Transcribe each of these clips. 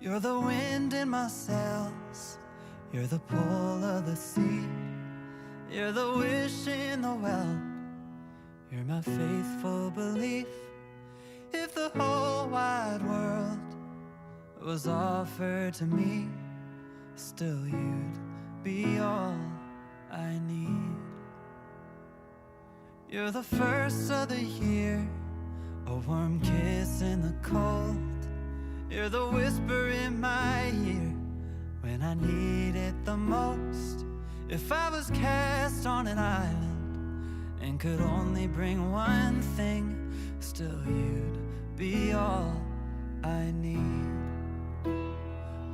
You're the wind in my sails, you're the pull of the sea, you're the wish in the well, you're my faithful belief. If the whole wide world was offered to me, still you'd be all I need. You're the first of the year, a warm kiss in the cold. You're the whisper in my ear when I need it the most. If I was cast on an island and could only bring one thing, still you'd be all I need.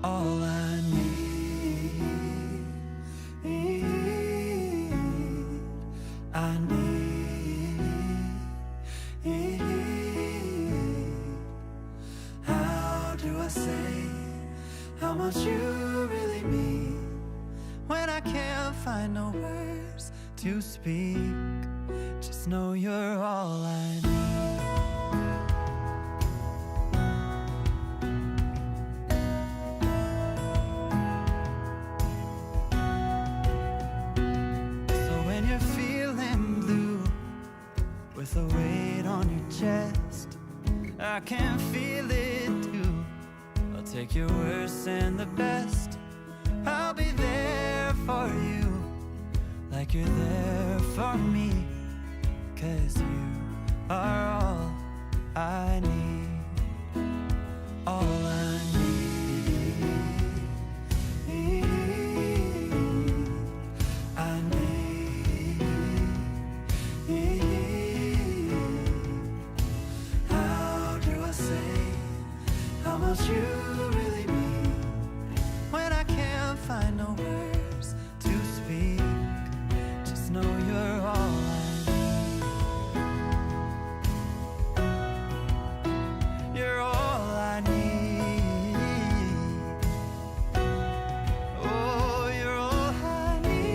All I need, I need. How do I say how much you really mean when I can't find no words to speak? Just know you're all I need. With a weight on your chest, I can feel it too. I'll take your worst and the best. I'll be there for you, like you're there for me. 'Cause you are all I need. All I need, I need. How much you really mean when I can't find no words to speak. Just know you're all I need. You're all I need. Oh, you're all I need.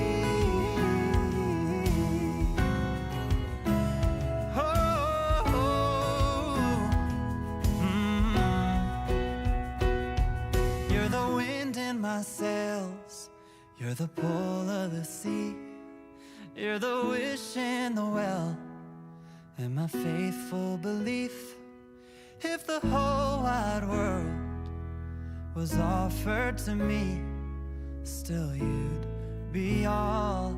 You're the wind in my sails, you're the pull of the sea, you're the wish in the well, and my faithful belief. If the whole wide world was offered to me, still you'd be all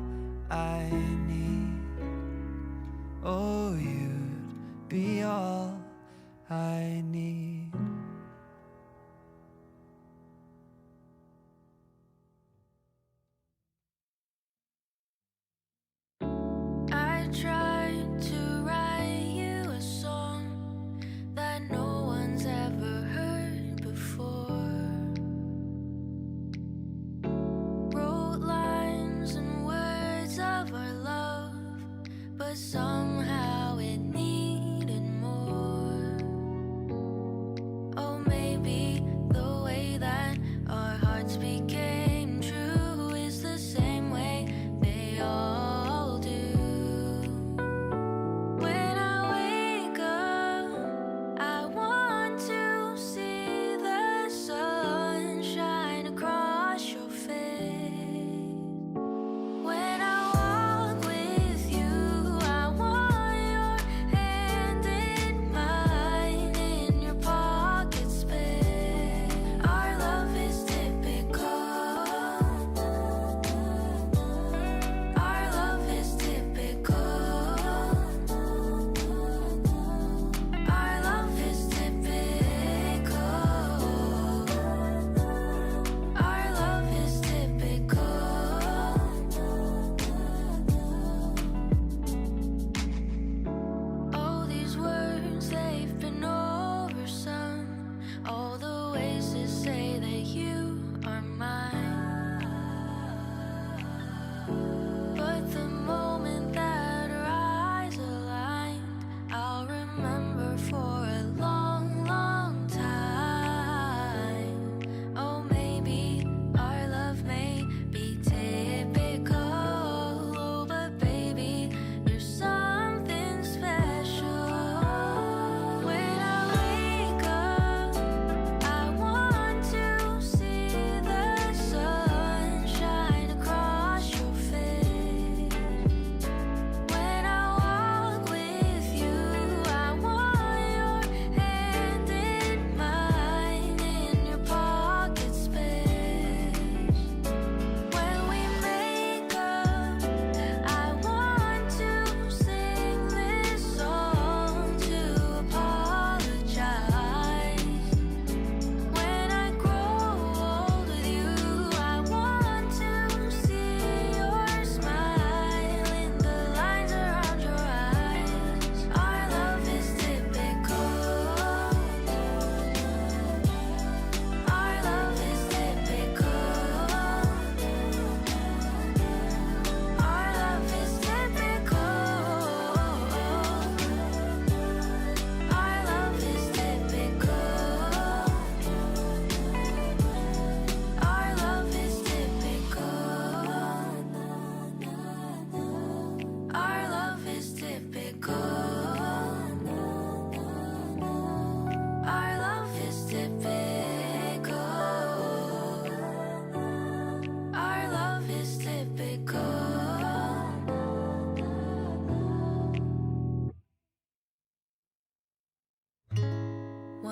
I need. Oh, you'd be all I need. I tried to write you a song that no one's ever heard before. Wrote lines and words of our love, but somehow it needed more.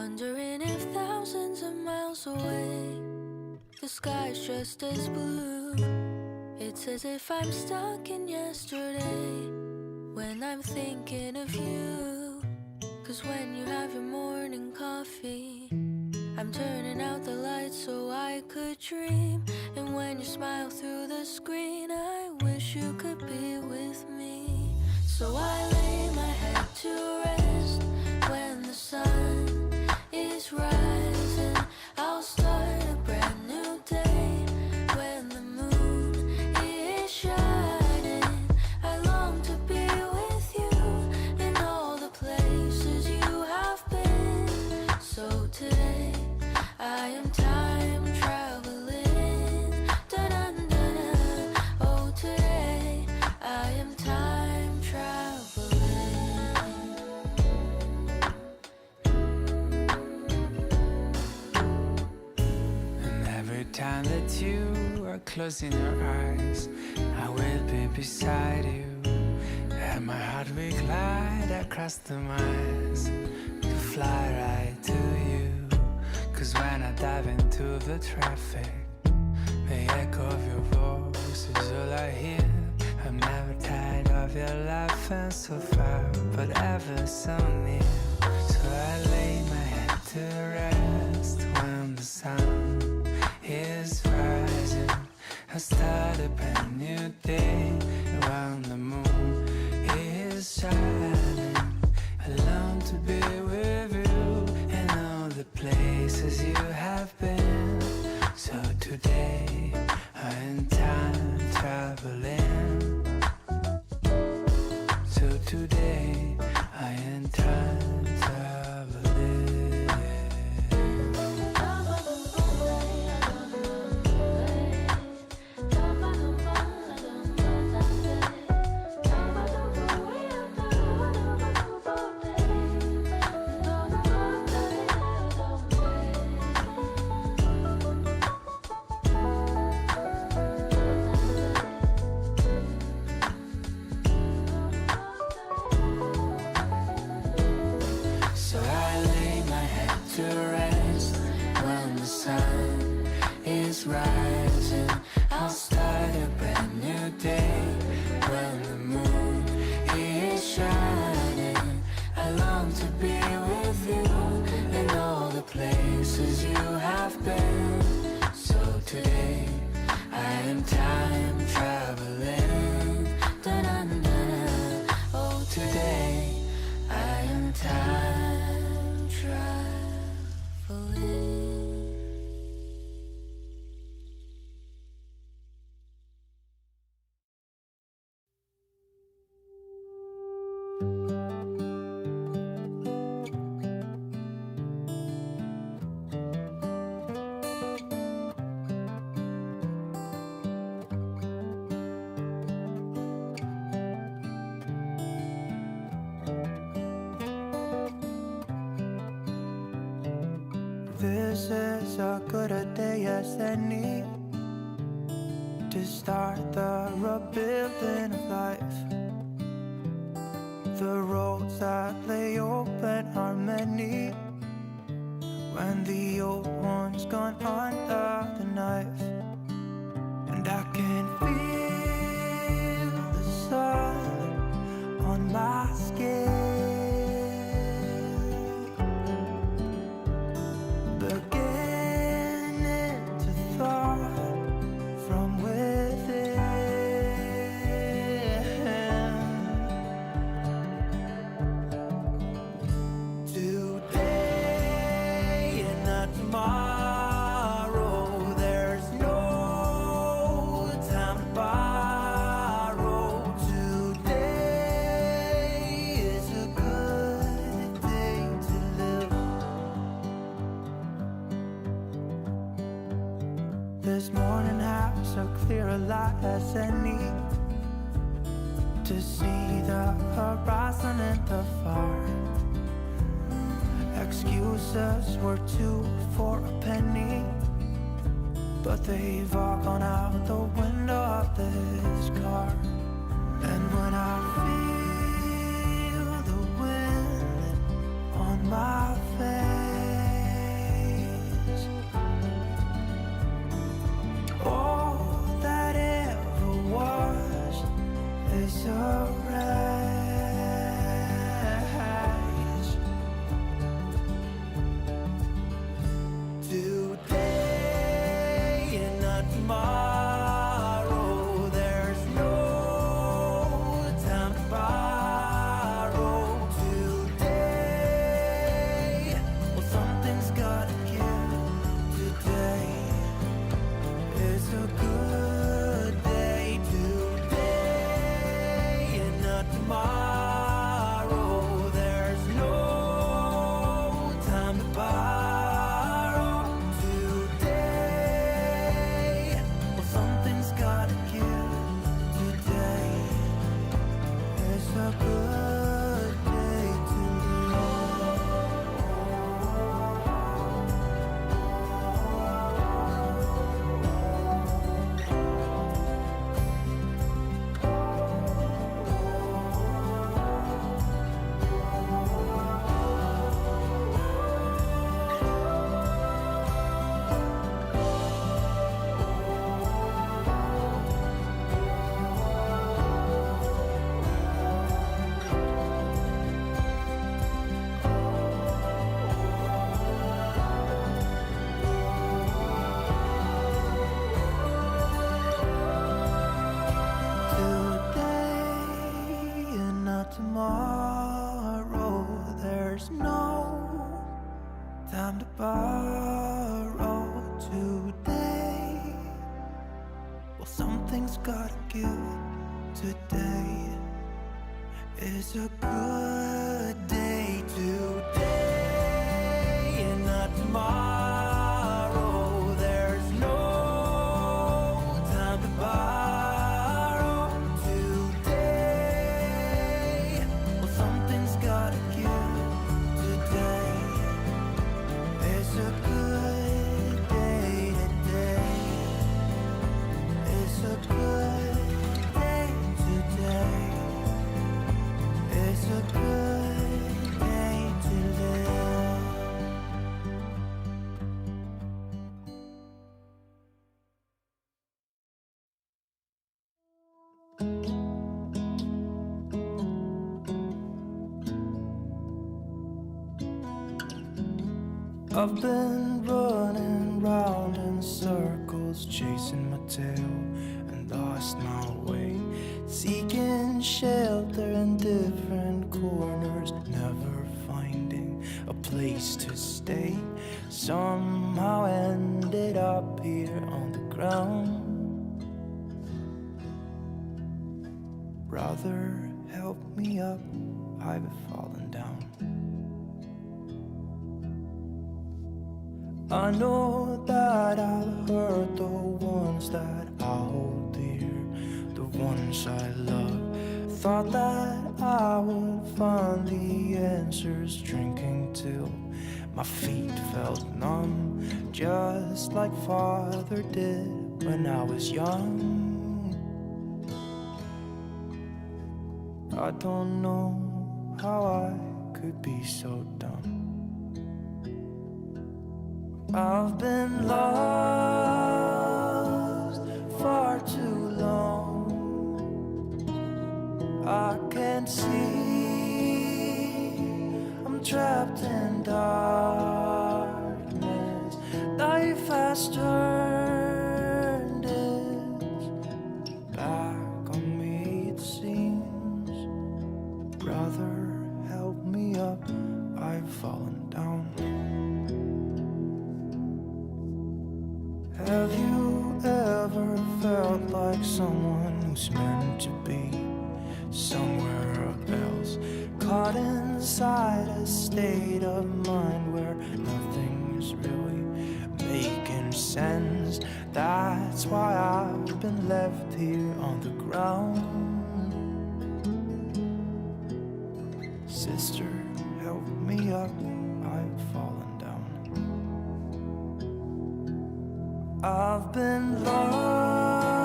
wondering if thousands of miles away the sky's just as blue. It's as if I'm stuck in yesterday when I'm thinking of you. 'Cause when you have your morning coffee, I'm turning out the lights so I could dream. And when you smile through the screen, I wish you could be with me. So I lay my head to rest when the sun is rising. I'll start a brand new day when the moon is shining. I long to be with you in all the places you have been. So today I am time traveling. Da-da-da-da. Oh, today I am time traveling. And every time that you are closing your eyes, I will be beside you. And my heart will glide across the miles to fly right to you. 'Cause when I dive into the traffic, the echo of your voice is all I hear. I'm never tired of your laughing so far, but ever so near. So I lay my head to rest when the sun is rising. I start a brand new day when the moon is shining. I long to be with you in all the places you have been. So today I am time traveling. So today I am time traveling. So I lay my head to rest when the sun is rising. I'll start a brand new day when the moon is shining. I long to be with you in all the places you have been. So today I am time traveling. Da-da-da-da. Oh, today I am time traveling. This is as good a day as any to start the rebuilding of life. The roads that lay open are many when the old one's gone under the knife. And I can feel the sun on my skin, beginning to thaw from within. Today and not tomorrow, there's no time to borrow. Today is a good day to live. This morning has a clear light as any to see the horizon in the far. Excuses were 2 for a penny, but they've all gone out the window of this car. And when I feel the wind on my face, there's no time to borrow today. Well, something's gotta give today. It's a good day today, and not tomorrow. There's no time to borrow today. Well, something's gotta give today. It's a good day today. It's a good day today. It's a good day to live. I've been running round in circles, chasing my tail and lost my way, seeking shelter in different corners, never finding a place to stay. Somehow ended up here on the ground. Brother, help me up, I've fallen down. I know that I've hurt the ones that I hold dear, the ones I love. Thought that I would find the answers, drinking till my feet felt numb, just like Father did when I was young. I don't know how I could be so dumb. I've been lost far too long. I can't see, I'm trapped in darkness. Life has turned its back on me, it seems. Brother, help me up, I've fallen down. Have you ever felt like someone who's meant to be somewhere else, caught inside a state of mind where nothing is really making sense? That's why I've been left here on the ground. Sister, help me up, I've fallen down. I've been lost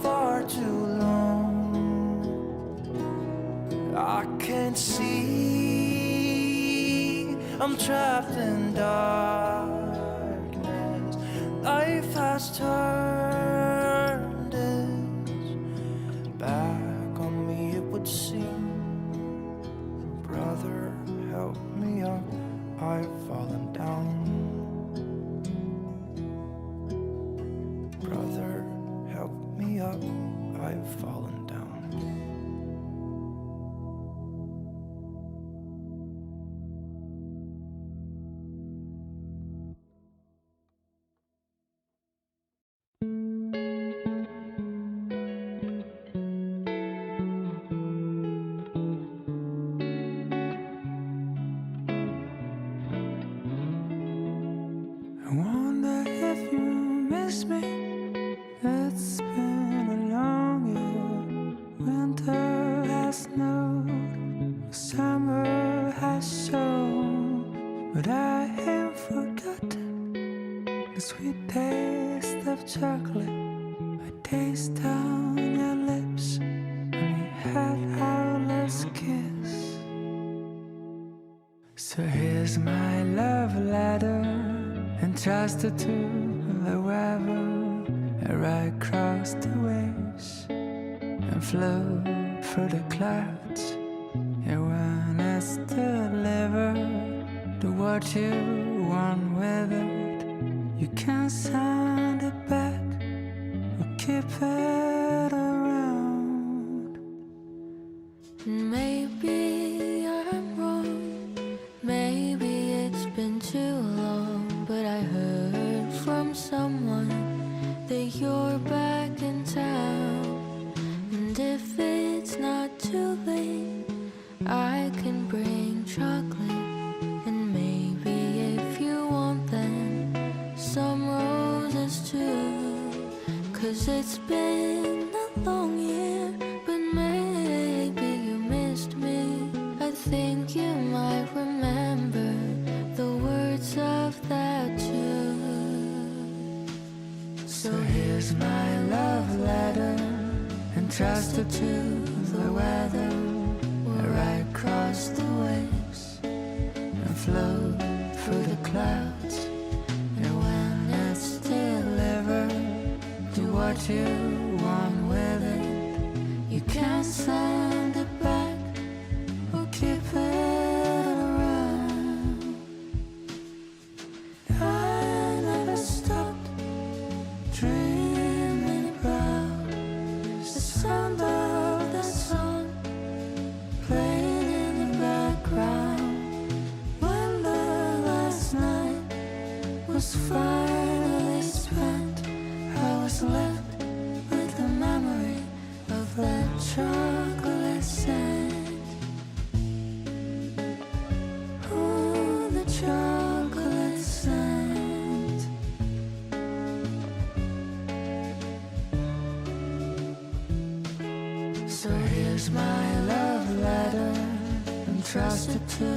far too long. I can't see, I'm trapped in darkness. Life has turned its back on me, it would seem. Brother, help me up, I've fallen down. Brother, help me up, I've fallen down. I wonder if you miss me. It's been a long year. Winter has snowed, summer has shown, but I ain't forgotten the sweet taste of chocolate I taste on your lips when we had our last kiss. So here's my love letter, entrusted to the weather. I crossed the waves and flew through the clouds. And when it's delivered, do what you want with it. You can send it back or keep it around. Maybe I'm wrong, 'Cause it's been a long year, but maybe you missed me. I think you might remember the words of that tune. So here's my love letter, entrusted to the weather. I cross the waves and float through the clouds. And when it's delivered, do what you want with it. You can send it back or keep it around. I never stopped dreaming about the sound of the song playing in the background. When the last night was finally spent, I was left with the memory of that chocolate scent. Ooh, the chocolate scent. So here's my love letter, entrusted to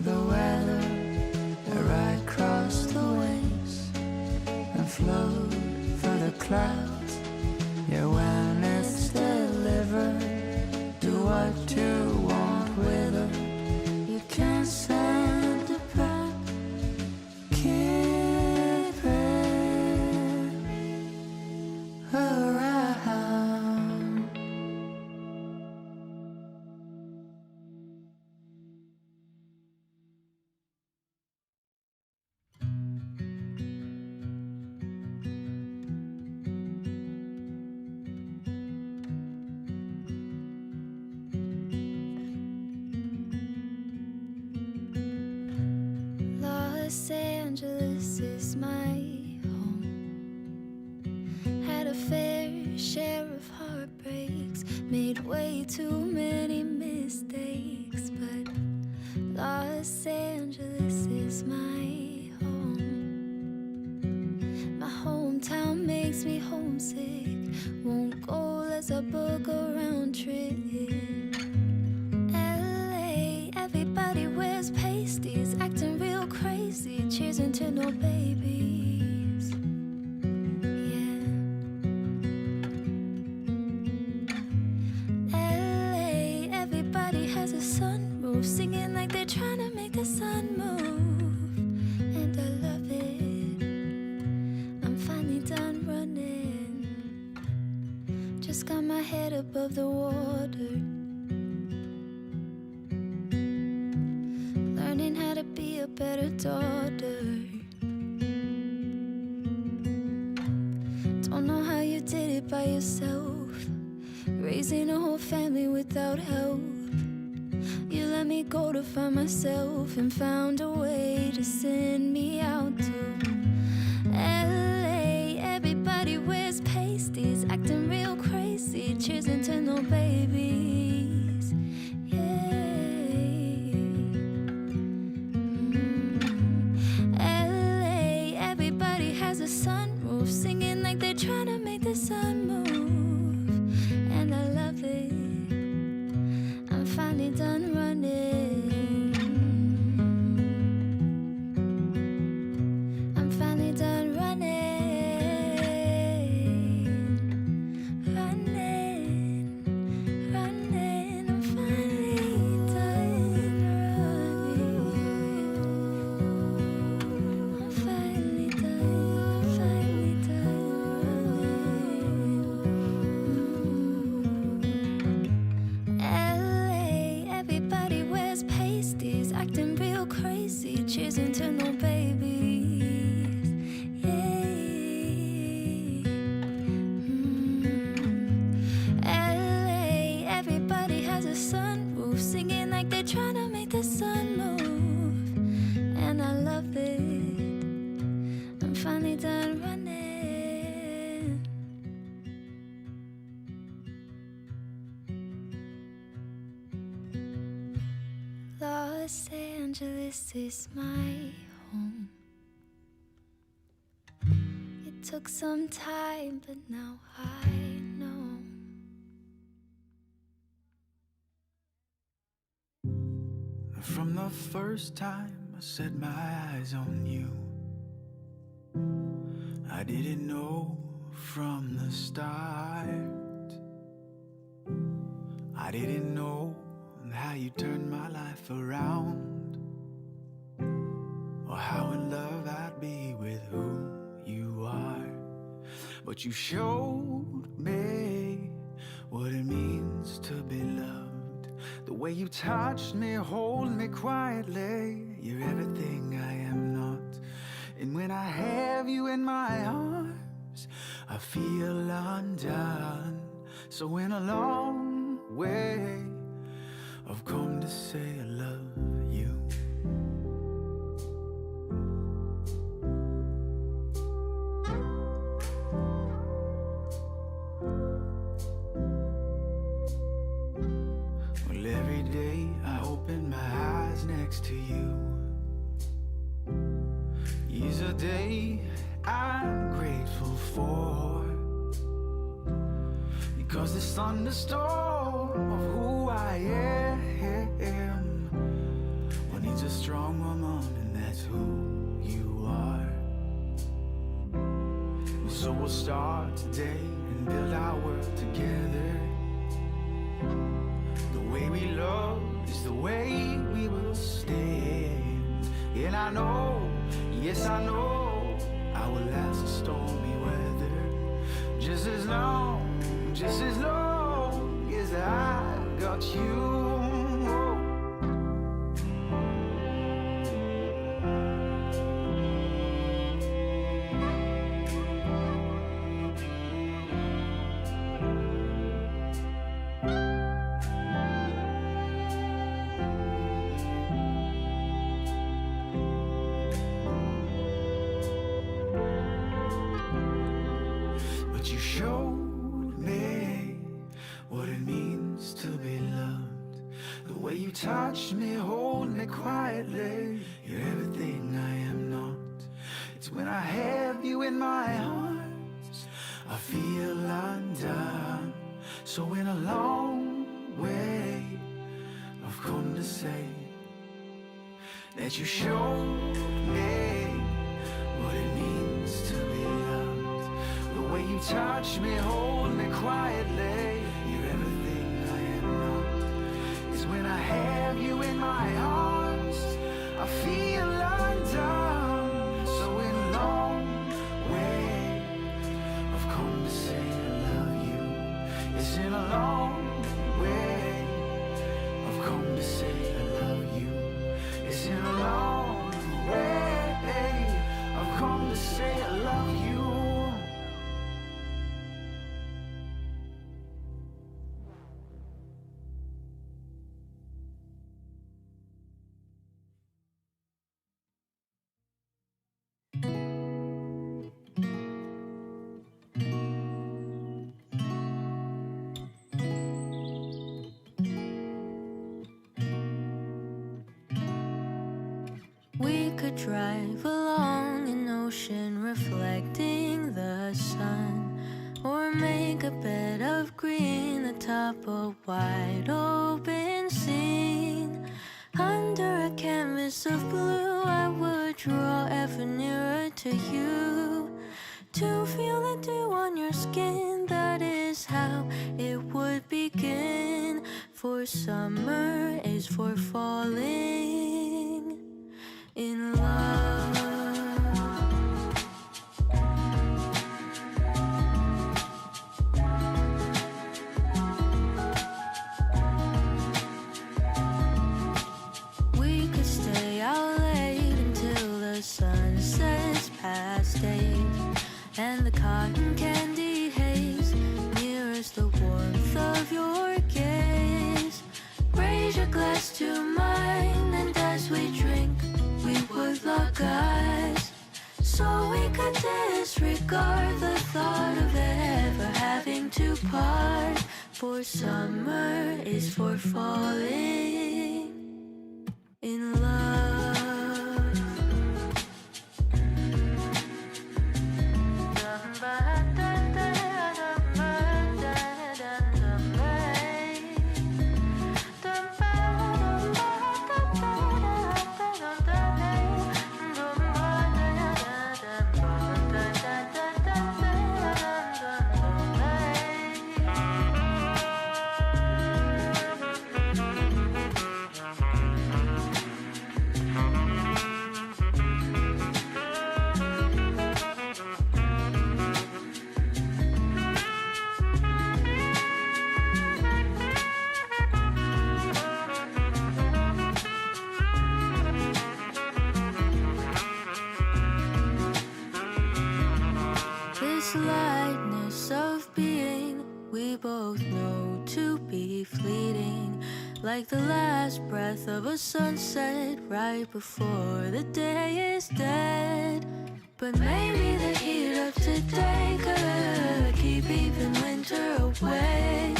the weather. I ride across the waves and float through the clouds. Yeah, when it's delivered, do what you want with it. You can send it back, keep it around. Los Angeles is my home. Had a fair share of heartbreaks, made way too many mistakes, but Los Angeles is my home. My hometown makes me homesick, won't go as I book a round trip. LA, everybody wears pasties, acting real crazy, cheersing to no babies. Yeah. LA, everybody has a sunroof, singing like they're trying to make the sun move. And I love it, I'm finally done running. Just got my head above the water, learning how to be a better daughter. Don't know how you did it by yourself, raising a whole family without help. You let me go to find myself and found a way to send me out to LA. Everybody wears pasties, acting real crazy, cheersing to no babies. LA, everybody has a sunroof, singing like they're trying to make the sun move. And I love it, I'm finally done running. I'm finally done running. Running, running, I'm finally done running. I'm finally done, finally done running. LA, everybody wears pasties, acting real crazy, cheersing to no babies. LA, everybody has a sunroof, singing like they're trying to make the sun move. And I love it, I'm finally done running. Los Angeles is my home. It Took some time, but now I know. From the first time I set my eyes on you, I didn't know from the start. I didn't know how you turned my life around, or how in love I'd be with who you are. But you showed me what it means to be loved. The way you touched me, hold me quietly. You're everything I am not. And when I have you in my arms, I feel undone. So in a long way, I've come to say I love you. Well, every day I open my eyes next to you is a day I'm grateful for, because this thunderstorm of who I am, well, needs a strong woman, and that's who you are. So we'll start today and build our world together. The way we love is the way we will stand. And I know, yes I know, I will last the stormy weather. Just as long as I got you. But you showed me what it means to be loved. The way you touch me, hold me quietly. You're everything I am not. It's when I have you in my arms, I feel undone. So in a long way, I've come to say that you showed me what it means to be loved. The way you touch me, hold me quietly. You're everything I am not. It's when I have you in my arms, I feel undone. So in a long way, I've come to say I love you. It's in a long way, I've come to say I love you. It's in a long way, I've come to say I love you. We could drive along an ocean reflecting the sun, or make a bed of green atop a wide open scene. Under a canvas of blue, I would draw ever nearer to you, to feel the dew on your skin. That is how it would begin. For summer is for falling in love. We could stay out late until the sun sets past 8, and the cotton candy haze mirrors the warmth of your gaze. Raise your glass to mine, and as we drink, we would lock eyes, so we could disregard the thought of ever having to part. For summer is for falling in love. like the last breath of a sunset right before the day is dead. But maybe the heat of today could keep even winter away.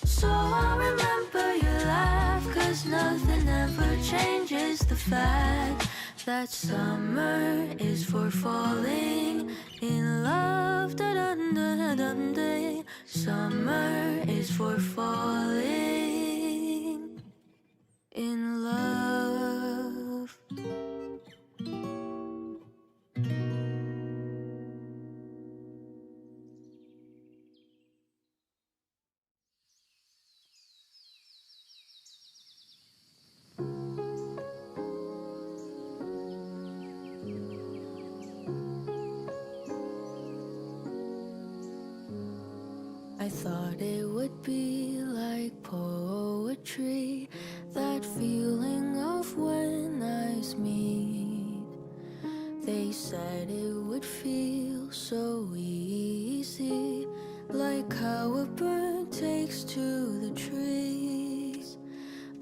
So I'll remember your laugh, 'cause nothing ever changes the fact that summer is for falling in love. Da-dun-da-dun-day. Summer is for falling in love. I thought it would be like poetry, that feeling of when eyes meet. They said it would feel so easy, like how a bird takes to the trees.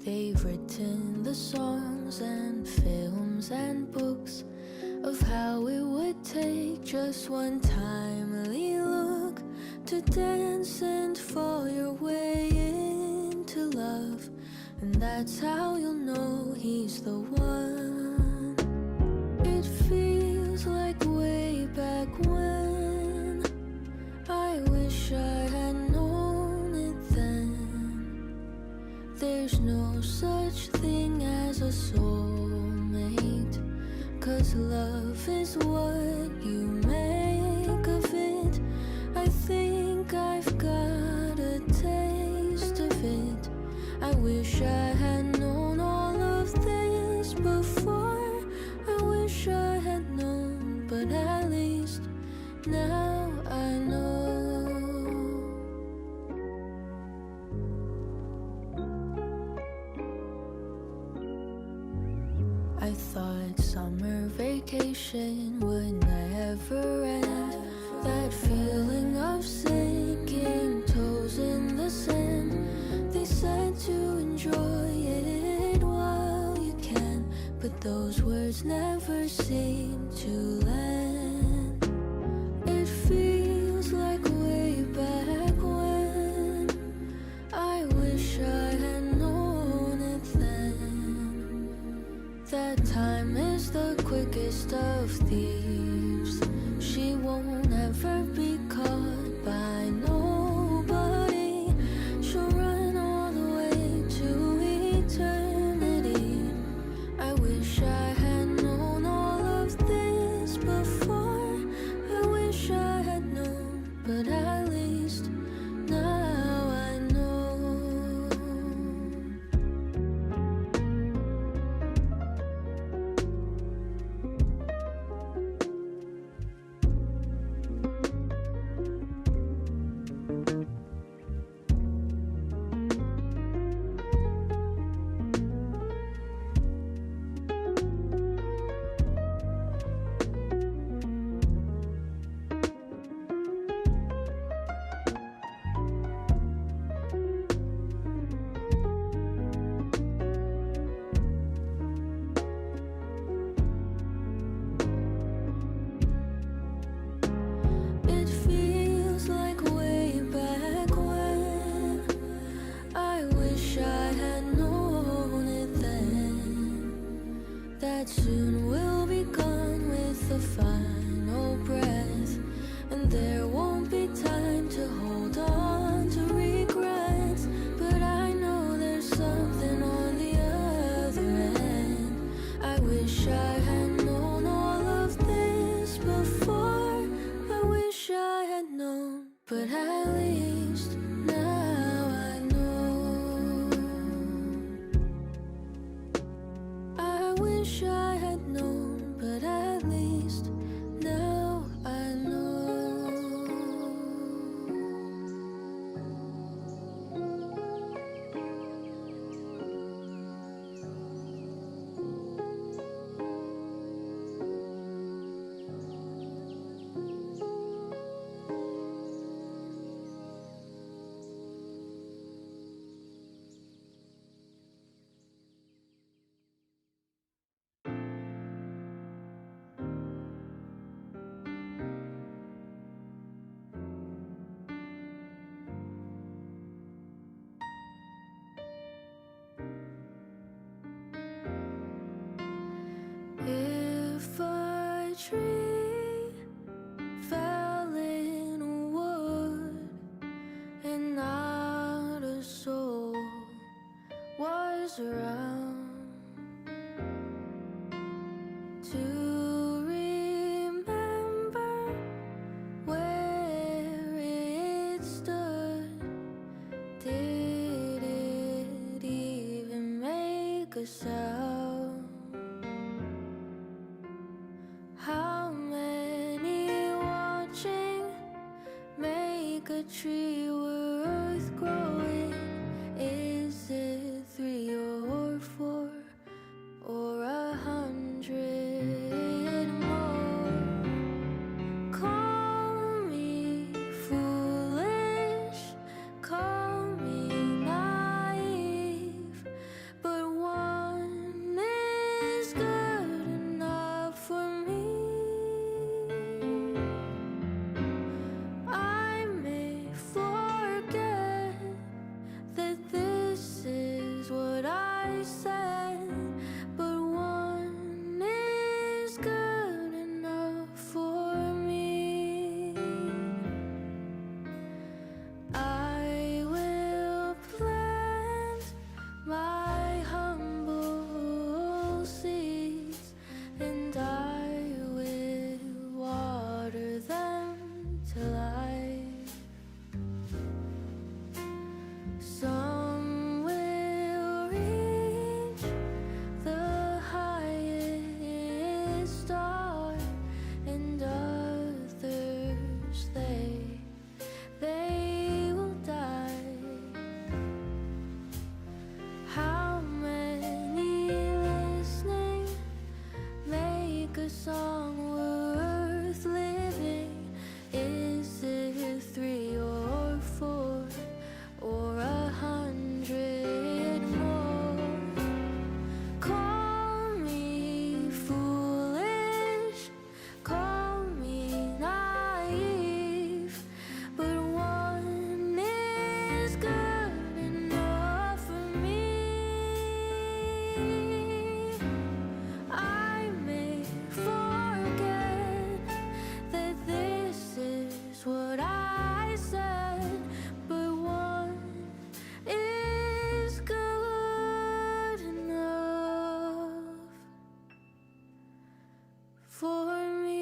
They've written the songs and films and books of how it would take just one timely look to dance and fall your way into love. And that's how you'll know he's the one. It feels like way back when. I wish I had known it then. There's no such thing as a soulmate, 'cause love is what you make of it. I think I've got a taste of it. I wish I had known all of this before. I wish I had known, but at least now I know. I thought summer vacation would never end. That feeling of sinking toes in the sand. They said to enjoy it while you can, but those words never seem to land. It feels like way back when. I wish I had known it then. That time is the quickest of thieves. She won't ever be caught by nobody. She'll run all the way to eternity. I wish I had known all of this before. I wish I had known, but at least now I know. It feels like way back when. I wish I had known it then. That soon we'll be gone with the final breath, and there won't be time to hold on to regrets. But I know there's something on the other end. I wish I had known all of this before. I wish I had known, but at least now I know. I wish I had known, but at least now I know. to remember where it stood. Did it even make a sound? How many watching make a tree worth growing? Is it 3 or 4 or 100 more? Call me foolish, call me naive, but one is good enough for me. I may forget that this is what I said, but one is good enough for me. I will plant my humble seeds, and I will water them to life. Some will reach the highest star, and others they will die. How many listening make a song worth living? Is it 3 or 4 or 100 more? Call me foolish, call me naive, but one is good enough for me. I may forget that this is what I said, but one is good enough for me.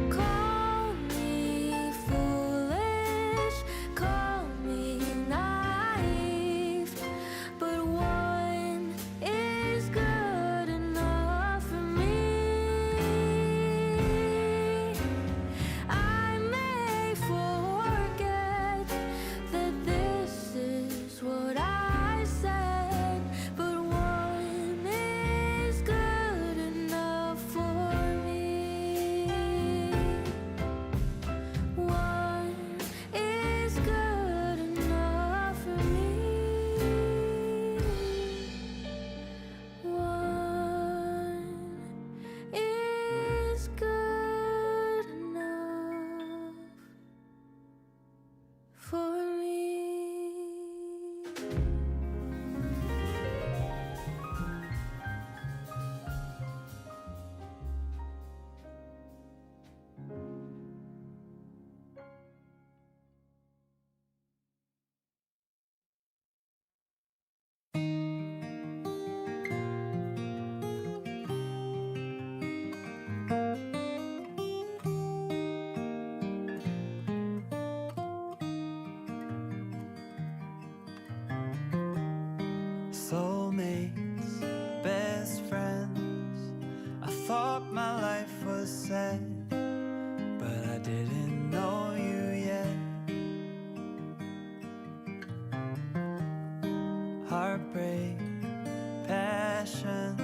Call me foolish, call me naive, but one is good enough for me. I may forget that this is what I said, but one is good enough for me. One is good enough for me. One is good enough for me. Soulmates, best friends. I thought my life was set, but I didn't know you yet. Heartbreak, passion.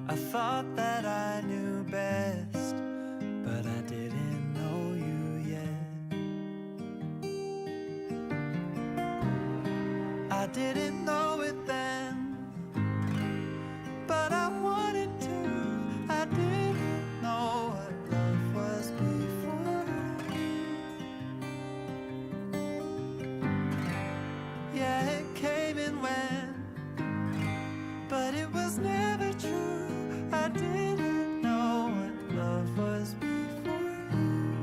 I thought that I knew best, but I didn't know you yet. I didn't know it then. and went, but it was never true. I didn't know what love was before you.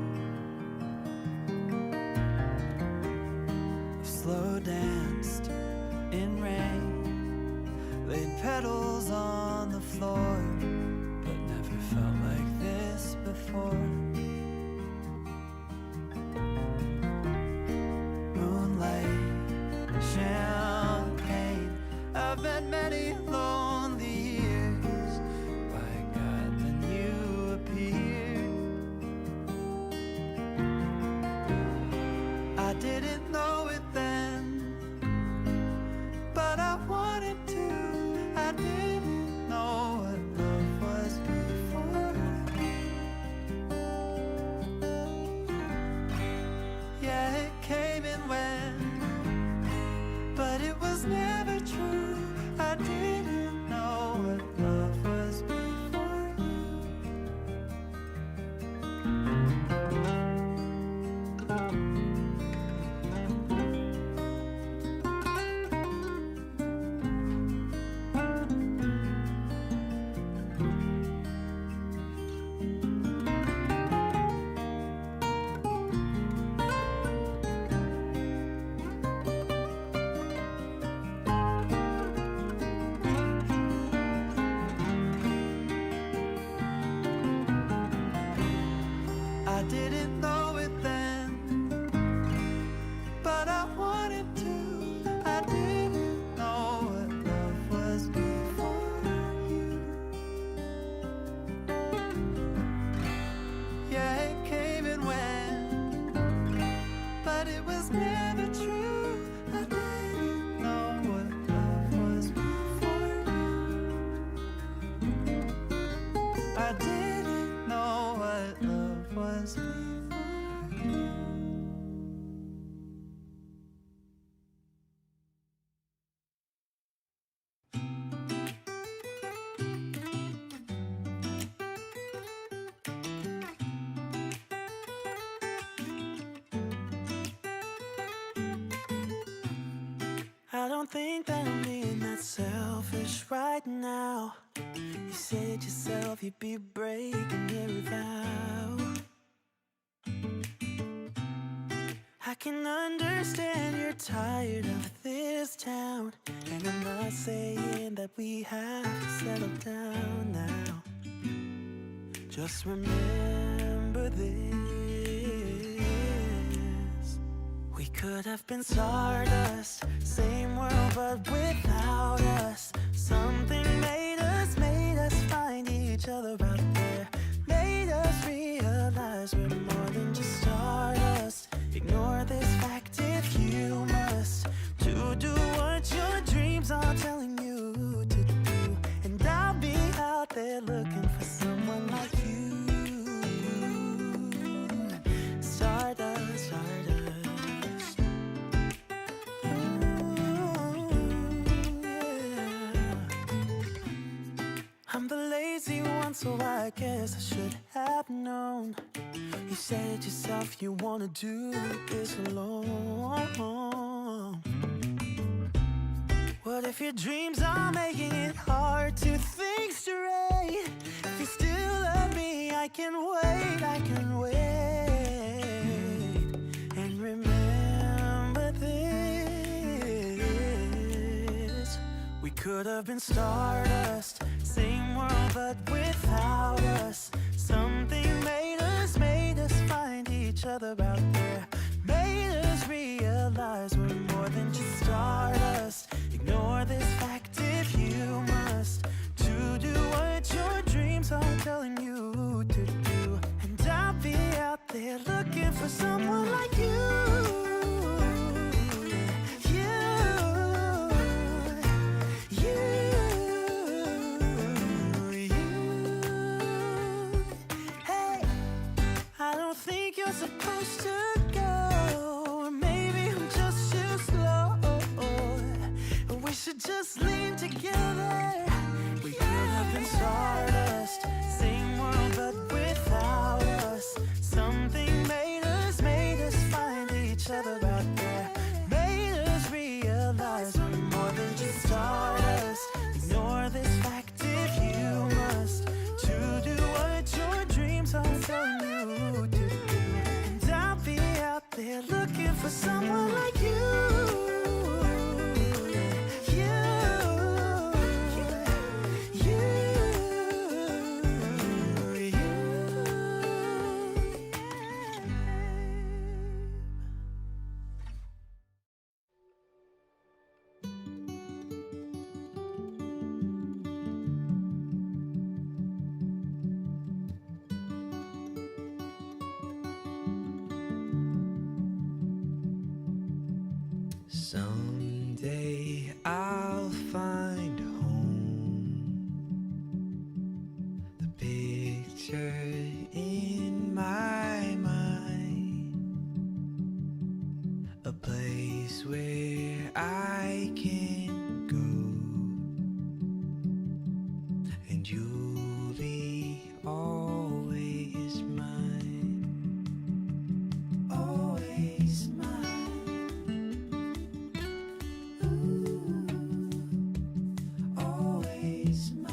I've slow danced in rain, laid petals on the floor, but never felt like this before. Moonlight, champagne, I've met many lonely years. By God, then you appeared. I didn't know it then, but I wanted to. I didn't know what love was before. Yeah, it came and went, but it was never true. I didn't know what love was before you. I didn't know it then, but I wanted to. I didn't know what love was before you. Yeah, it came and went, but it was never true. I didn't know what love was before you. I didn't know what love was before you. I don't think that I'm being that selfish right now. You said yourself you'd be breaking your vow. I can understand you're tired of this town, and I'm not saying that we have to settle down now. Just remember this: we could have been stardust, same world but without us. Something made us find each other out there, made us realize we're more than just stardust. Ignore this fact if you must, to do what your dreams are telling you to do. And I'll be out there looking for someone like you. Stardust, stardust. Ooh, yeah. I'm the lazy one, so I guess I should have known. You said yourself you wanna do this alone. What if your dreams are making it hard to think straight? If you still love me, I can wait, I can wait. And remember this: we could have been stardust, same world but without us. Something made us find each other out there, made us realize we're more than just stardust. Ignore this fact if you must, to do what your dreams are telling you to do. And I'll be out there looking for someone like you. Supposed to go, maybe I'm just too slow. We should just lean together. We could have been stardust, same world but without us. Something made us find each other out there, made us realize we're more than Someday I'll find home. The picture in my mind, a place where I can go, and you'll be always mine, always mine. Always mine.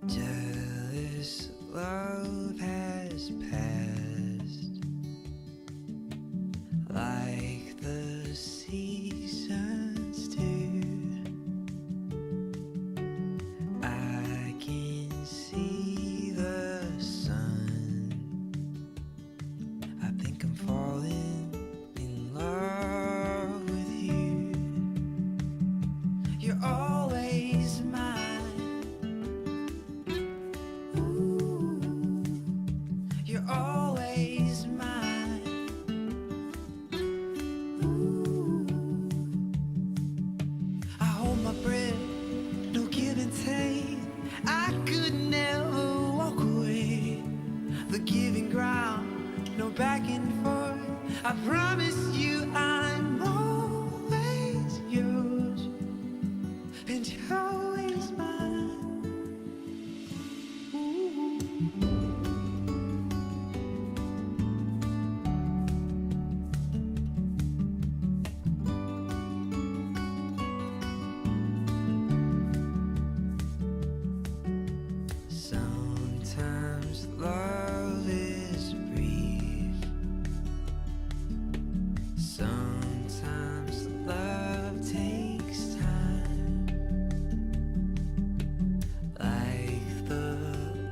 Jealous love has passed like the seasons do. I can see the sun. I think I'm falling in love with you. You're always mine. Ooh, you're always mine. Ooh, I hold my breath, no give and take. I could never walk away. The giving ground, no back and forth. I promise you I'm always yours, and you're always mine. Ooh. Sometimes love is brief. Sometimes love takes time, like the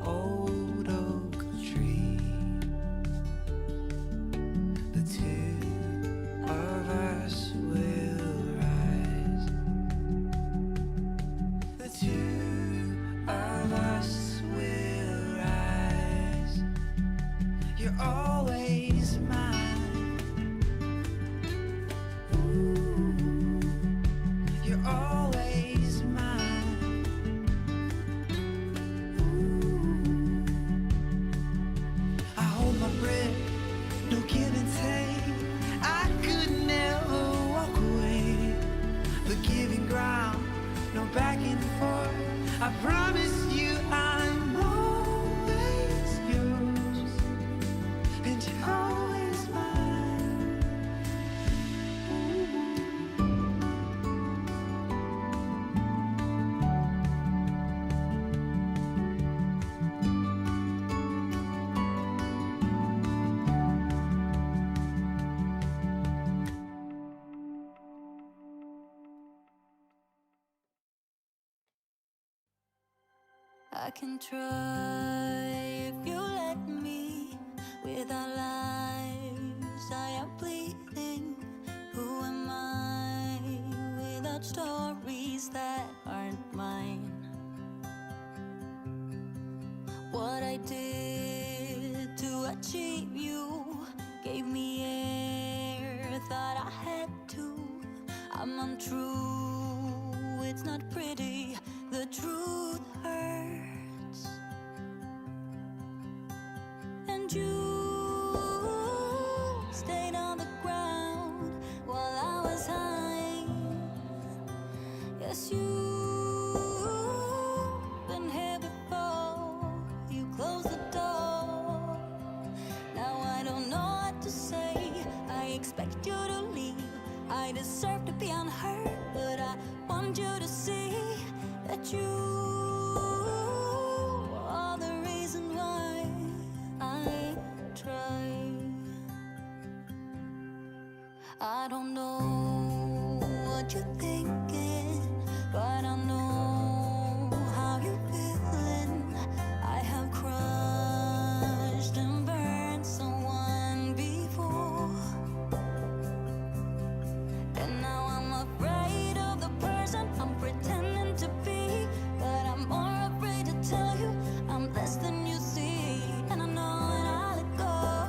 old oak tree. The two of us will rise. The two of us will rise. You're always mine. Ooh, you're always mine. Ooh, I hold my breath, no give and take. I could never walk away. The giving ground, no back and forth. I promise you I'm always yours, and you're always mine. I can try if you let me. Without lives, I am bleeding. Who am I without stories that aren't mine? What I did to achieve you gave me air, thought I had to. I'm untrue, it's not pretty, the truth hurts. And you stayed on the ground while I was high. Yes, you've been here before, you closed the door. Now I don't know what to say, I expect you to leave. I deserve to be unheard, but I want you to see that you are the reason why I try. I don't know what you're thinking, but I know how you're feeling. I have crushed and burned someone before, and now I'm afraid of the person I'm pretending to be. But I'm more afraid to tell you I'm less than you see. And I know when I let go,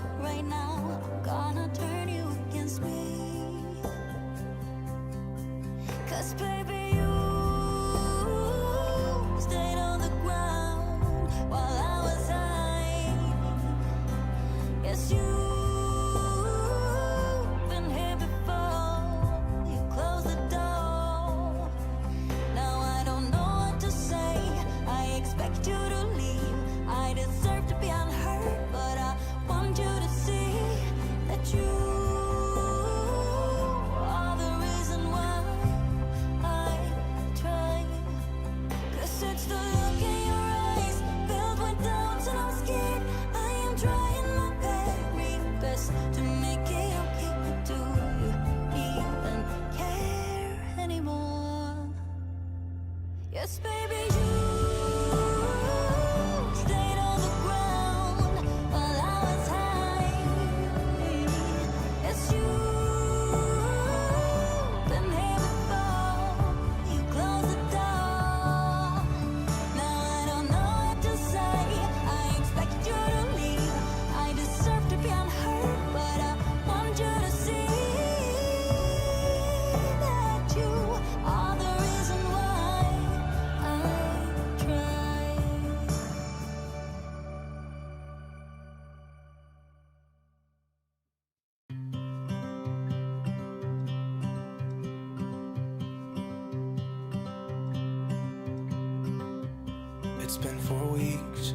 been 4 weeks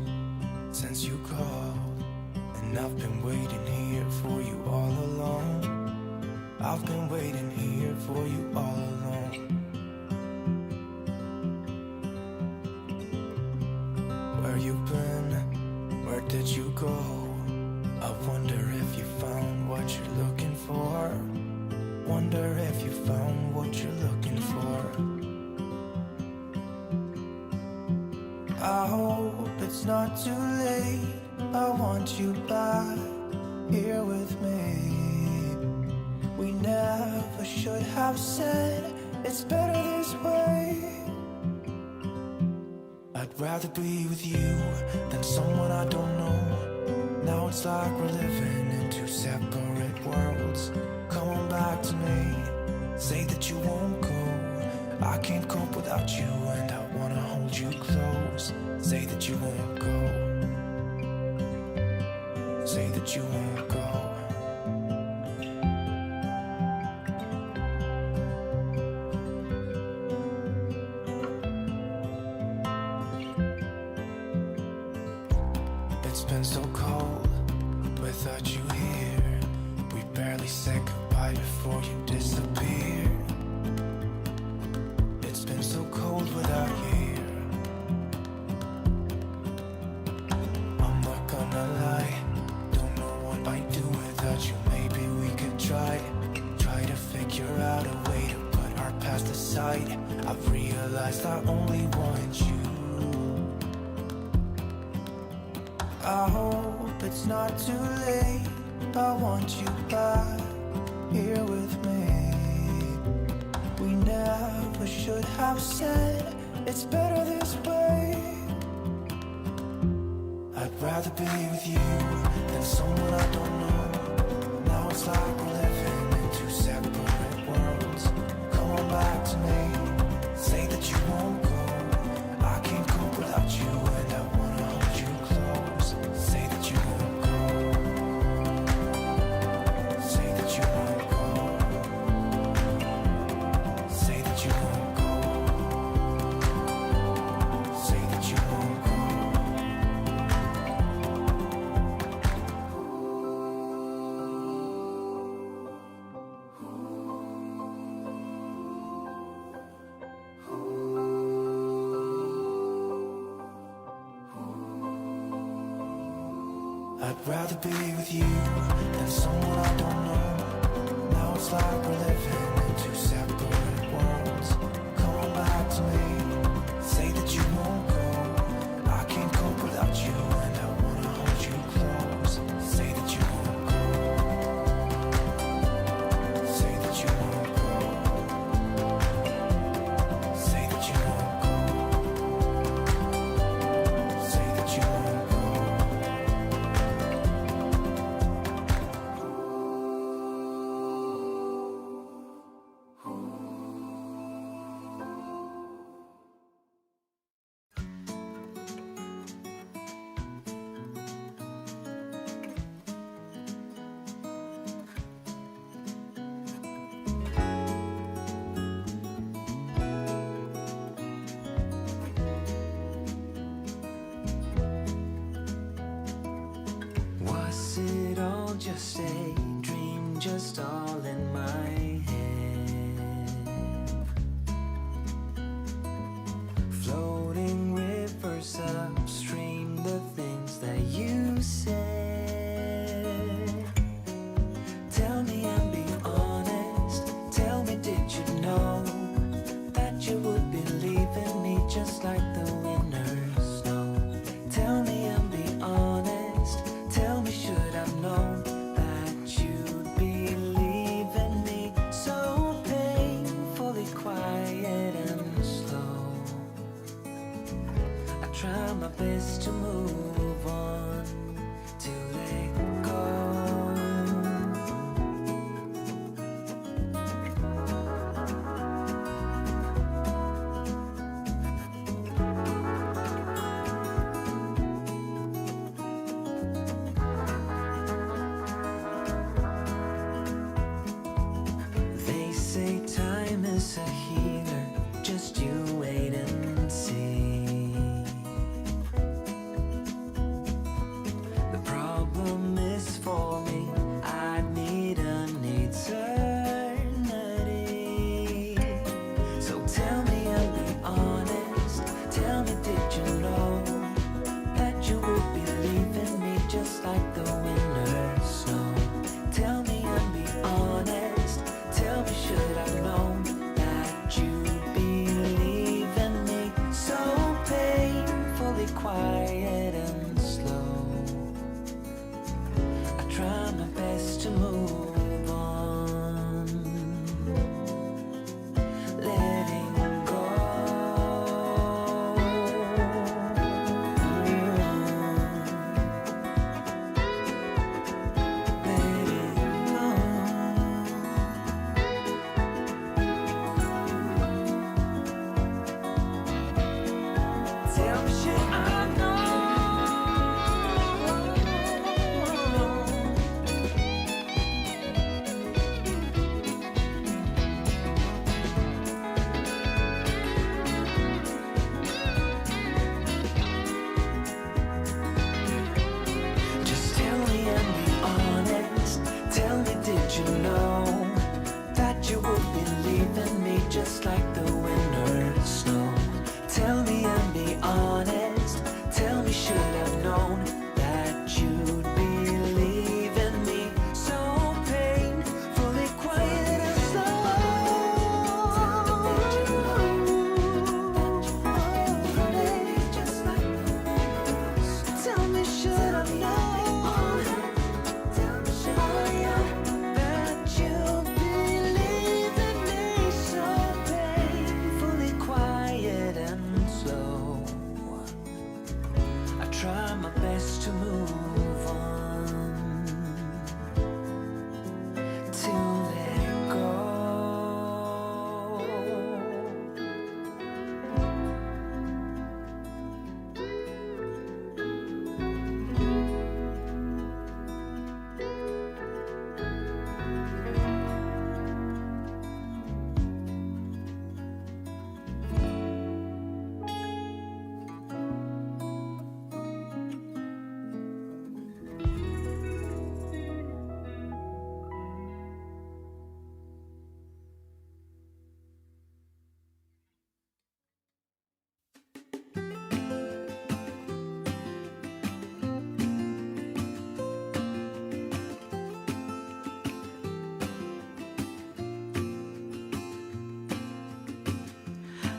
since you called, and I've been waiting here for you all along. I've been waiting here for you all along. Where you been? Where did you go? I wonder if you found what you're looking for. Wonder if you found what you're looking for. I hope it's not too late. I want you back here with me. We never should have said it's better this way. I'd rather be with you than someone I don't know. Now it's like we're living in two separate worlds. Come on back to me, say that you won't go. I can't cope without you and I wanna hold you close. Say that you won't go. Say that you won't go. It's been so cold without you here. We barely said goodbye before you disappeared. It's been so cold without you here. I'm not gonna lie, don't know what I'd do without you. Maybe we could try to figure out a way to put our past aside. I've realized I only want you. I hope it's not too late. I want you back here with me. We never should have said it's better this way. I'd rather be with you than someone I don't know. Now it's like we're living in two separate worlds. Come on back to me, say that you won't go. I can't cope without you and I wanna hold you close. Say that you won't go. Say that you won't go. Say that you won't go. Say that you won't go. I'd rather be with you than someone I don't know. Now it's like we're living in two separate worlds. Come on back to me, say that you won't go. I can't cope without you and I wanna hold you close. Say that you won't go. Say that you won't go. Say that you won't go. Say that you won't go. Was it all just a dream, just all in my head? Floating rivers upstream, the things that you said. Tell me and be honest, tell me, did you know that you would believe in me just like the winners know? Tell me and be honest, tell me, should I've known that you'd believe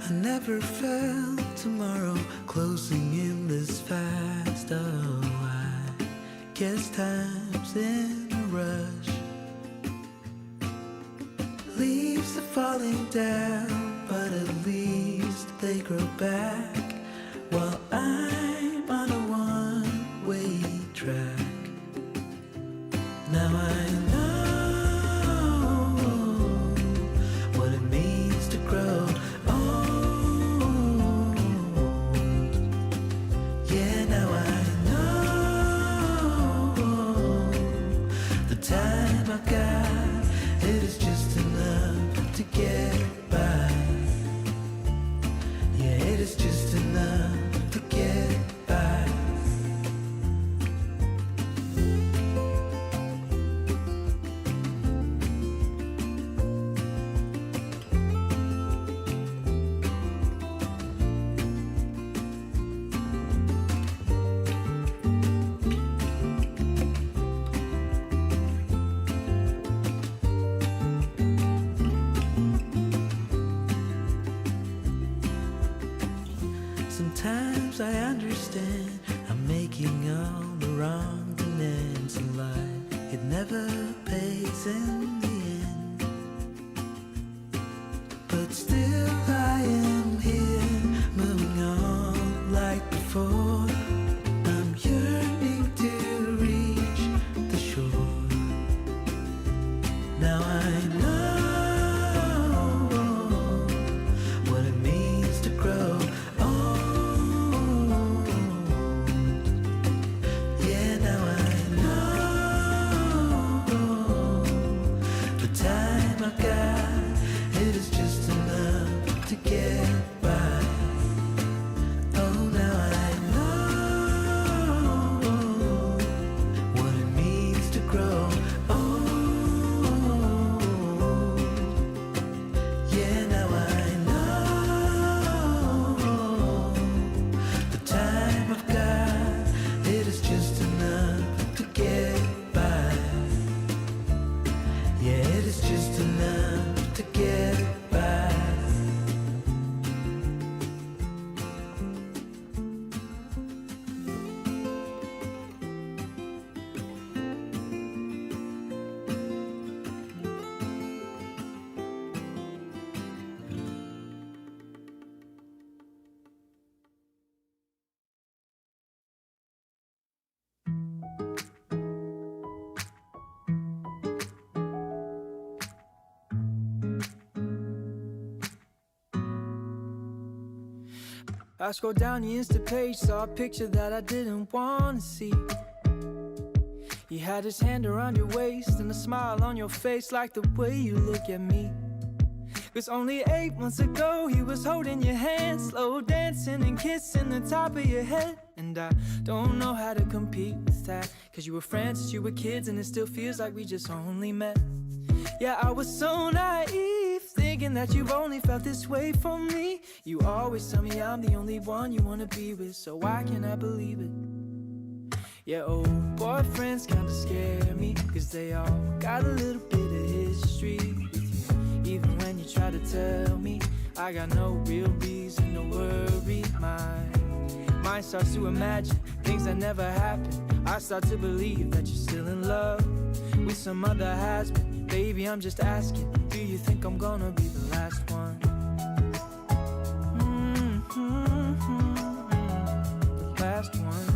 I never felt tomorrow closing in this fast. Oh, I guess time's in a rush. Leaves are falling down, but at least they grow back, while I'm on a one-way track. Now I know what it means to grow old. Yeah, now I know the time I've got, it is just enough to get by. Yeah, it is just enough to get by. Sometimes I understand I'm making all the wrong demands in life. It never pays in the end, but still I am here, moving on like before. I'm yearning to reach the shore. Now I know what it means to grow. I scrolled down the Insta page, saw a picture that I didn't want to see. You had his hand around your waist and a smile on your face, like the way you look at me. 'Cause only 8 months ago he was holding your hand, slow dancing and kissing the top of your head. And I don't know how to compete with that, 'cause you were friends since you were kids and it still feels like we just only met. Yeah, I was so naive, thinking that you've only felt this way for me. You always tell me I'm the only one you wanna be with, so why can't I believe it? Yeah, old boyfriends kinda scare me, 'cause they all got a little bit of history with you. Even when you try to tell me I got no real reason to worry. My mind starts to imagine things that never happened. I start to believe that you're still in love with some other has-been. Baby, I'm just asking, do you think I'm gonna be the last one? The last one.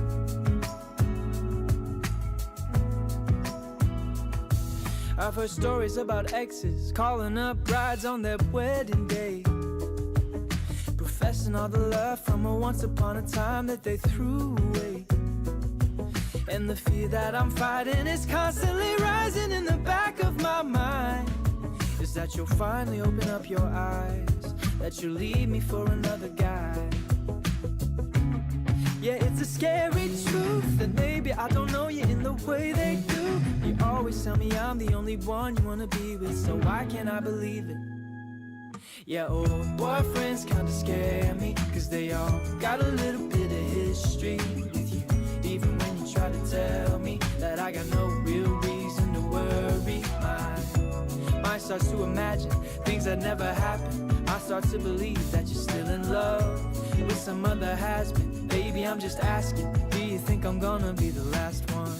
I've heard stories about exes calling up brides on their wedding day, professing all the love from a once upon a time that they threw away. And the fear that I'm fighting is constantly rising in the back of my mind, is that you'll finally open up your eyes, that you'll leave me for another guy. Yeah, it's a scary truth that maybe I don't know you in the way they do. You always tell me I'm the only one you wanna be with, so why can't I believe it? Yeah, old boyfriends kinda scare me, 'cause they all got a little bit of history with you. Even when you try to tell me that I got no real reason to worry, my starts to imagine things that never happened. I start to believe that you're still in love with some other has-been. Baby, I'm just asking, do you think I'm gonna be the last one?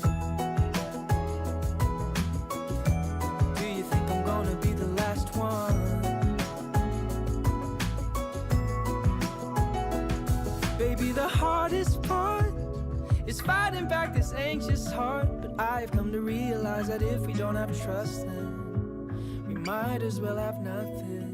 Do you think I'm gonna be the last one? Baby, the hardest part is fighting back this anxious heart. But I've come to realize that if we don't have trust, then we might as well have nothing.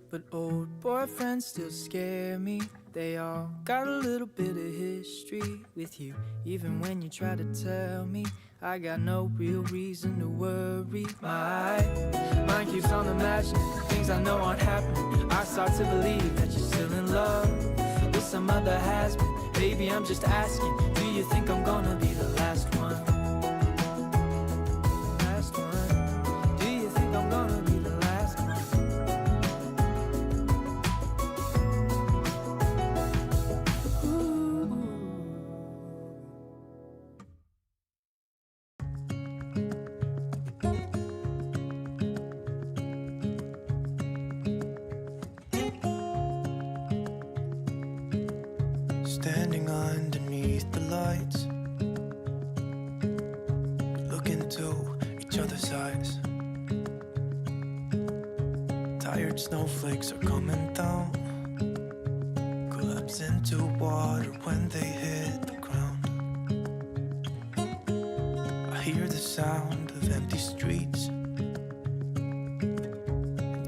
But old boyfriends still scare me. They all got a little bit of history with you. Even when you try to tell me, I got no real reason to worry. My mind keeps on imagining things I know aren't happening. I start to believe that you're still in love with some other has-been. Baby, I'm just asking, do you think I'm gonna be the last one? Last one. Do you think I'm gonna be the last one? Ooh. Standing underneath the lights, look into each other's eyes. Tired snowflakes are coming down, collapse into water when they hit the ground. I hear the sound of empty streets.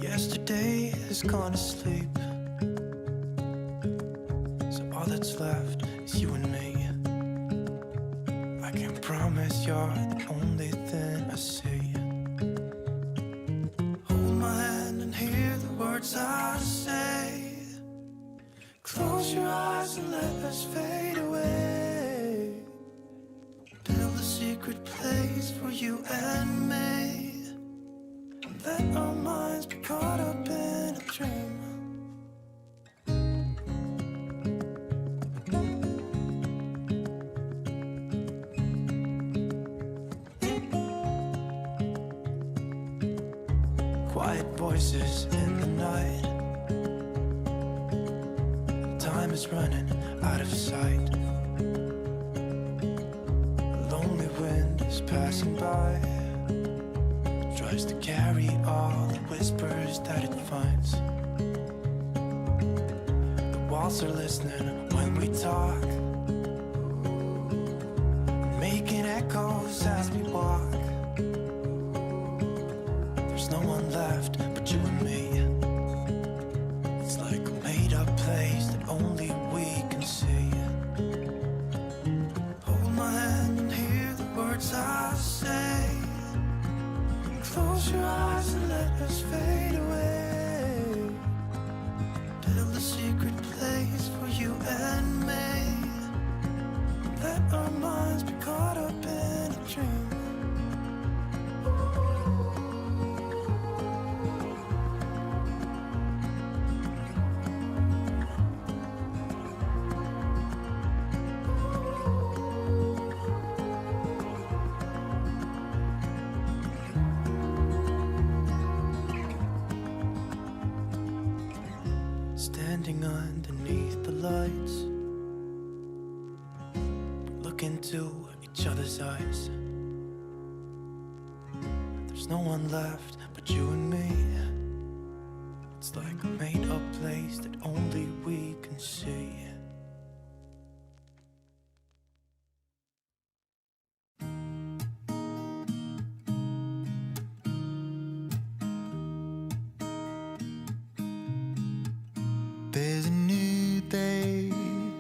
Yesterday has gone to sleep. All that's left is you and me. I can promise you're the only thing I see. Hold my hand and hear the words I say. Close your eyes and let us fade away. Build a secret place for you and me. Let our minds be caught up in a dream. Quiet voices in the night. Time is running out of sight. A lonely wind is passing by. Tries to carry all the whispers that it finds. The walls are listening when we talk, making echoes as we walk. There's no one left but you and me. It's like a made-up place that only we can see. Hold my hand and hear the words I say. Close your eyes and let us fade away. Build a secret place for you and me. Let our minds be caught up in a dream. Standing underneath the lights, look into each other's eyes. There's no one left but you and me. It's like a made-up place that only we can see. There's a new day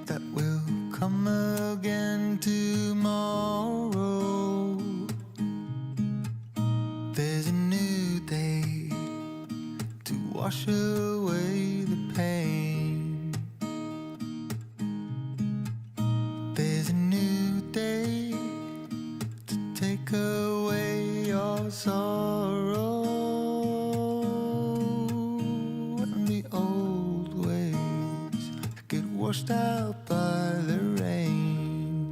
that will come again tomorrow. There's a new day to wash away the pain. There's a new day to take away your sorrow. And the old ways get washed out by the rain.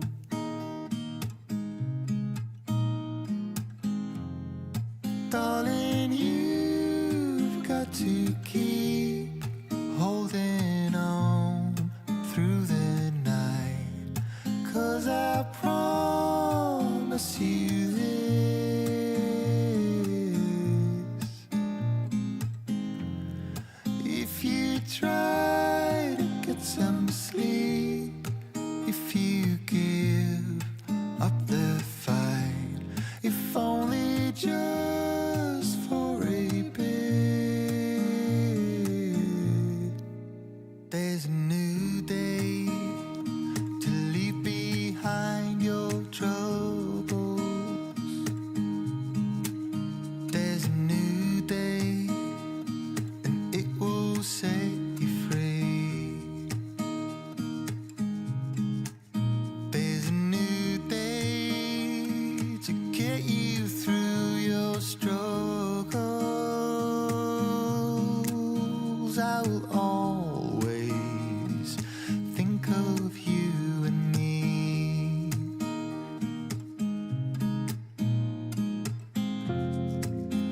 got to keep holding on through the night, 'cause I promise you this: if you try to get some sleep, if you give up the fight, if only just for a bit, there's a new day to leave behind your troubles. There's a new day and it will set you free. There's a new day to get you through your struggles. I will always think of you and me.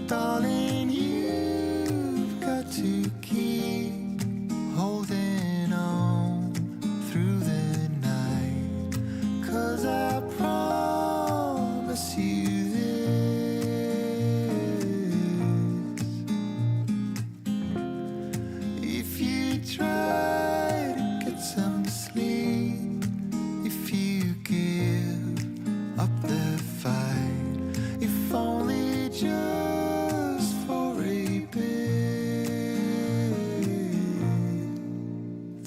Darling, you've got to keep holding on through the night, 'cause I promise you this: if you try to get some sleep, if you give up the fight, if only just for a bit,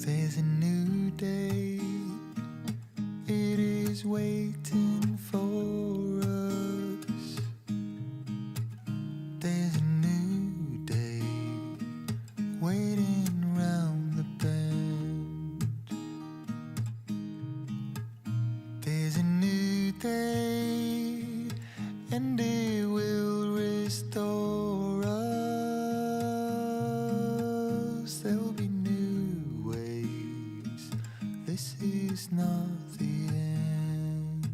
there's a new day, it is waiting for us. There's a new day waiting round the bend. There's a new day and it will restore us. There'll be new ways. This is not the end.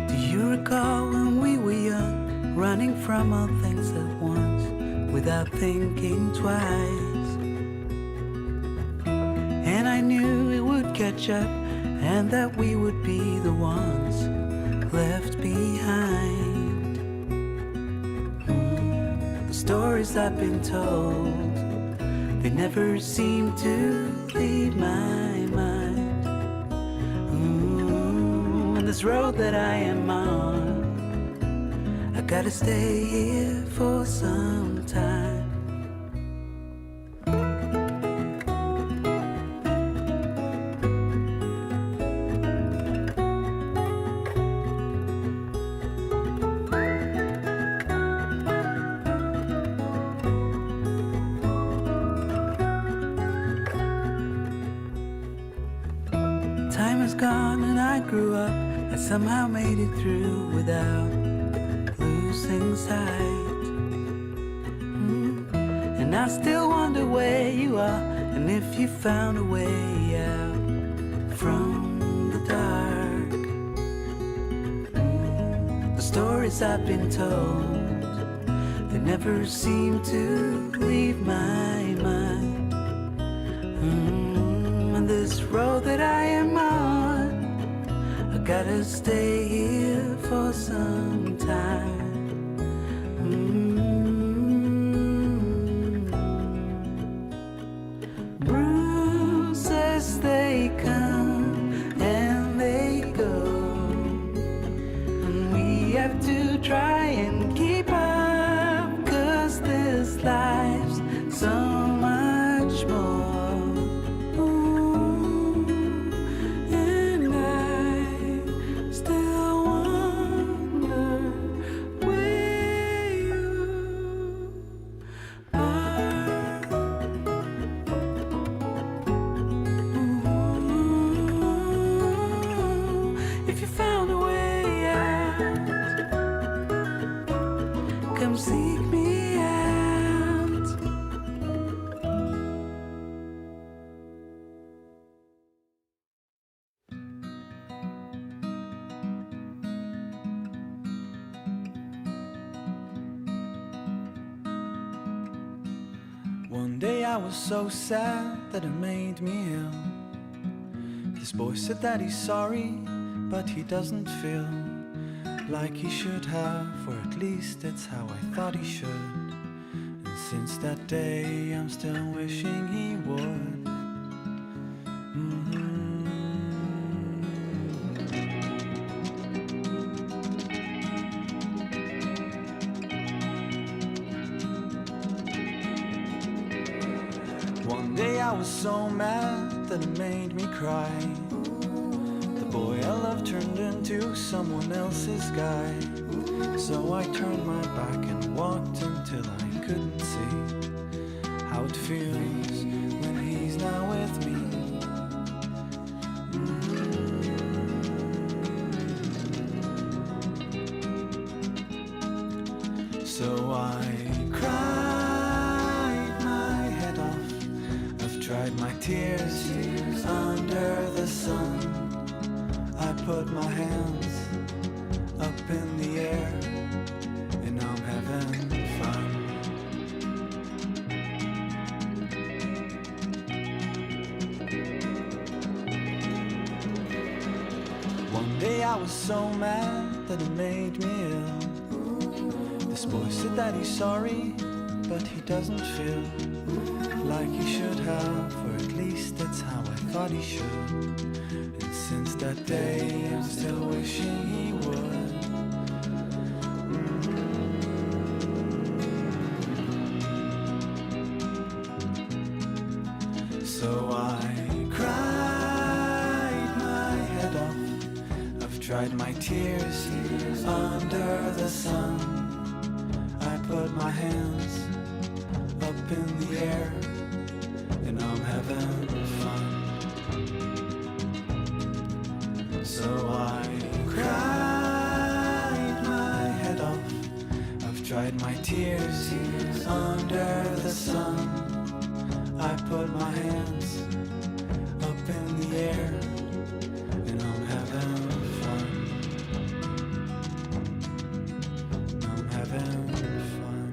Do you recall when we were young, running from all things at once, without thinking twice? And I knew it would catch up, and that we would be the ones left behind. The stories I've been told, they never seem to leave my mind. And this road that I am on, I gotta stay here for some time. Time is gone and I grew up. I somehow made it through without losing sight. And I still wonder where you are, and if you found a way out from the dark. The stories I've been told, they never seem to leave my mind. And this road that I am on, I gotta stay here for some time. Bruises, they come and they go, and we have to try and keep up, 'cause this life's so much more. And I still wonder where you are. One day I was so sad that it made me ill. This boy said that he's sorry, but he doesn't feel like he should have, or at least that's how I thought he should. And since that day I'm still wishing he would. One day I was so mad that it made me cry. The boy I loved turned into someone else's guy. So I turned my back and walked until I couldn't see how it feels when he's not with me. So I cried my head off. I've dried my tears under the sun. I put my hands up in the air and I'm having fun. One day I was so mad that it made me ill. This boy said that he's sorry, but he doesn't feel like he should have, or at least that's how I thought he should. And since that day I'm still wishing he would. So I cried my head off. I've dried my tears under the sun. I put my hands up in the air and I'm having fun. So I cried my head off. I've dried my tears under the sun. I put my hands up in the air and I'm having fun. I'm having fun.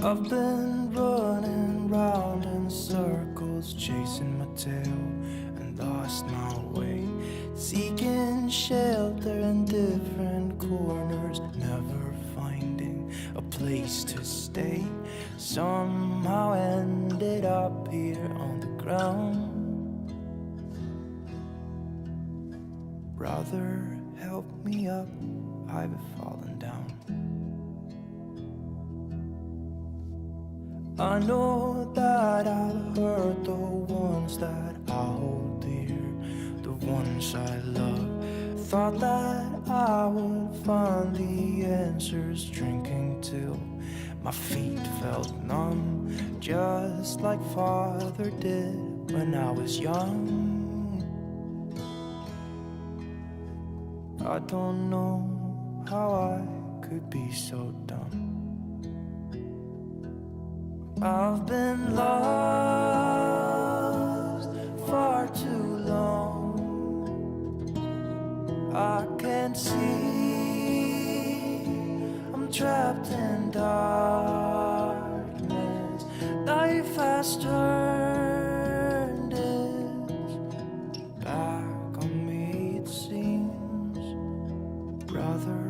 I've been running round in circles, chasing my tail and lost my way, seeking shelter in different corners, never finding a place to stay. Somehow ended up here on the ground. Brother, help me up, I've fallen down. I know that I've hurt the ones that I hold dear, the ones I love. Thought that I would find the answers, drinking till my feet felt numb, just like Father did when I was young. I don't know how I could be so dumb. I've been lost far too long. I can't see, I'm trapped in darkness. Life has turned its back on me, it seems. Brother,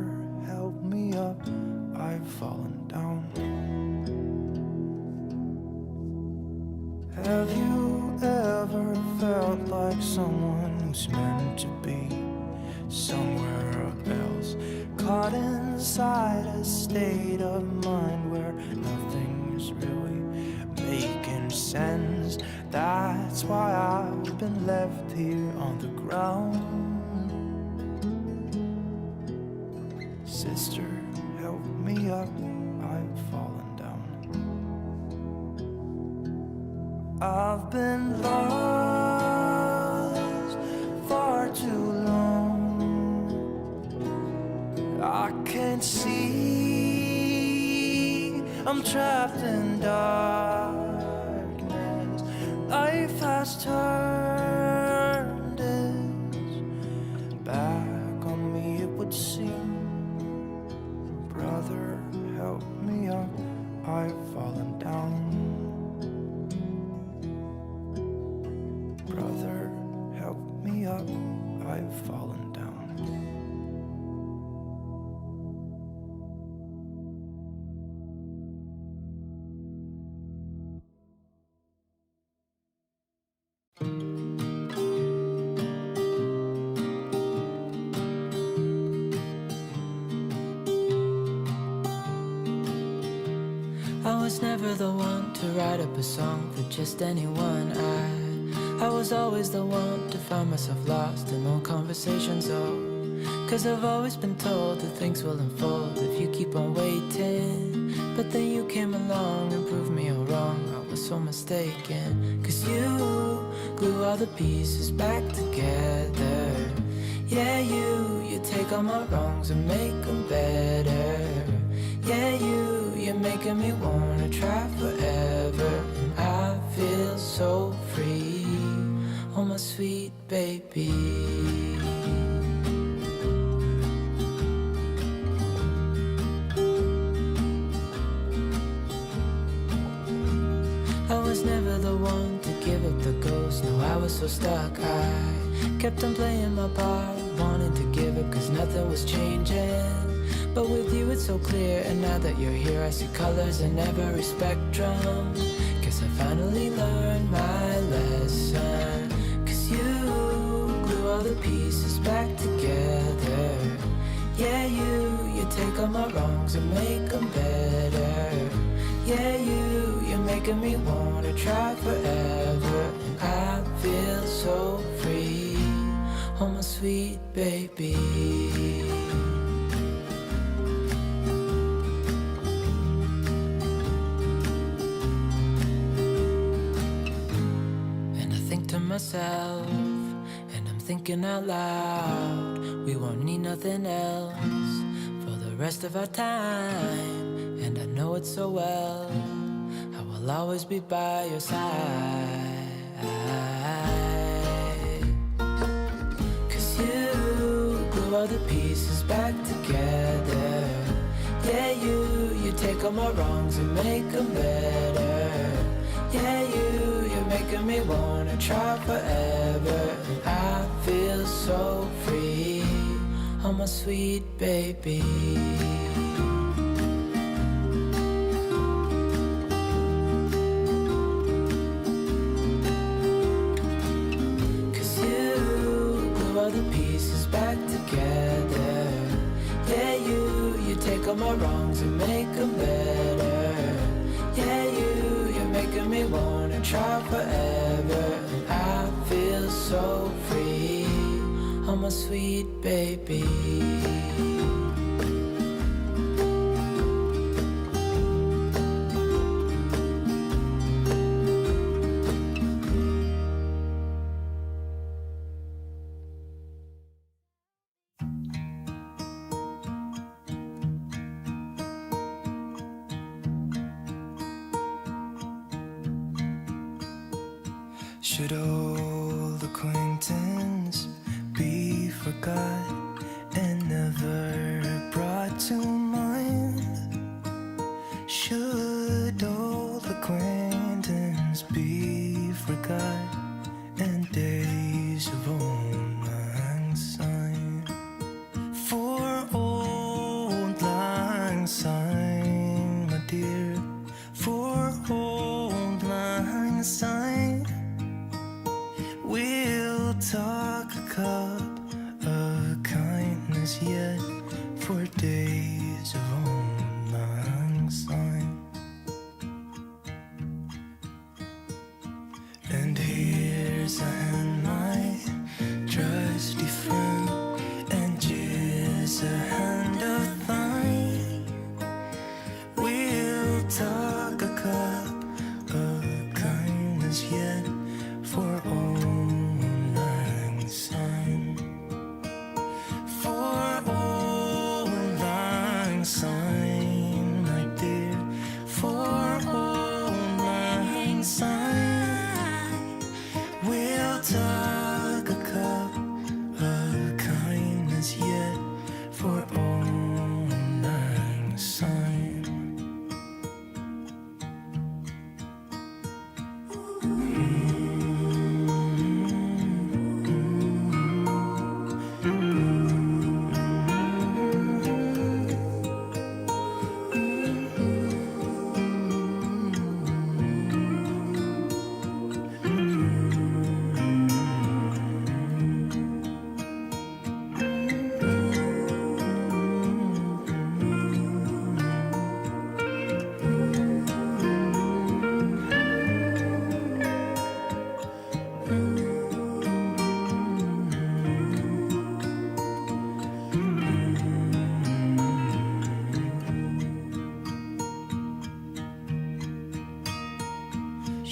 help me up, I've fallen down. Have you ever felt like someone who's meant to be somewhere else, caught inside a state of mind where nothing's really making sense? That's why I've been left here on the ground. Sister, help me up, I've fallen down. I've been lost far too long. I can't see, I'm trapped in dark. fallen down. Brother, help me up, I've fallen down. I was never the one to write up a song for just anyone. I was always the one to find myself lost in old conversations. Oh, 'cause I've always been told that things will unfold if you keep on waiting. But then you came along and proved me all wrong. I was so mistaken. 'Cause you glue all the pieces back together. Yeah, you take all my wrongs and make them better. Yeah, you're making me wanna try forever. And I feel so free, oh my sweet baby. I was never the one to give up the ghost. No, I was so stuck. I kept on playing my part, wanting to give up 'cause nothing was changing. But with you it's so clear, and now that you're here I see colors in every spectrum. Guess I finally learned my lesson. 'Cause you glue all the pieces back together. Yeah, you take all my wrongs and make them better. Yeah, you're making me wanna try forever. And I feel so free, oh my sweet baby. Myself, and I'm thinking out loud, we won't need nothing else for the rest of our time. And I know it so well, I will always be by your side. 'Cause you glue all the pieces back together. Yeah, you take all my wrongs and make them better. Yeah, you're making me wanna try forever. And I feel so free, oh my sweet baby. Together. Yeah, you take all my wrongs and make them better. Yeah, you're making me wanna try forever. And I feel so free, oh my sweet baby. Should old acquaintance be forgot and never brought to mind? Should old acquaintance be forgot and days of old lang syne? For old lang syne, my dear, for old lang syne, we'll talk a cup of kindness yet for days of old lang syne. And here's a hand, my trusty friend, and here's a hand of thine. We'll talk a cup of kindness yet for old lang syne. For old lang syne, my dear, for old lang syne.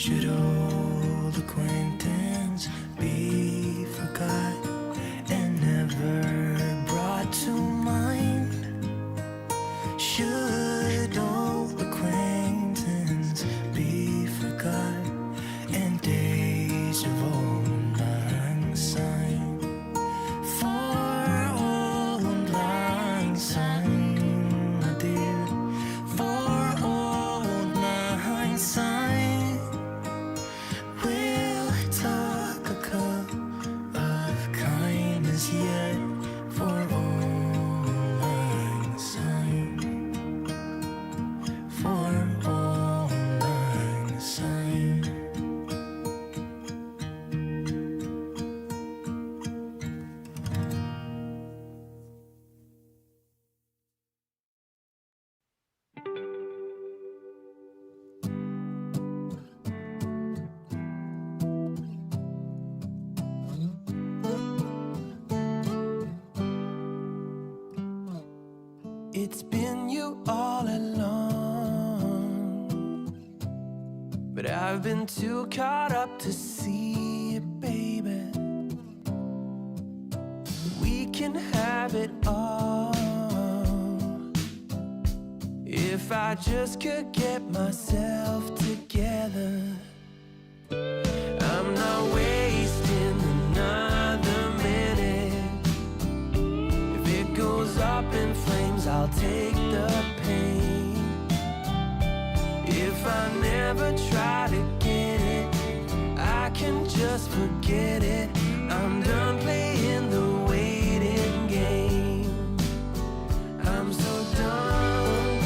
Should old acquaintance be forgot and never brought to mind? Should old acquaintance be forgot and days of old lang syne? For old lang syne, dear, for old lang syne, we'll talk a cup of kindness yet for old lang syne, for old lang syne. It's been you all along, but I've been too caught up to see it, baby. We can have it all if I just could get myself together. I'm not wasting another minute. If it goes up in flames, I'll take the pain. If I never try to get it, I can just forget it. I'm done playing the waiting game. I'm so done.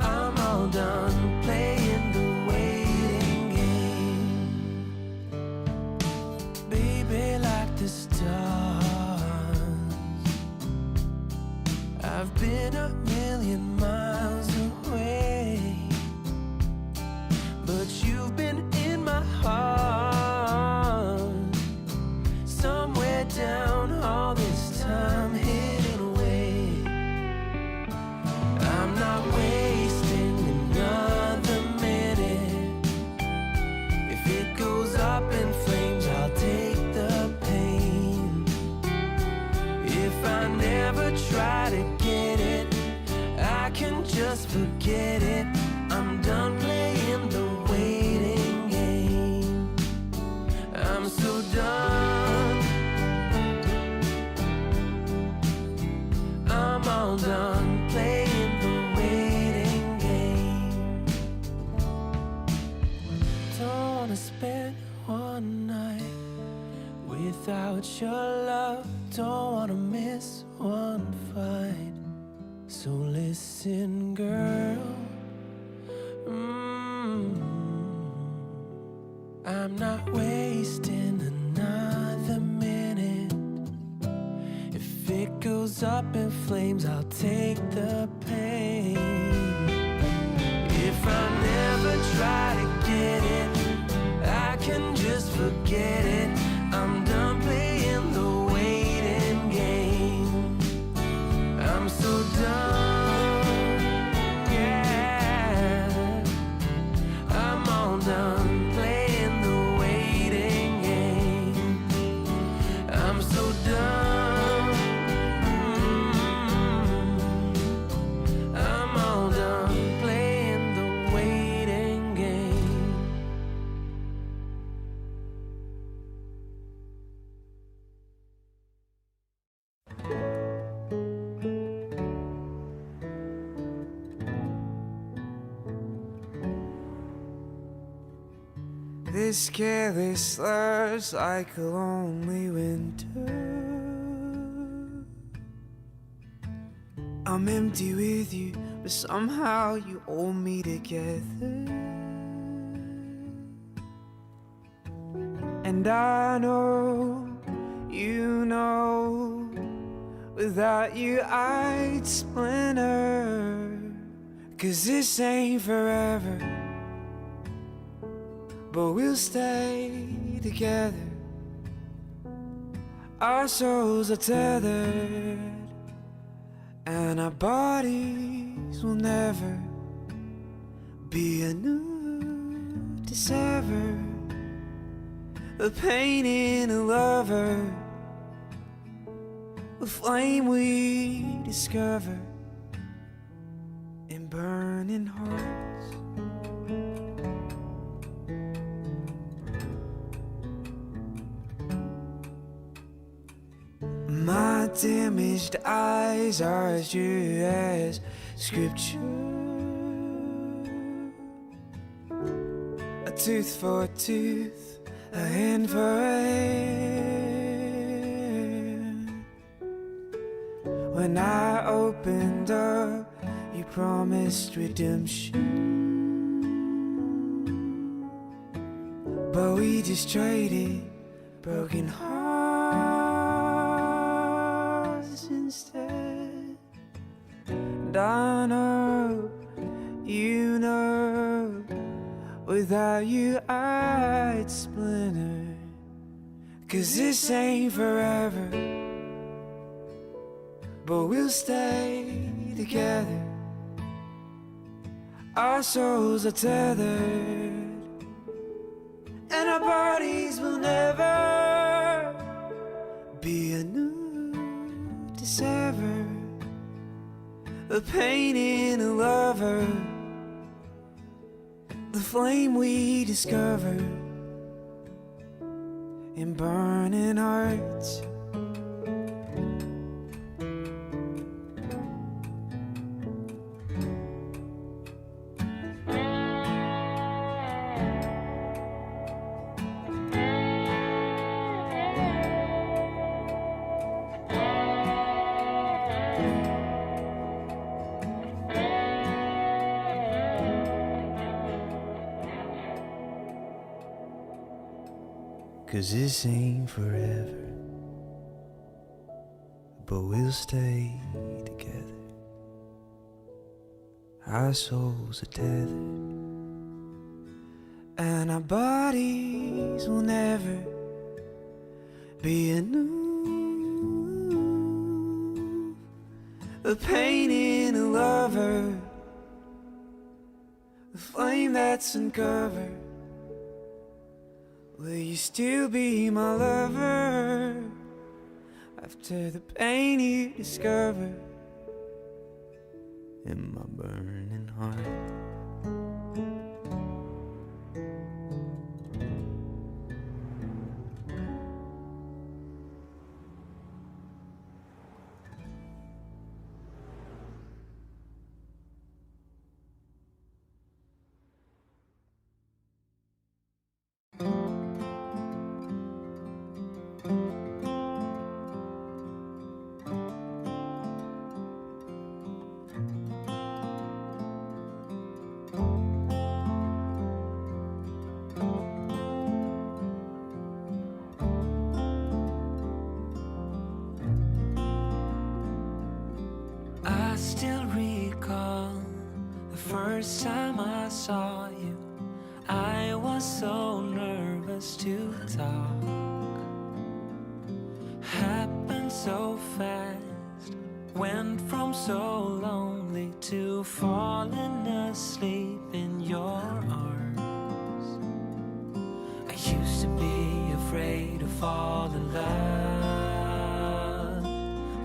I'm all done playing the waiting game. Baby, like the stars, I've been a million miles away, but you've been in my heart, somewhere down all this time hidden away. I'm not wasting another minute. If it goes up in flames, I'll take the pain. If I never try to get it, I can just forget it. I'm done playing the waiting game. I'm so done. I'm all done playing the waiting game. Don't wanna spend one night without your love. Don't wanna miss one fight. So listen, girl. I'm not wasting another minute. If it goes up in flames, I'll take the pain. If I never try to get it, I can just forget it. I'm done playing the waiting game. I'm so done, yeah. I'm all done playing the waiting game. I'm so done. I'm all done playing the waiting game. This careless slurs like a lonely winter. I'm empty with you, but somehow you hold me together. And I know, you know, without you I'd splinter. 'Cause this ain't forever, but we'll stay together. Our souls are tethered, and our bodies will never be a new discover, a pain in a lover, a flame we discover in burning hearts. My damaged eyes are as true as scripture. A tooth for a tooth, a hand for a hand. When I opened up, you promised redemption, but we just traded broken hearts instead. And I know, you know, without you I'd splinter. 'Cause this ain't forever, but we'll stay together. Our souls are tethered, and our bodies will never be a new discover, a pain in a lover, the flame we discover in burning hearts. Cause this ain't forever, but we'll stay together. Our souls are tethered, and our bodies will never be a new, a pain in a lover, a flame that's uncovered. Will you still be my lover after the pain you discover in my burning heart? I still recall the first time I saw you. I was so nervous to talk. Happened so fast, went from so lonely to falling asleep in your arms. I used to be afraid to fall in love.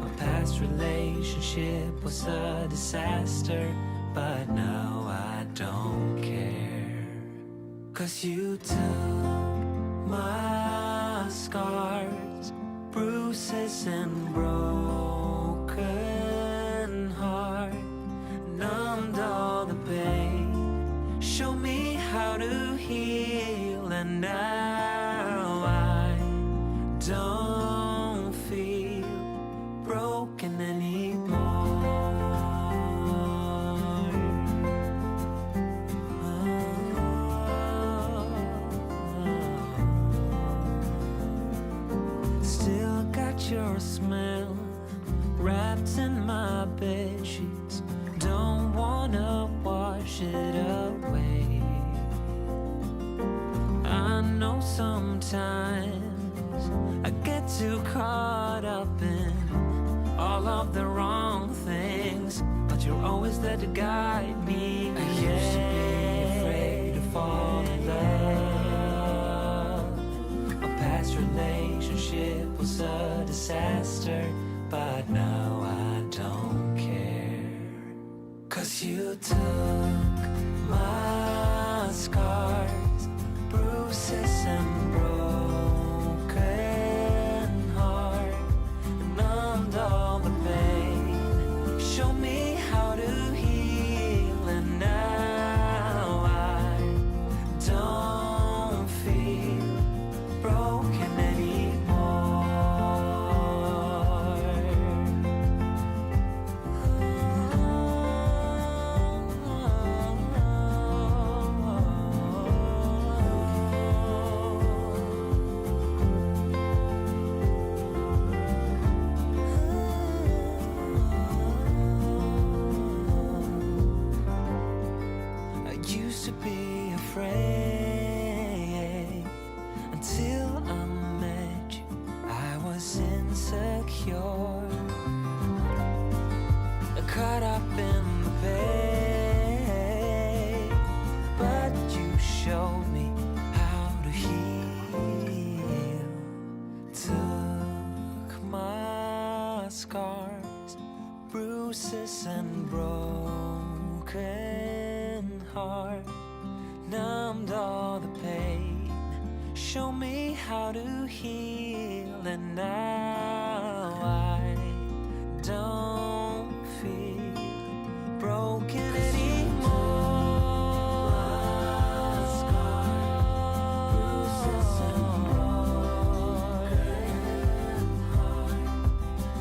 My past relationship was a disaster, but now I don't care. 'Cause you took my scars, bruises and broken heart, numbed all the pain, showed me how to heal, and now I don't feel broken anymore. Still got your smell wrapped in my bed sheets. Don't wanna wash it away. I know sometimes I get too caught up in all of the wrong things, but you're always there to guide me. I used to be You took my scars, bruises and broken heart, numbed all the pain, show me how to heal, and now I don't feel broken anymore. I used to be afraid until I met you. I was insecure, caught up in the pain, but you showed me how to heal. Took my scars, bruises and broken heart, numbed all the pain, show me how to heal, and now I don't feel broken anymore.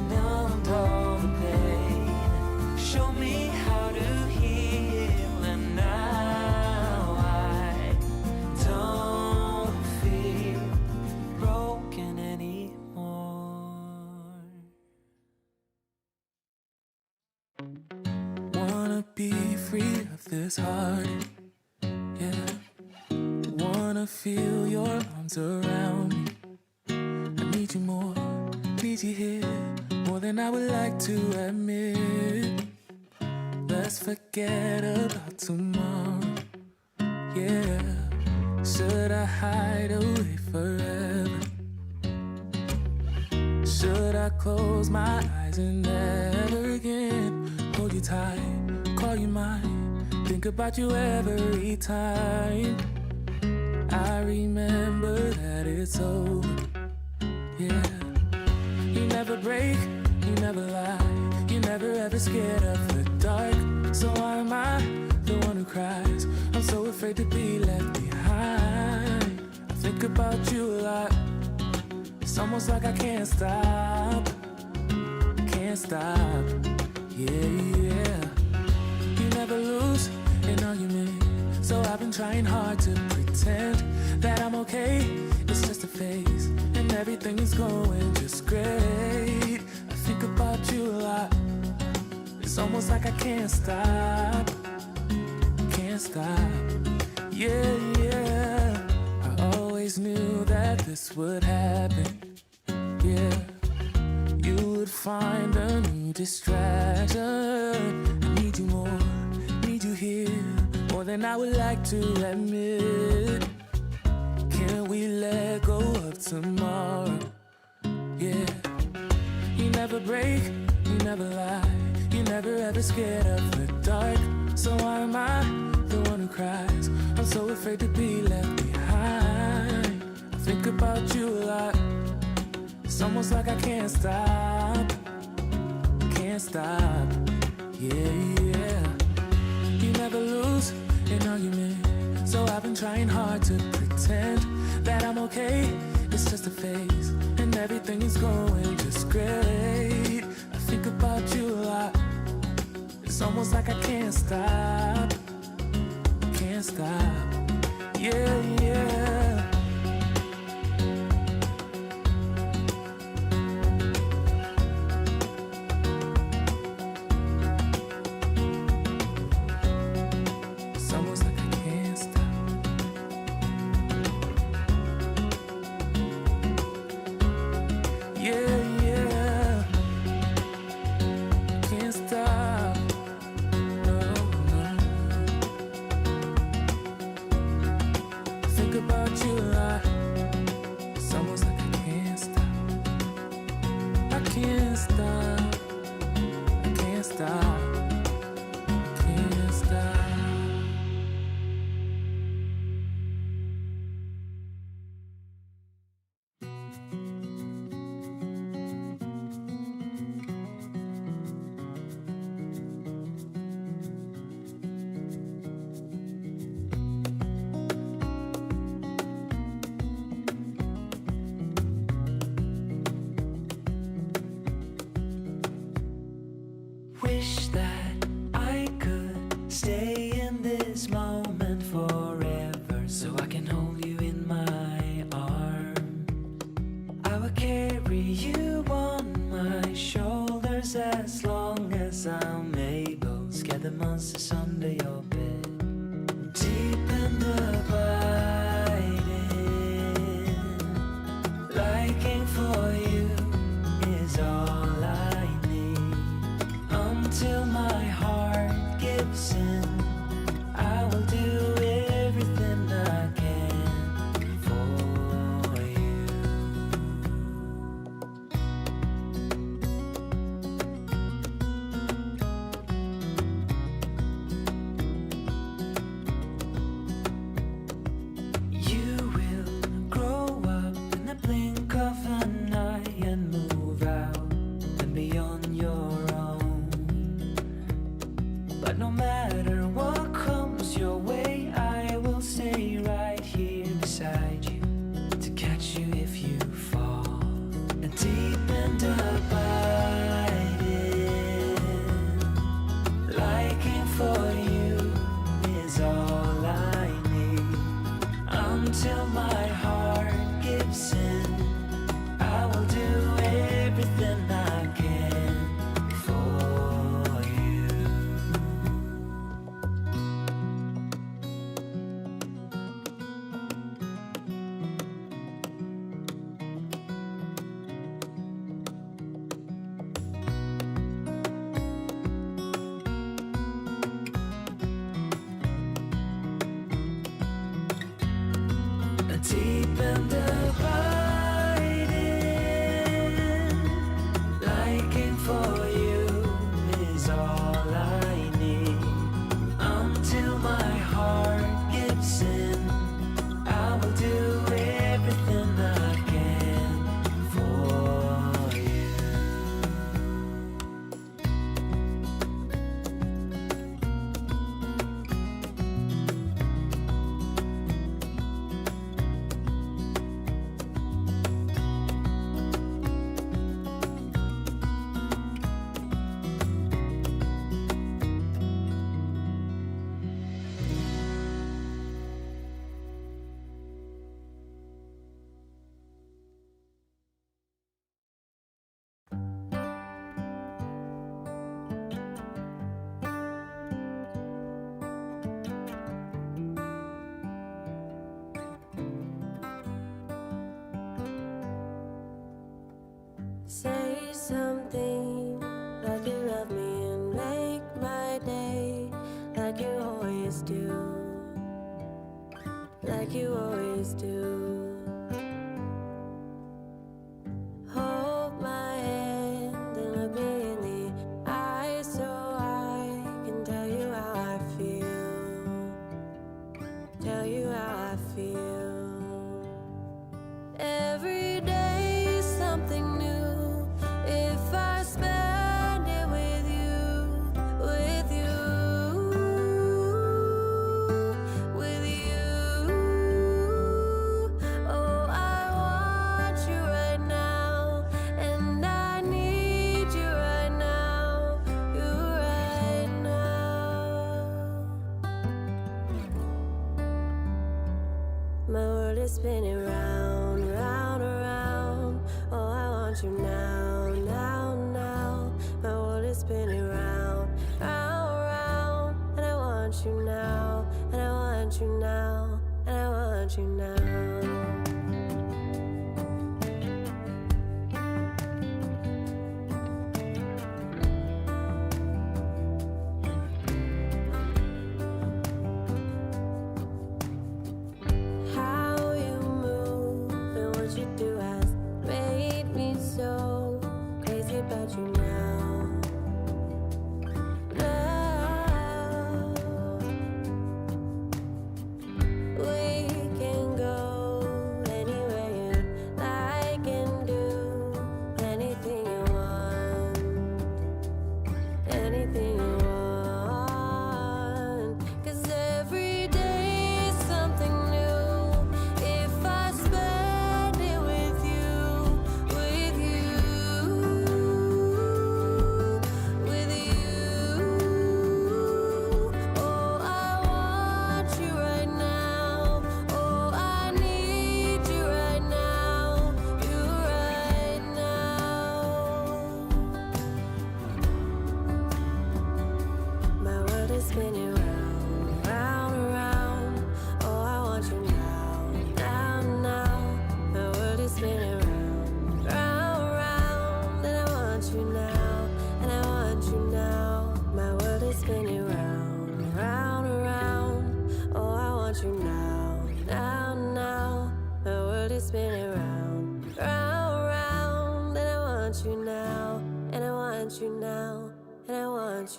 Numbed all the pain, show me how to heal, and now I don't feel broken anymore. Wanna be free of this heart, yeah. Wanna feel your arms around me. I need you more, need you here, more than I would like to admit. Let's forget about tomorrow, yeah. Should I hide away forever? Should I close my eyes and never again hold you tight, call you mine, think about you every time? I remember that it's over, yeah. You never break, you never lie, you never ever scared of the dark. So why am I the one who cries? I'm so afraid to be left behind. I think about you a lot, it's almost like I can't stop, yeah, yeah. You never lose an argument, so I've been trying hard to pretend that I'm okay. It's just a phase, and everything is going just great. I think about you a lot, it's almost like I can't stop, yeah, yeah. I always knew that this would happen, yeah. You would find a new distraction. I need you more, need you here, more than I would like to admit. Can we let go of tomorrow? Yeah. You never break, you never lie, you never ever scared of the dark. So why am I the one who cries? I'm so afraid to be left behind. I think about you a lot, it's almost like I can't stop, yeah, yeah. You never lose an argument, so I've been trying hard to pretend that I'm okay. It's just a phase, and everything is going just great. I think about you a lot, it's almost like I can't stop, yeah, yeah. It's almost like I can't stop. Yeah, yeah. Can't stop. No, no. this moment forever, so I can hold you in my arms. I will carry you on my shoulders as long as I'm able. Scare the monsters under your bed. Deep and abiding, liking for you is all I need. Until my heart gives in, I will do everything I can for you. You will grow up in the blink of an eye and move out and be on your own. But no matter what comes your way, I will stay right here beside you to catch you if you fall. And deep and abiding, liking for you is all I need. Until my heart gives in, I will do everything I can for you. Deep and abiding, liking for you is all I need. Until my heart gives in, I will do everything I can for you. Say something like you love me and make my day, like you always do, like you always do. Hold my hand and look me in the eyes so I can tell you how I feel, tell you how I feel. Every day is something new. If I spend it with you, with you, with you. Oh, I want you right now, and I need you right now, you right now. My world is spinning round, round, around. Oh, I want you now, now, now. My world is spinning round, round, round. And I want you now, and I want you now, and I want you now. How you move and what you do has made me so crazy about you now. Now we can go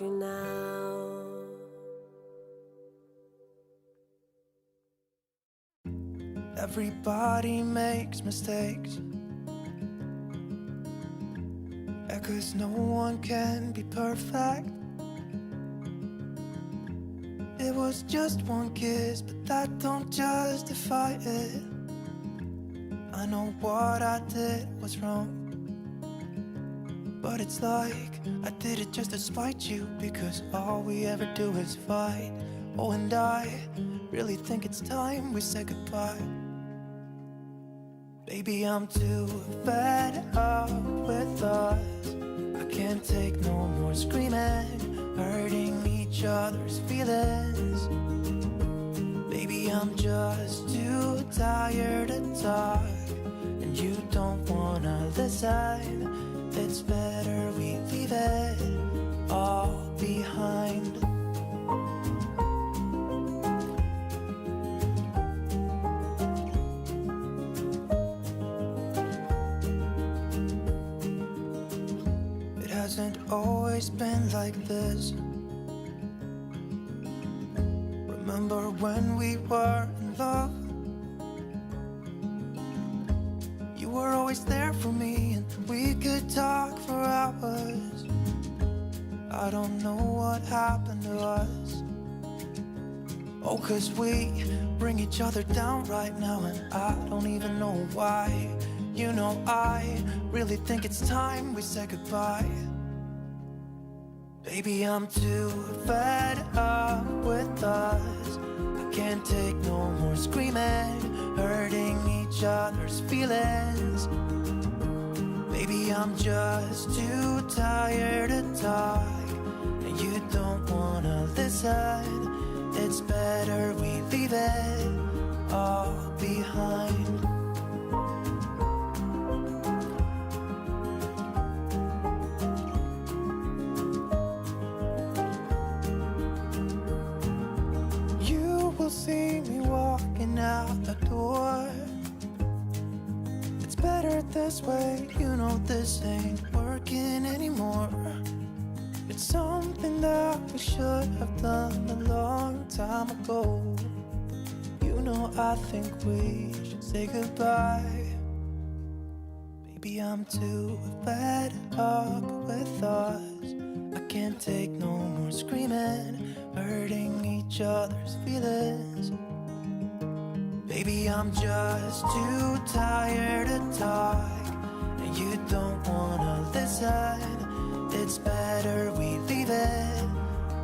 want you now. Everybody makes mistakes, yeah, 'cause no one can be perfect. It was just one kiss, but that don't justify it. I know what I did was wrong, but it's like I did it just to spite you, because all we ever do is fight. Oh, and I really think it's time we say goodbye. Baby, I'm too fed up with us. I can't take no more screaming, hurting each other's feelings. Baby, I'm just too tired to talk, and you don't wanna listen. It's better we leave it all behind. It hasn't always been like this. Remember when we were in love? You were always there for me, and we could talk for hours. I don't know what happened to us. Oh, 'cause we bring each other down right now, and I don't even know why. You know, I really think it's time we say goodbye. Baby, I'm too fed up with us. I can't take no more screaming, hurting each other's feelings. Baby, I'm just too tired to talk, and you don't wanna listen. It's better we leave it all behind. See me walking out the door. It's better this way, you know this ain't working anymore. It's something that we should have done a long time ago. You know, I think we should say goodbye. Baby, I'm too fed up with us. I can't take no more screaming, hurting each other's feelings. Baby, I'm just too tired to talk, and you don't wanna listen. It's better we leave it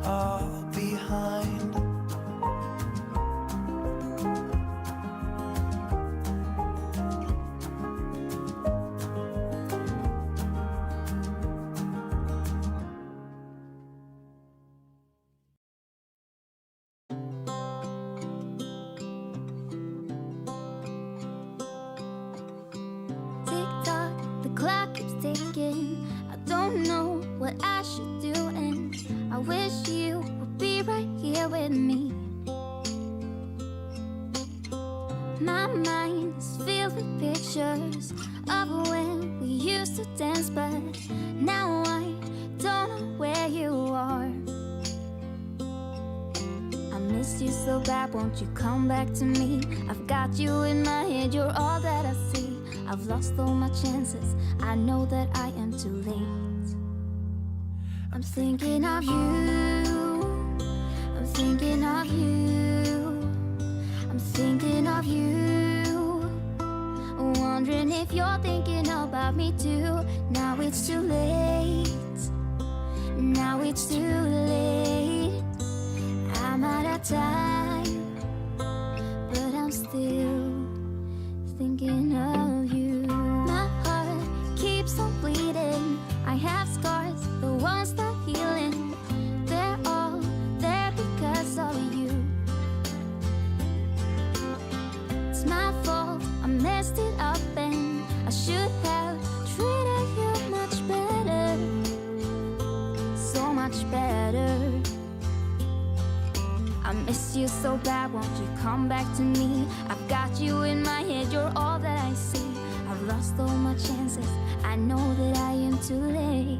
all behind. I don't know what I should do, and I wish you would be right here with me. My mind is filled with pictures of when we used to dance, but now I don't know where you are. I miss you so bad, won't you come back to me? I've got you in my head, you're all that I see. I've lost all my chances, I know that I am too late. I'm thinking of you, I'm thinking of you, I'm thinking of you, wondering if you're thinking about me too. Now it's too late, now it's too late. I'm out of time, but I'm still thinking of you. My heart keeps on bleeding, I have scars, the ones that healing. They're all there because of you. It's my fault, I messed it up, and I should have treated you much better, so much better. I miss you so bad, won't you come back to me? I've got you in my head, you're all that I see. I've lost all my chances, I know that I am too late.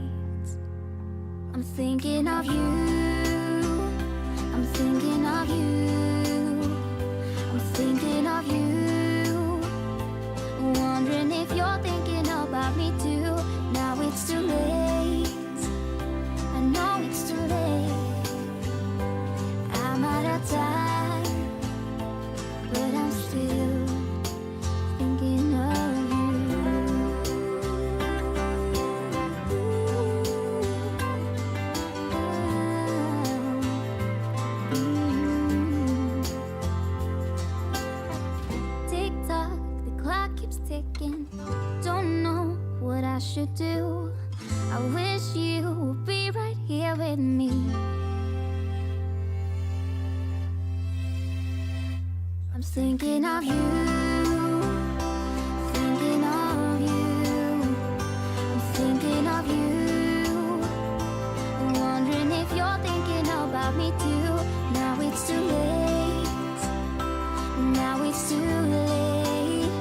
I'm thinking of you. I'm thinking of you. I'm thinking of you. Wondering if you're thinking about me too. Now it's too late. I know it's too late. I'm out of time, but I'm still thinking of you. Tick tock, the clock keeps ticking. Don't know what I should do. I wish you would be right here with me. I'm thinking of you. Thinking of you. I'm thinking of you. Wondering if you're thinking about me too. Now it's too late. Now it's too late.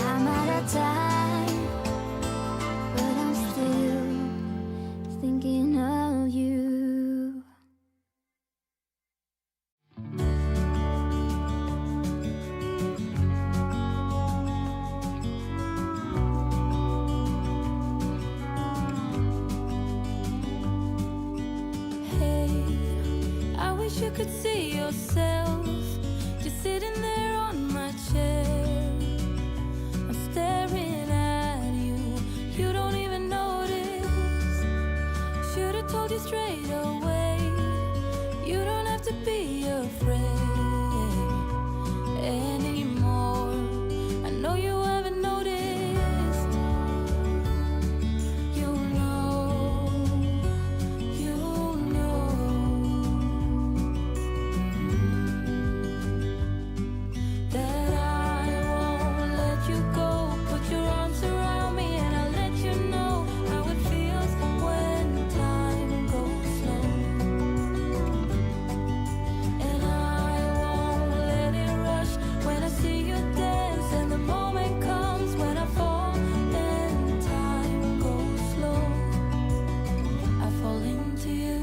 I'm out of time, but I'm still thinking of you. Hey, I wish you could see yourself just sitting there on my chair. I'm staring at you, you don't even notice. Should've told you straight away, you don't have to be afraid anymore. I know you haven't noticed. You know that I won't let you go. Put your arms around me and I'll let you know how it feels when time goes slow. And I won't let it rush when I see you dance. And the moment comes when I fall and time goes slow. I fall into you.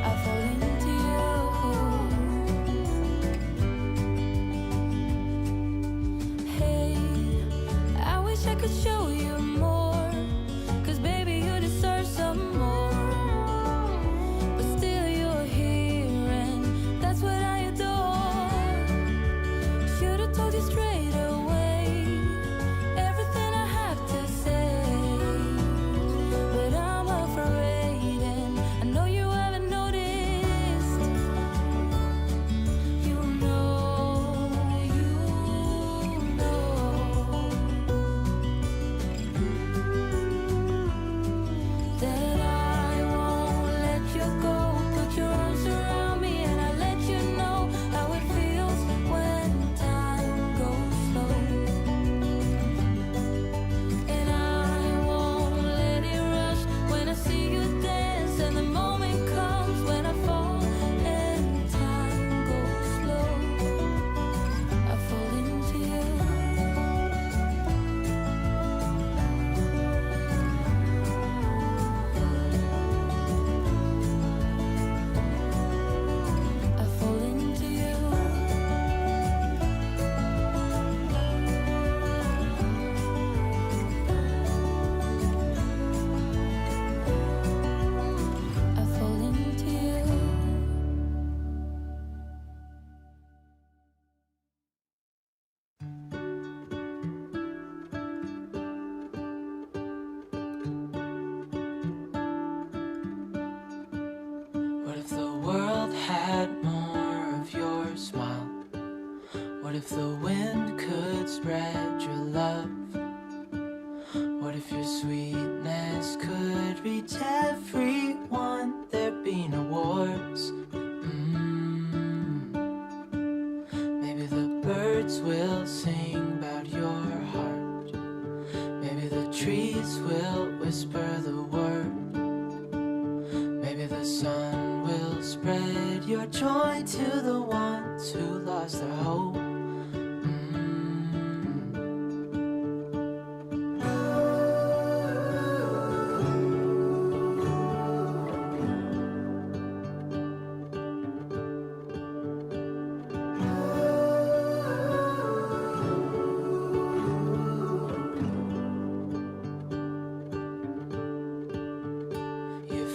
I fall into you. Hey, I wish I could show you more, 'cause baby you deserve some more. But still you're here and that's what I adore. Should've told you straight away everything I have to say, but I'm afraid and I know you haven't noticed. You know that I won't let you go. Put your arms around me and I'll let you know how it feels when time goes slow. And I won't let it rush when I see you dance. And the moment comes when I fall and time goes slow. I fall into you. I fall into you. I fall into you. What if the world had more of your smile? What if the wind could spread your love? What if your sweetness could reach everyone? There'd be no wars. Maybe the birds will sing about your heart. Maybe the trees will whisper the word. Maybe the sun will spread your joy to the ones who lost their hope.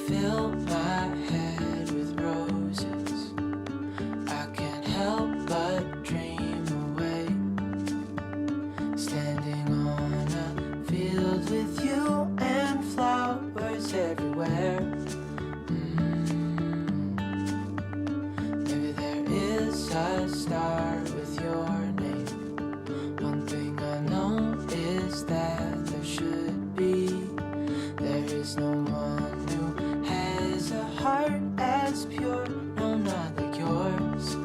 fill my head with roses. I can't help but dream away, standing on a field with you and flowers everywhere. Maybe there is a star with your name. One thing I know is that there should be. There is no one who has a heart as pure, no, not like yours.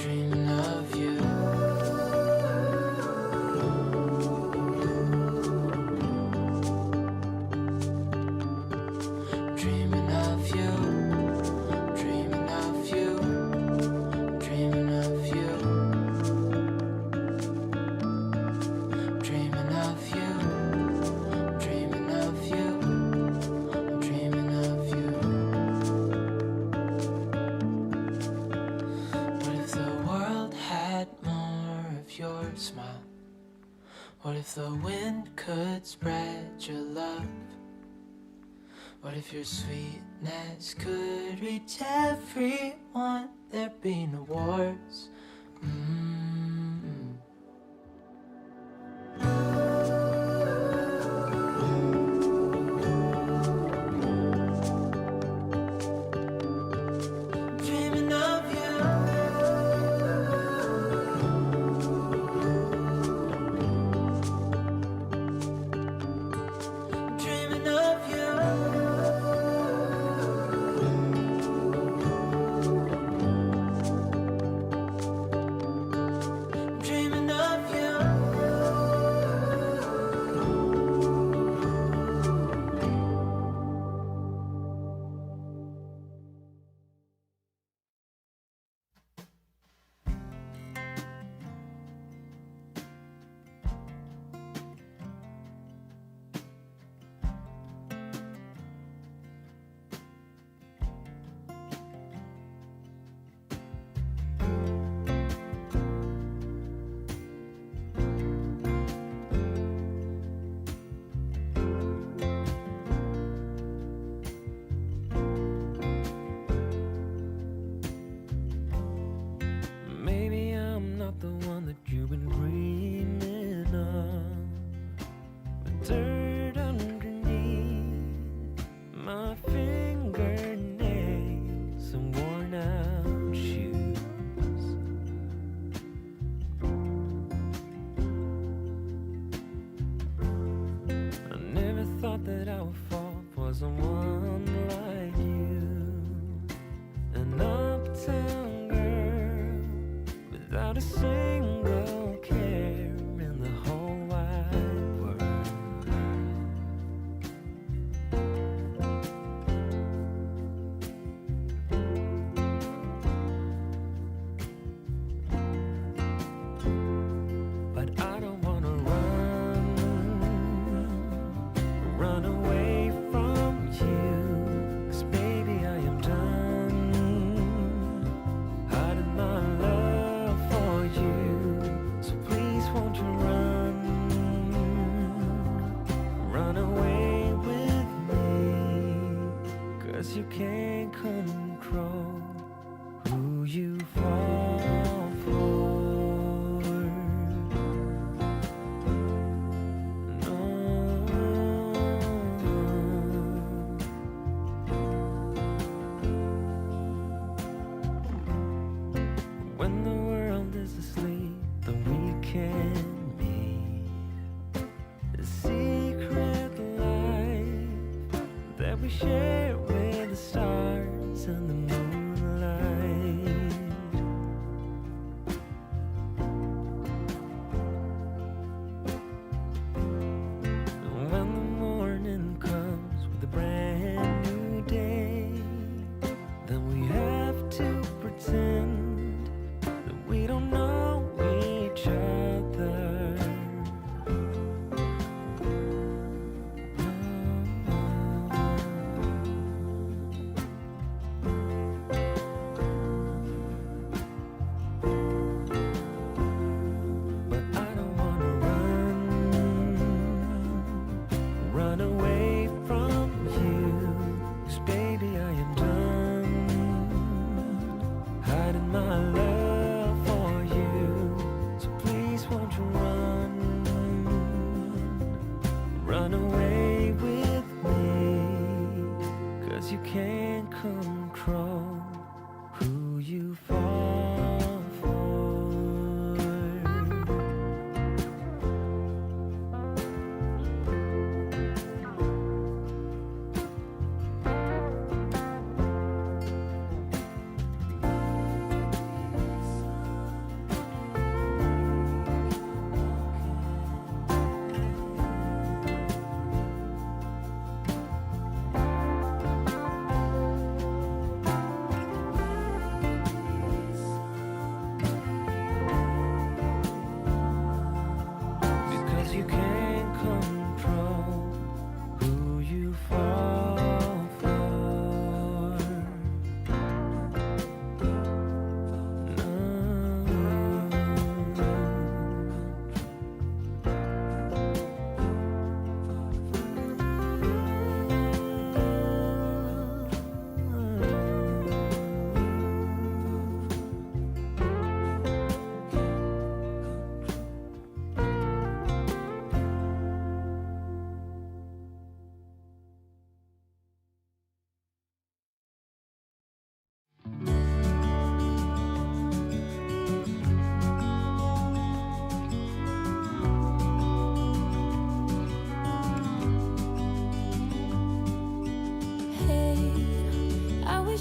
Dreaming of you. Dreaming of you. Dreaming of you. Dreaming of you. Dreaming of you. Dreaming of you. Dreaming of you. What if the world had more of your smile? What if the wind could spread your love? What if your sweetness could reach everyone? There'd be no wars. Dreaming of you. Dreaming of you. Dreaming of you. Maybe I'm not the one that you've been dreaming of, but dirt underneath my fingernails and worn out shoes. I never thought that I would fall for someone like you, an uptown girl without a single care in the whole wide world. But I don't wanna run away from you, 'cause baby I am done hiding my love for you. So please won't you run away with me, 'cause you can't control who you fall for. When the world is asleep, then we can meet. A secret life that we share with the stars and the moonlight. And when the morning comes with a brand new day, then we have to pretend that we don't know each other.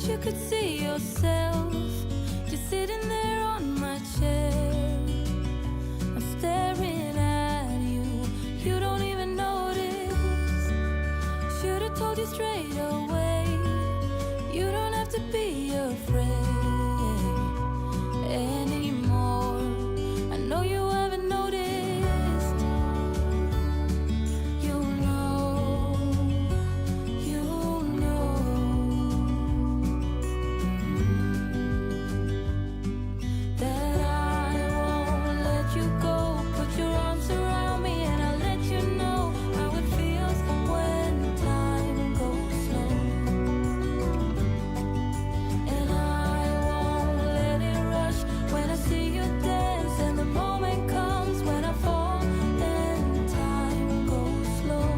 you could see yourself just sitting there on my chair. I'm staring at you, you don't even notice. Should've told you straight away, you don't have to be afraid anymore. I know you haven't noticed. You know that I won't let you go. Put your arms around me and I'll let you know how it feels when time goes slow. And I won't let it rush when I see you dance, and the moment comes when I fall and time goes slow.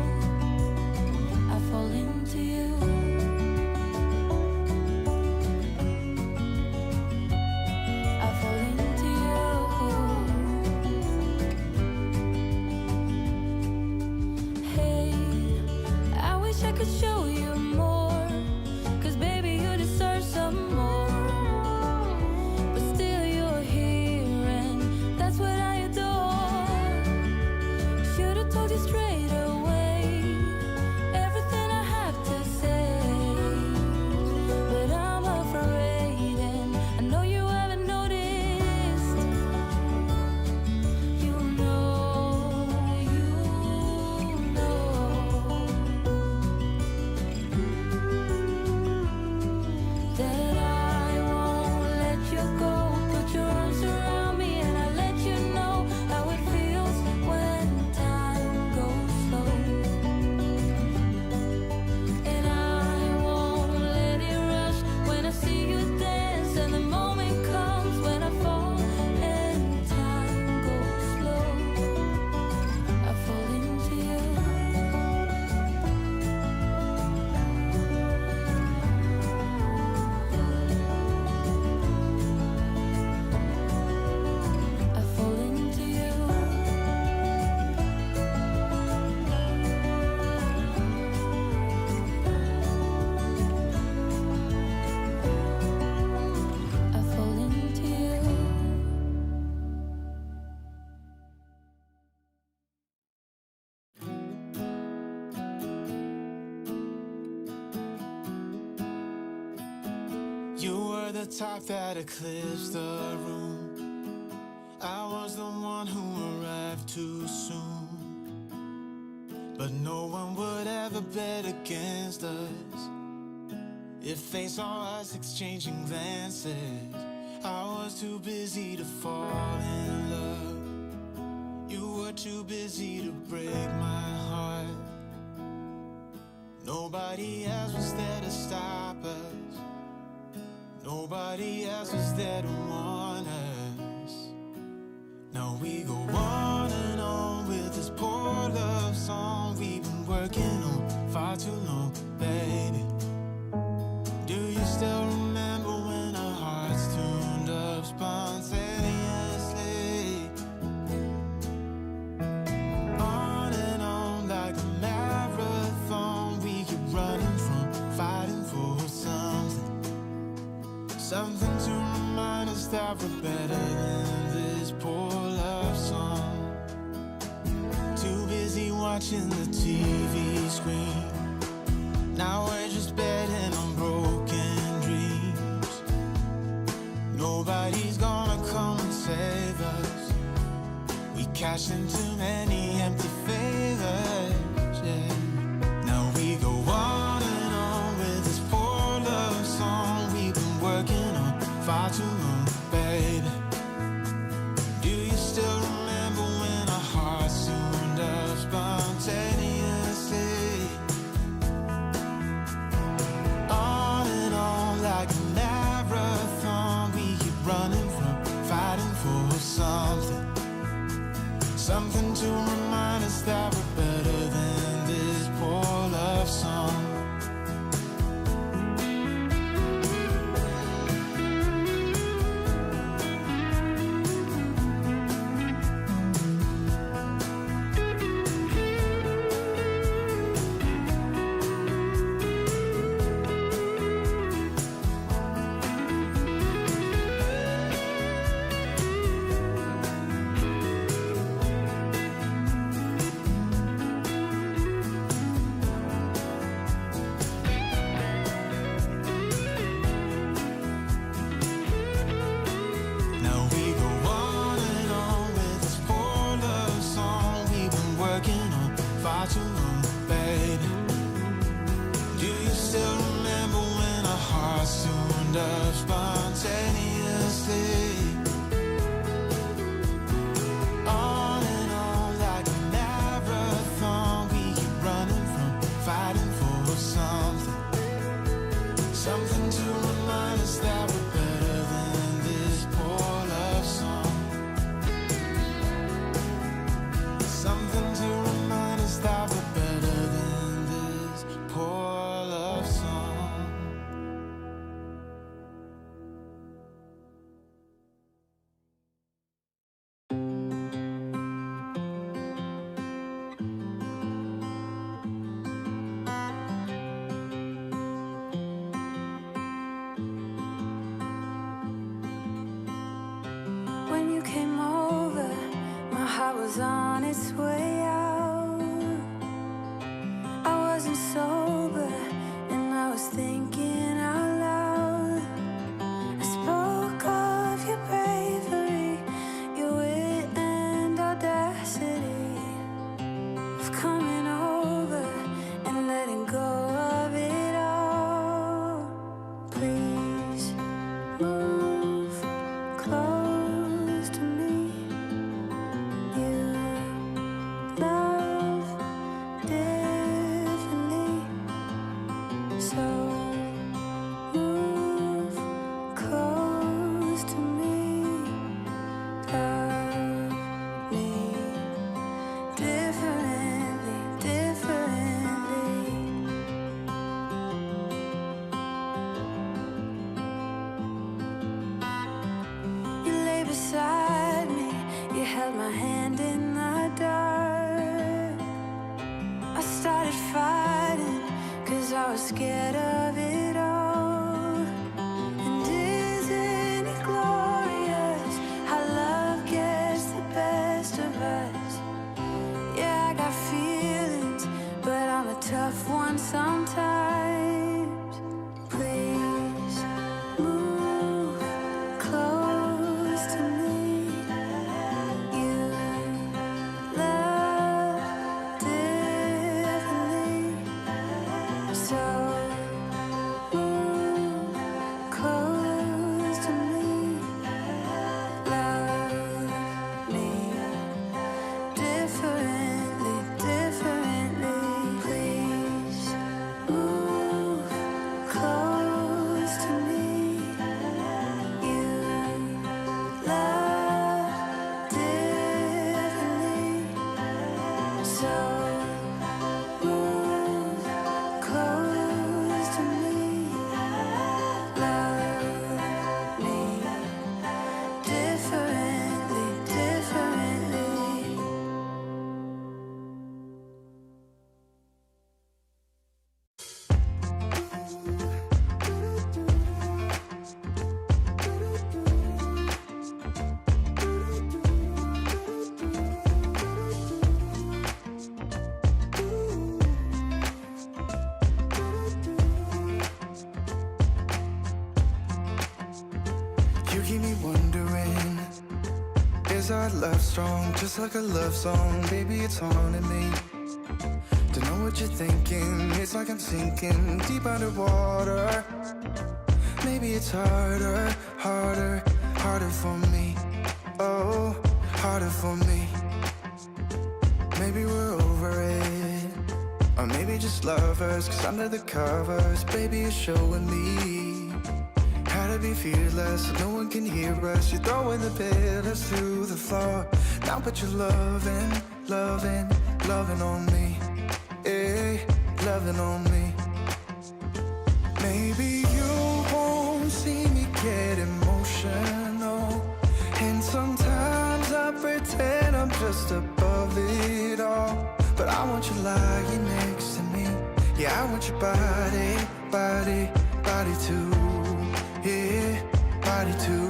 I fall into you. I fall into you. Hey, I wish I could show you more, 'cause baby you deserve some more. But still you're here and that's what I adore. Should've told you straight away everything I have to say, but I'm afraid and I know you haven't noticed. You know that I won't let you go. Put your arms around me and I'll let you know how it feels when time goes slow. And I won't let it rush when I see you dance, and the moment comes when I fall and time goes slow. I fall into you. I fall into you. I fall into you. You were the type that eclipsed the room. I was the one who arrived too soon. But no one would ever bet against us. If they saw us exchanging glances, I was too busy to fall in love. You were too busy to break my heart. Nobody else was there to stop us. Nobody else was there to warn us. Now we go on and on with this poor love song we've been working on far too long, baby. Do you still remember when our hearts tuned up spontaneously? On and on like a marathon, we keep running from fighting for something. Something to remind us that we're better than this poor love song. Too busy watching the TV screen. Now we're just betting on broken dreams. Nobody's gonna come and save us. We cashed in too many empty favors, yeah. Now we go on and on with this poor love song we've been working on far too long, baby. Do you still remember when our hearts tuned up spontaneously? On and on like a marathon, we keep running from fighting for something. Something to remind us that we're better than this poor love song. its way out. I wasn't sober and I was thinking out loud. I spoke of your bravery, your wit and audacity, of coming over and letting go of it all. Please move close to me. You love differently, so move close to me. Love me differently, differently. You lay beside me, you held my hand in the dark. I started fighting, 'cause I was scared of it all. And isn't it glorious how love gets the best of us? Yeah, I got feelings, but I'm a tough one sometimes. Please move close to me. You love differently, so move close to me. Love me differently, differently. Please move close to me. You love differently, so move close to me. Love me differently, differently. You keep me wondering, is our love strong? Just like a love song, baby, it's haunting me. Don't know what you're thinking, it's like I'm sinking deep underwater. Maybe it's harder, harder, harder for me. Oh, harder for me. Maybe we're over it, or maybe just lovers, 'cause under the covers, baby, you're showing me how to be fearless so no one can hear us. You're throwing the pillars through the floor. Now put your loving, loving, loving on me. Eh, loving on me. Maybe you won't see me get emotional, and sometimes I pretend I'm just above it all. But I want you lying next to me. Yeah, I want your body, body, body too. Yeah, body too.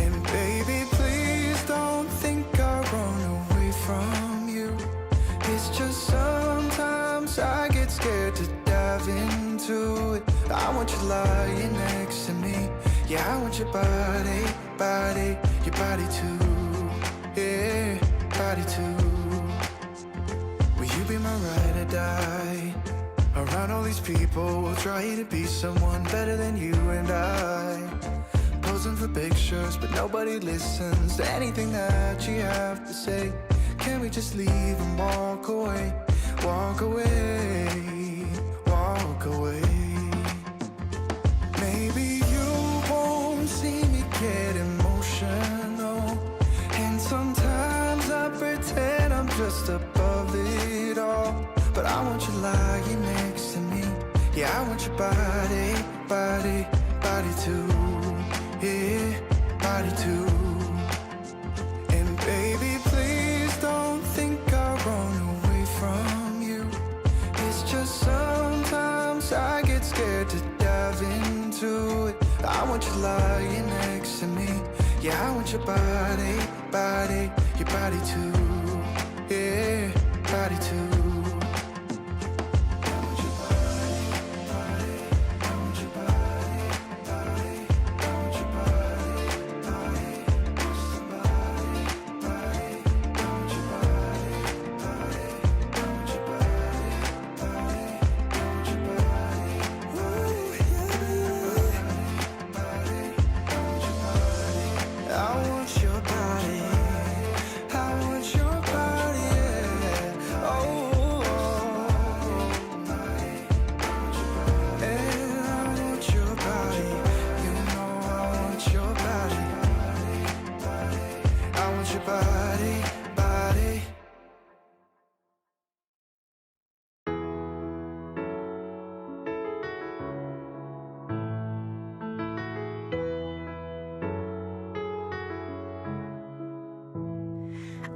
And baby, please don't think I run away from you. It's just sometimes I get scared to dive into it. I want you lying next to me. Yeah, I want your body, body, your body too. Yeah, body too. Will you be my ride or die? Around all these people, we'll try to be someone better than you and I. Posing for pictures, but nobody listens to anything that you have to say. Can we just leave and walk away? Walk away, walk away. Maybe you won't see me get emotional, and sometimes I pretend I'm just above it all. But I want you lying next to me. Yeah, I want your body, body, body too. Yeah, body too. And baby, please don't think I run away from you. It's just sometimes I get scared to dive into it. I want you lying next to me. Yeah, I want your body, body, your body too. yeah, body too.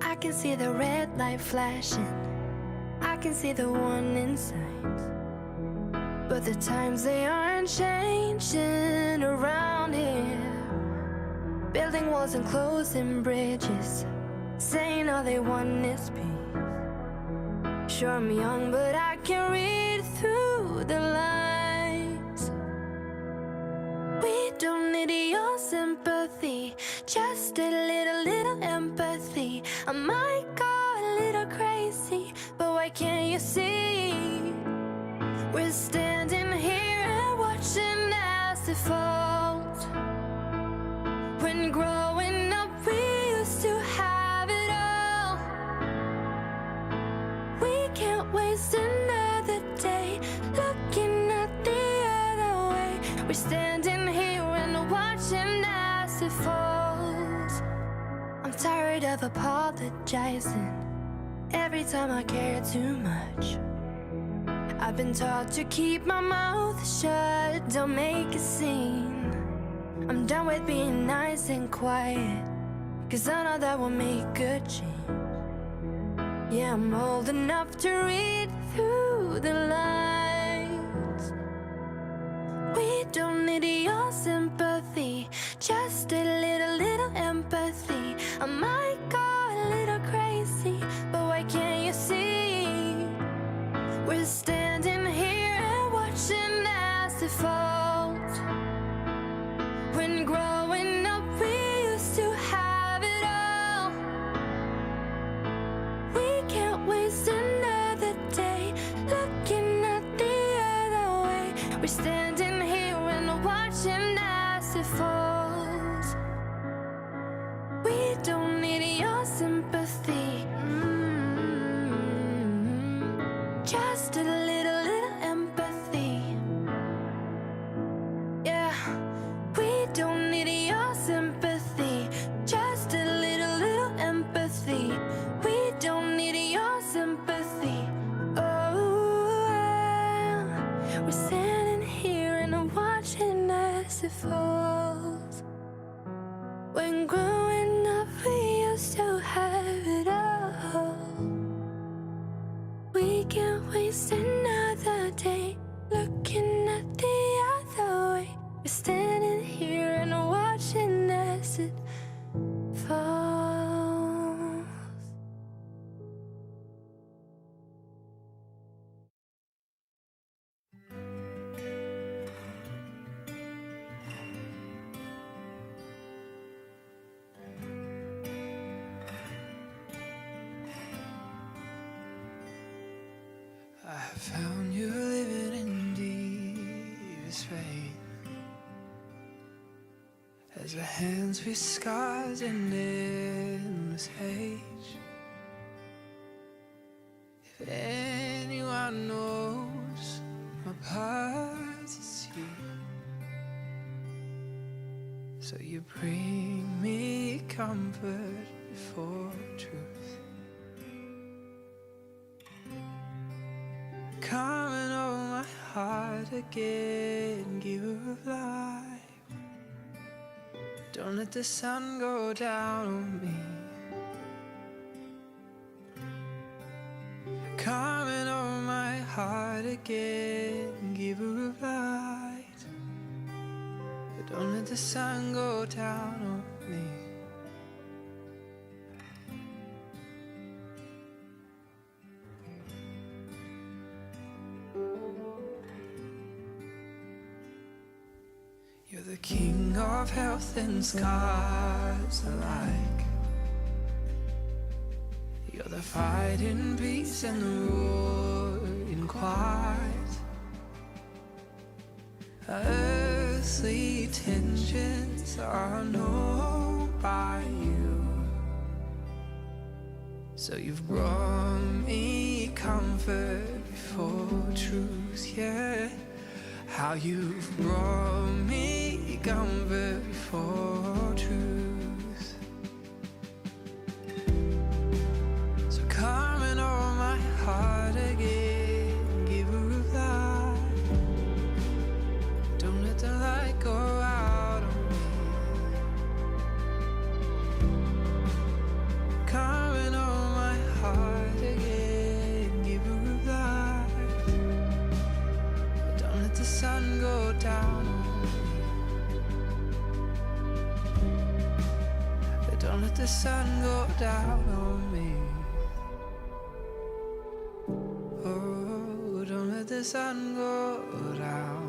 I can see the red light flashing, I can see the warning signs, but the times they aren't changing around here. Building walls and closing bridges, saying all they want is peace. Sure, I'm young, but I can read through the lines. We don't need your sympathy, just a little empathy. I might go a little crazy, but why can't you see? We're standing here and watching as it falls. When growing up we used to have it all. We can't waste another day looking at the other way. We're standing here and watching as it falls. I'm tired of apologizing every time I care too much. I've been taught to keep my mouth shut, don't make a scene. I'm done with being nice and quiet, cause I know that will make a change. Yeah, I'm old enough to read through the lines. We don't need your sympathy, just a little empathy. I might go a little crazy, but why can't you see? We're standing here and watching as it falls. When growing up we used to have it all. We can't waste another day looking at the other way. We're standing here and watching as it falls. We don't need your sympathy, just a little empathy. Yeah, we don't need your sympathy, just a little empathy. We don't need your sympathy. Oh, we're standing here and watching as it falls. When growing up we used to have it all. We can't waste another day looking at the other way. We're standing here and watching as it falls. I found you living in deepest rain, as our hands with scars and endless age. If anyone knows my past, it's you. So you bring me comfort before truth. Come and hold my heart again, giver of life. Don't let the sun go down on me. Come and hold my heart again, giver of light. But don't let the sun go down on me. king of health and scars alike. You're the fight in peace and the war in quiet. Earthly tensions are known by you. So you've brought me comfort before truth, yeah. How you've brought me comfort before truth. So come and hold my heart again, give a reply. Don't let the light go out on me. Come and hold my heart again, give a reply. Don't let the sun go down on me. Don't let the sun go down on me. Oh, don't let the sun go down.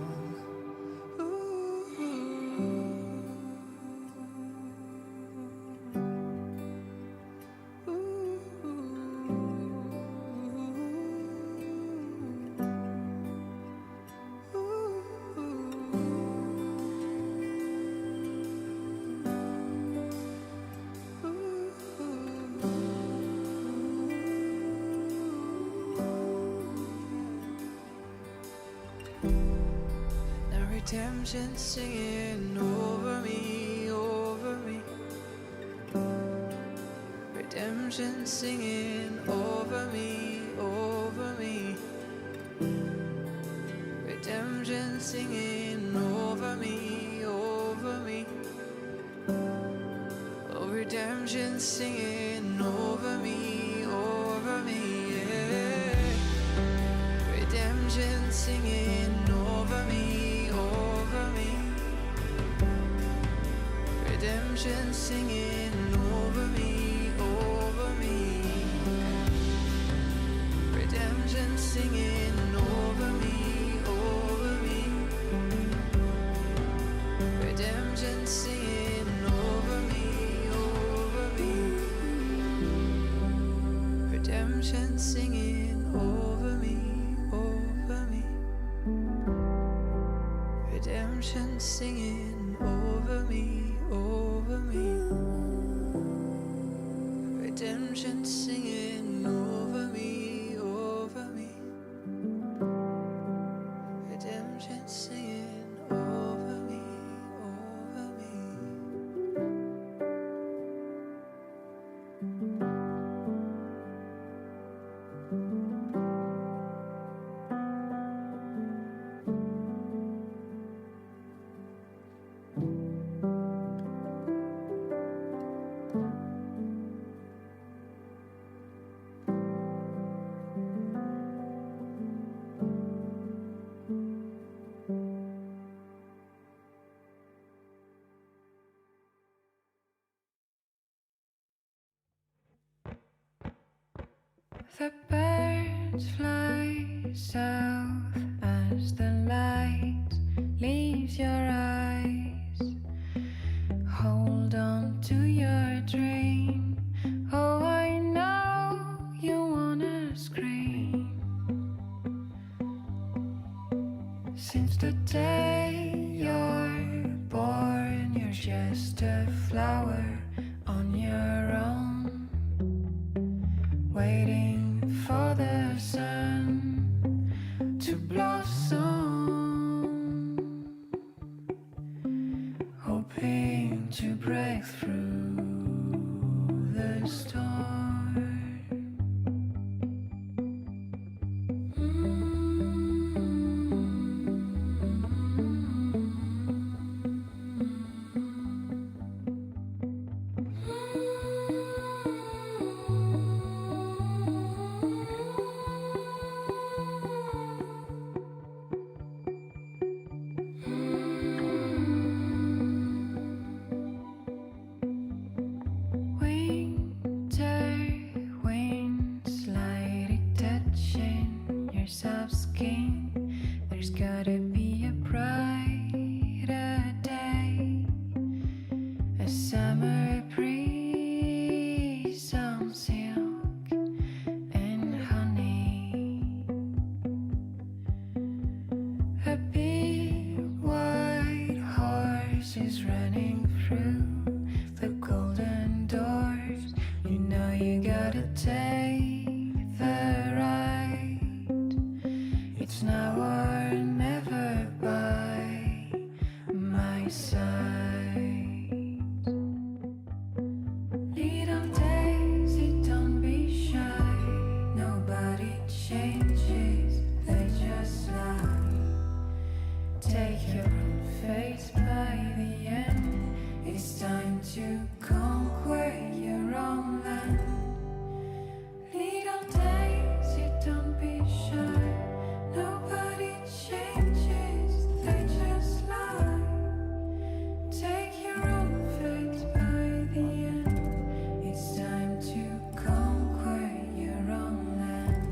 Redemption singing over me, over me. Redemption singing over me, over me. Redemption singing over me, over me. Oh, redemption singing over me, over me, yeah. Redemption singing over me, over me. Redemption singing over me, over me. Redemption singing over me, over me. Redemption singing over me, over me. Redemption singing over me, over me. Redemption singing over me, over me. Redemption singing over me, over me. Redemption singing over me, over me. The birds fly south as the light leaves your eyes. Hold on to your dream. Oh, I know you wanna scream. Since the day you're born, you're just a flower on your own, waiting for the sun to blossom, hoping to break through the storm. a summer breeze, some silk and honey. A big white horse is running through the golden doors. You know you gotta take the ride. It's now or never by my side. Little daisy, don't be shy. Nobody changes, they just lie. Take your own fate by the end. It's time to conquer your own land. Little daisy, don't be shy. Nobody changes, they just lie. Take your own fate by the end. It's time to conquer your own land.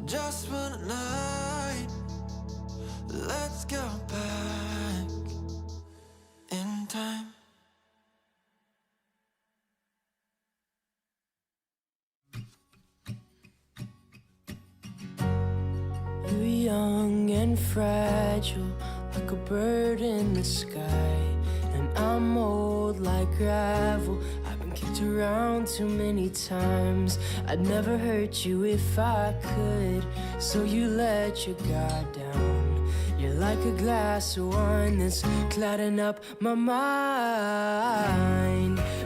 just one night. Let's go back in time. You're young and fragile, like a bird in the sky. And I'm old like gravel, I've been kicked around too many times. I'd never hurt you if I could, so you let your guard down. You're like a glass of wine that's clouding up my mind.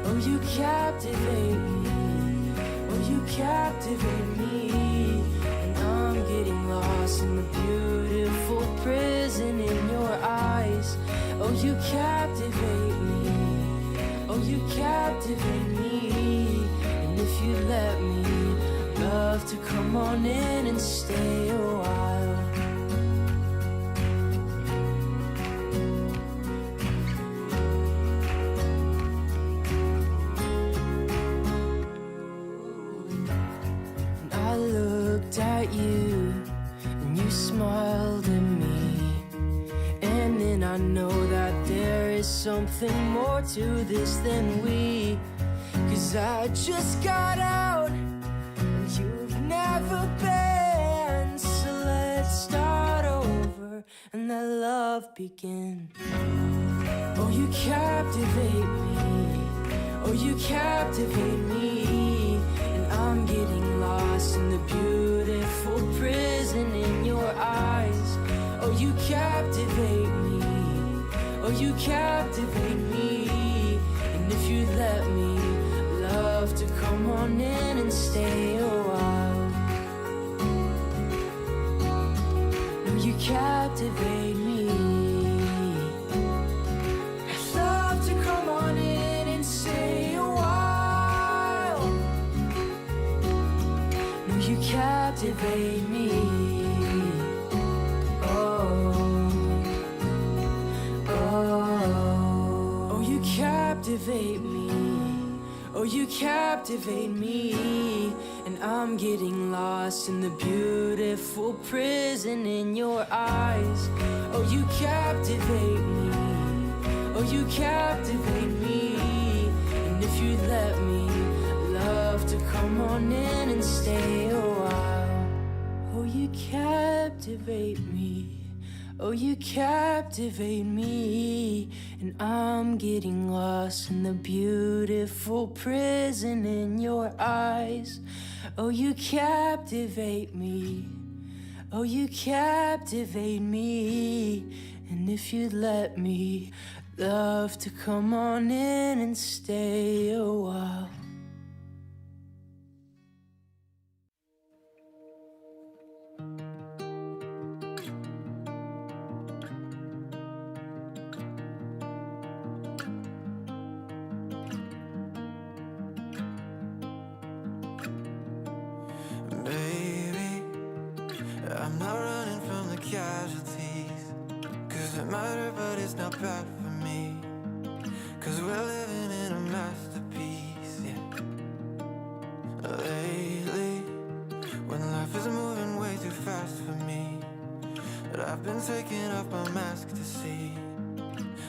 Oh, you captivate me, oh, you captivate me. And I'm getting lost in the beautiful prison in your eyes. Oh, you captivate me, oh, you captivate me. And if you let me, love to come on in and stay a while. And I looked at you, and you smiled at me. And then I know that there is something more to this than we. 'Cause I just got out, and you've never been. So let's start over and let love begin. Oh, you captivate me, oh, you captivate me. And I'm getting lost in the beautiful prison in your eyes. Oh, you captivate me, oh, you captivate me. And if you let me, love to come on in and stay a while. No, you captivate me. I'd love to come on in and stay a while. No, you captivate me. Oh, you captivate me, oh, you captivate me. And I'm getting lost in the beautiful prison in your eyes. Oh, you captivate me, oh, you captivate me. And if you let me, love to come on in and stay a while. Oh, you captivate me, oh, you captivate me. And I'm getting lost in the beautiful prison in your eyes. Oh, you captivate me, oh, you captivate me. And if you'd let me, love to come on in and stay a while. Baby, I'm not running from the casualties. 'Cause it matters, but it's not bad for me. 'Cause we're living in a masterpiece, yeah. Lately, when life is moving way too fast for me, but I've been taking off my mask to see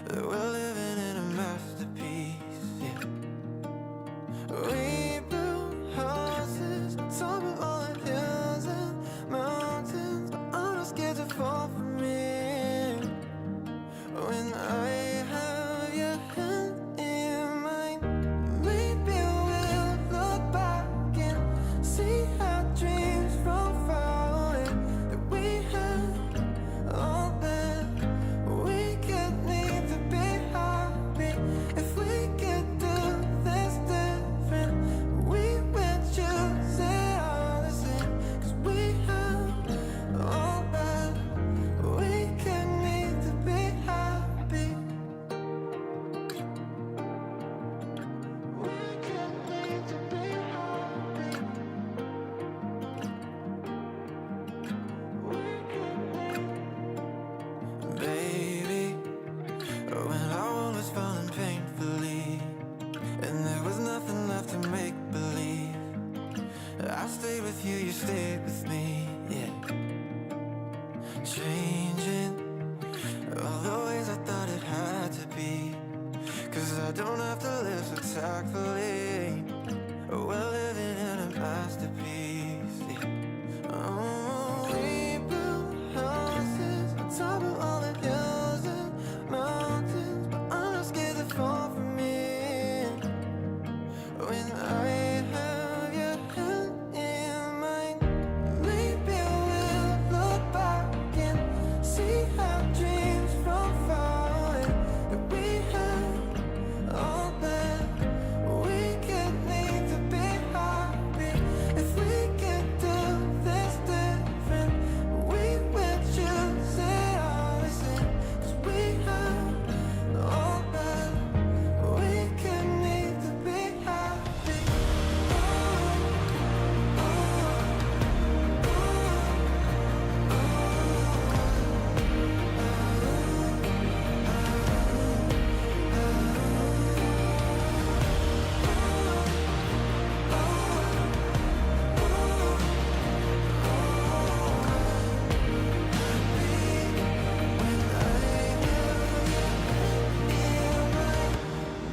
that we're living in a masterpiece, yeah. We built houses on top of all the hills and mountains, but I'm not scared to fall from it. When I have your hand in mine, maybe we'll look back and see our dreams from far away, that we had all that we could 'cause I don't have to live so tactfully. We're living in a masterpiece. Oh, we built houses on top of all the hills and mountains, but I'm not scared to fall from it. When I have your hand in mine, maybe we'll look back and see how dreams from far away that we had all that we could need to be happy. If we could do this different, we would choose it all the same. 'Cause we have all that we could need to be happy.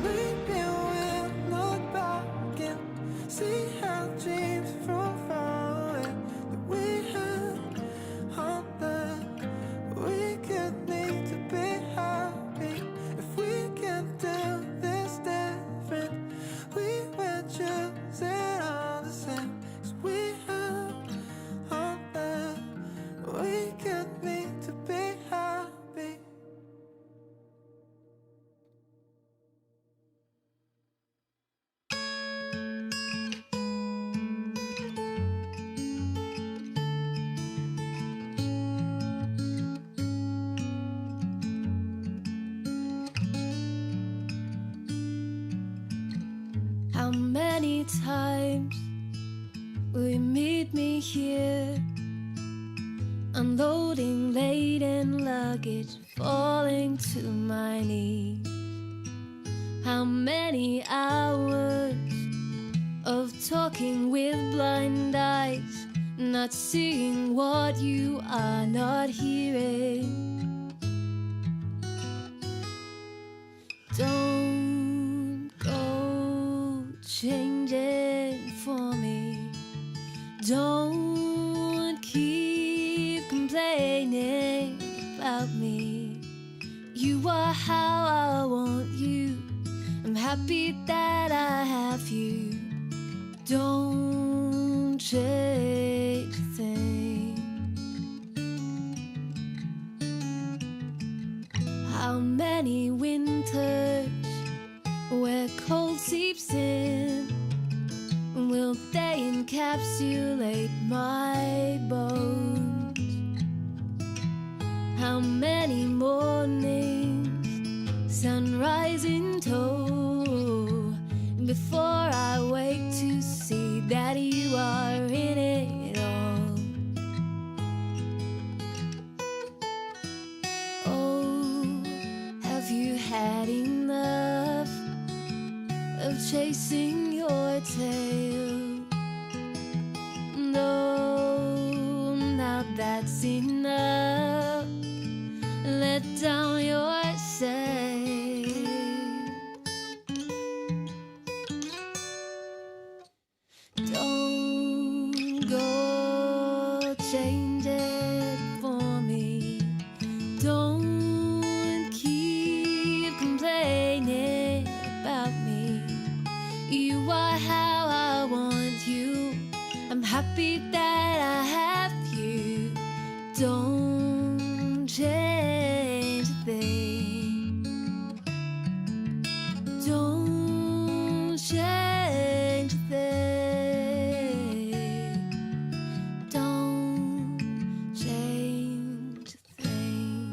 Maybe we'll look back and see how dreams from far away that we had all that we could need to be happy. If we can do this different, we would choose it all the same. 'Cause we have all that we could need to be happy. How many times will you meet me here? Unloading laden luggage, falling to my knees. How many hours of talking with blind eyes, not seeing what you are not hearing. Don't go changing for me. Don't keep complaining about me. You are how I want you. I'm happy that I have you. Don't change a thing. How many winters where cold seeps in, will they encapsulate my bones? How many mornings, sunrise in tow, before I wake to see that you are in it all? Oh, have you had enough of chasing your tail? No, now that's enough. Let down your sail. Don't go change it for me. Don't keep complaining about me. You are how I want you. I'm happy that I have you. Don't change a thing. Don't change a thing. Don't change a thing.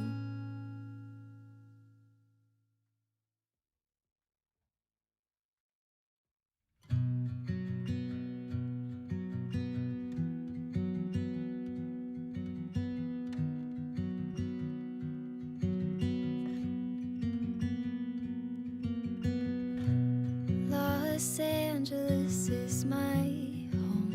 Los Angeles is my home.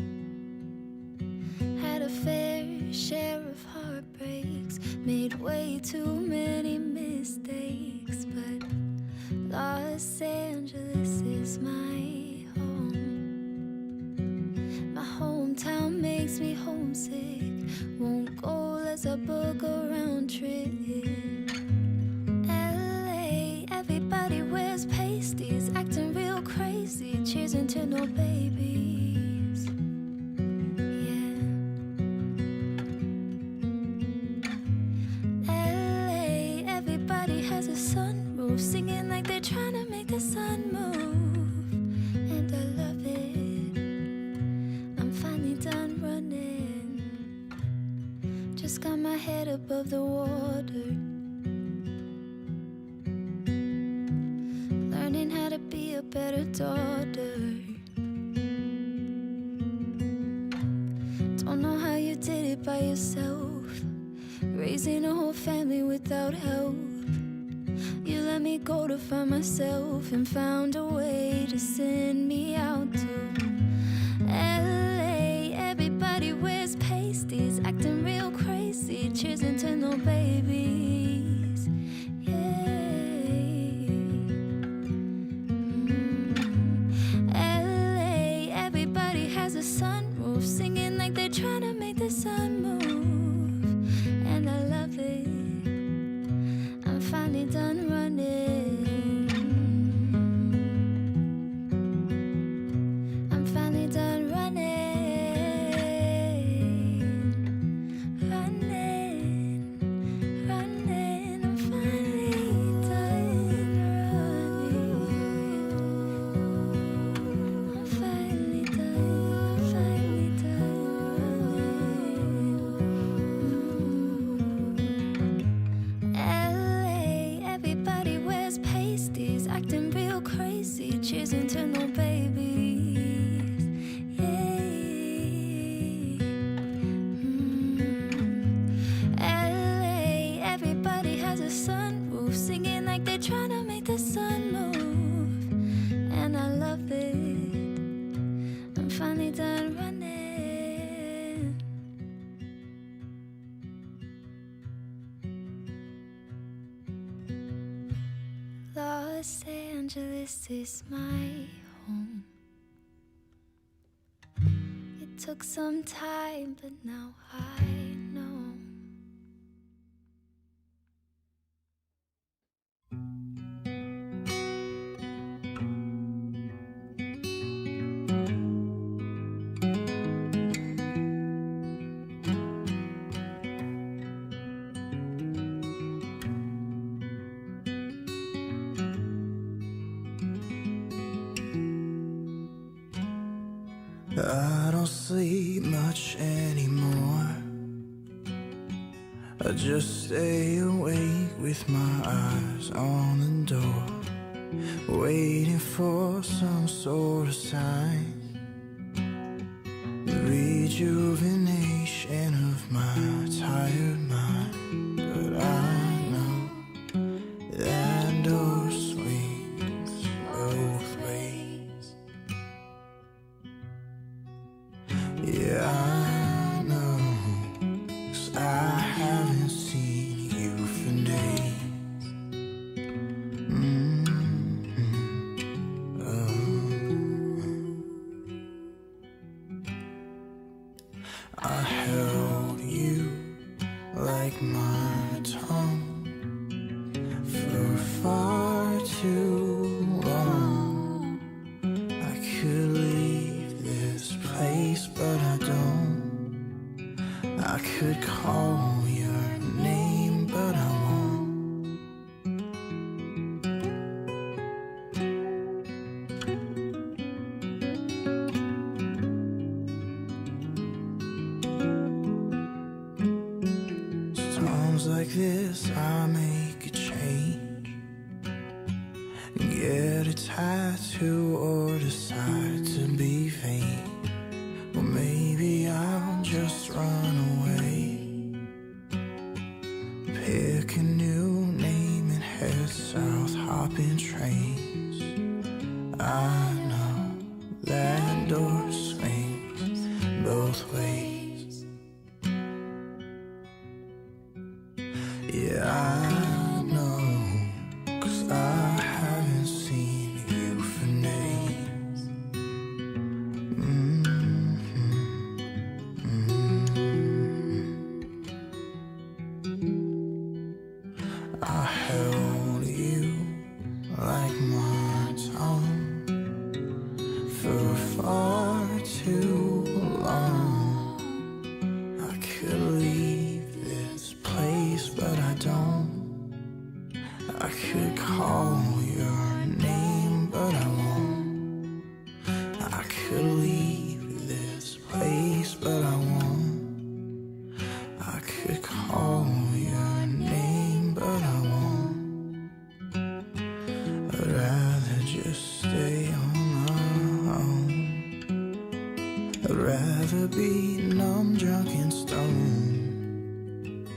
Had a fair share of heartbreaks, made way too many mistakes, but Los Los Angeles is my home. My hometown makes me homesick. Won't go, let's book a round trip. LA, everybody wears pasties, acting real crazy, cheering to no babies. Yeah. LA, everybody has a sunroof, singing like they're trying to make the sun move. And I love it. I'm finally done running. Just got my head above the water. Learning how to be a better daughter. Don't know how you did it by yourself, raising a whole family without help. You let me go to find myself and found a way to send me out to LA. Everybody wears pasties, acting real crazy, cheering to no babies. LA, everybody has a sunroof, singing like they're trying to make the sun move. And I love it. I'm finally done running. I'm finally done running. Running, running. I'm finally done running. I'm finally done, finally done running. LA, everybody wears pasties, acting real crazy, cheering to no babies. LA, everybody has a sunroof, singing like they're trying to make the sun move. And I love it. I'm finally done running. Los Angeles is my home. It took some time, but now I know. I don't sleep much anymore. I just stay awake with my eyes on the door, waiting for some sort of sign, the rejuvenation of my tired mind. But I know that door swings both ways. Yeah, I know, 'cause I haven't seen you for days. I held you like my tongue for far too long. I could leave this place, but I don't. I could call your name, but I won't. Times like this, I make a change, get a tattoo or decide to be vain. Or maybe I'll just run away, pick a new name and head south, hopping trains. I know that door swings both ways. Yeah, I know, 'cause I haven't seen rather be numb, drunk, and stoned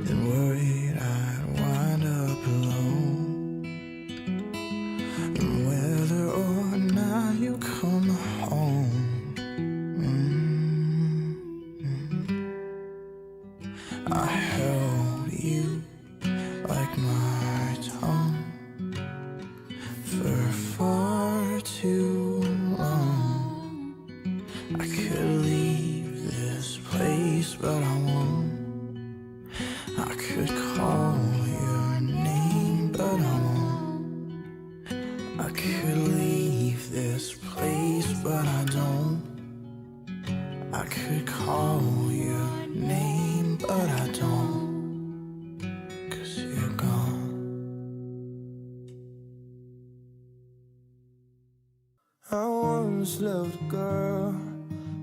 than worried I'd wind up alone. And whether or not you come home, I held you like my tongue for far too long. I could leave this place, but I won't. I could call your name, but I won't. I could leave this place, but I don't. I could call your name, but I don't. 'Cause you're gone. I once loved a girl,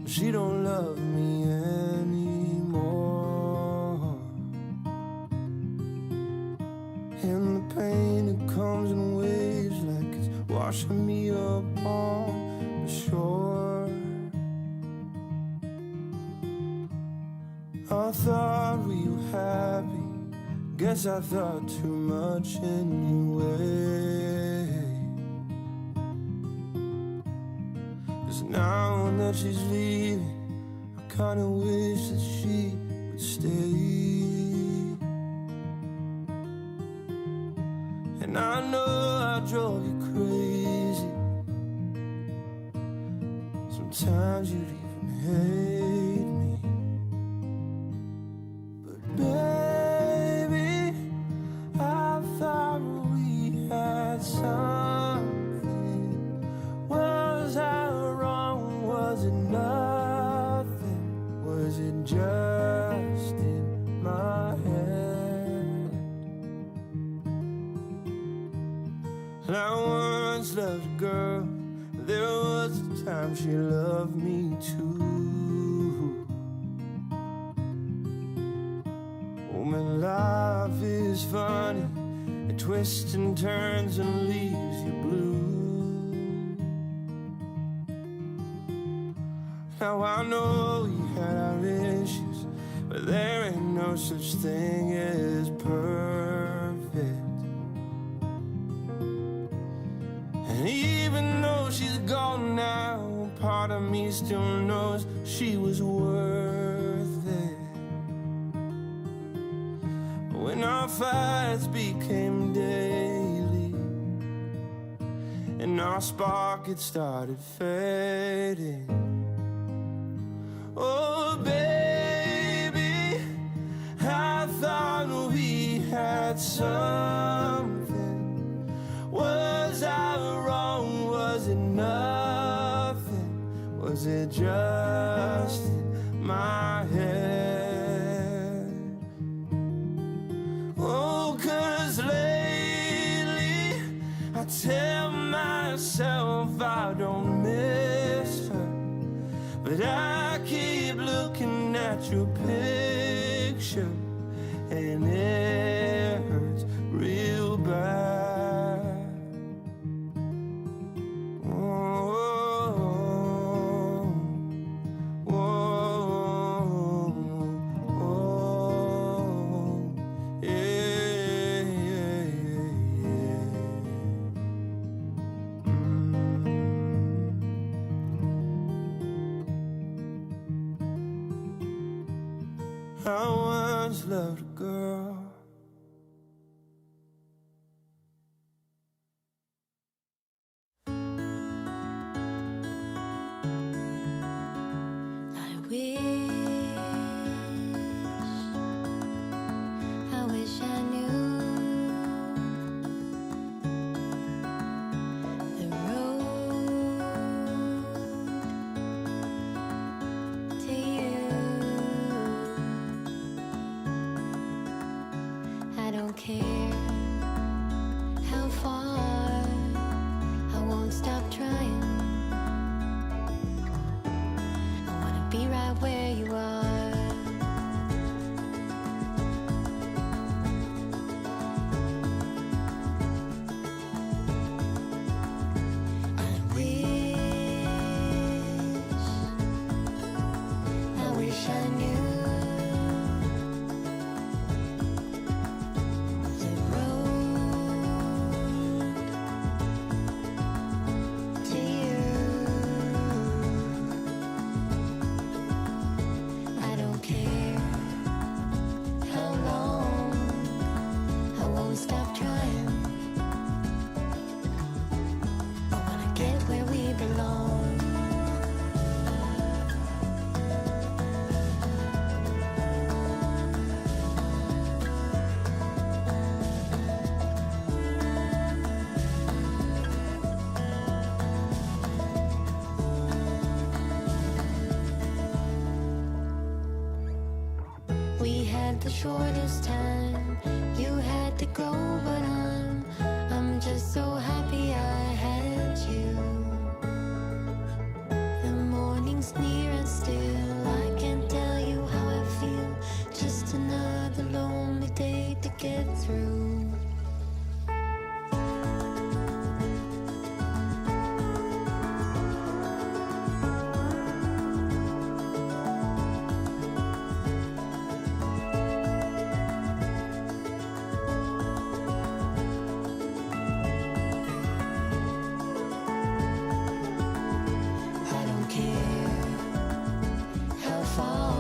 but she don't love me anymore. And the pain, it comes in waves like it's washing me up on the shore. I thought we were happy, guess I thought too much anyway. 'Cause now that she's leaving, I kinda wish that she would stay. And I know I drove you crazy, sometimes you'd even hate me. But baby, I thought we had something. Was I wrong? Was it nothing? Was it just in my head? I once loved a girl, there was a time she loved me too. Oh man, life is funny, it twists and turns and leaves you blue. Now I know we had our issues, but there ain't no such thing as perfect. And even though she's gone now, part of me still knows she was worth it. When our fights became daily and our spark, it started fading. Oh baby, I thought we had something. Was I wrong? Was it nothing? Was it just in my head? Oh, 'cause lately I tell myself I don't miss her, but I keep looking at your picture and it hurts real bad. Oh, oh, oh, oh, yeah, yeah, yeah. I once loved a girl. I wish I knew the road to you. the shortest time. You had to go, but I'm just so happy I had you. The morning's near and still I can't tell you how I feel. Just another lonely day to get through. I don't care how far,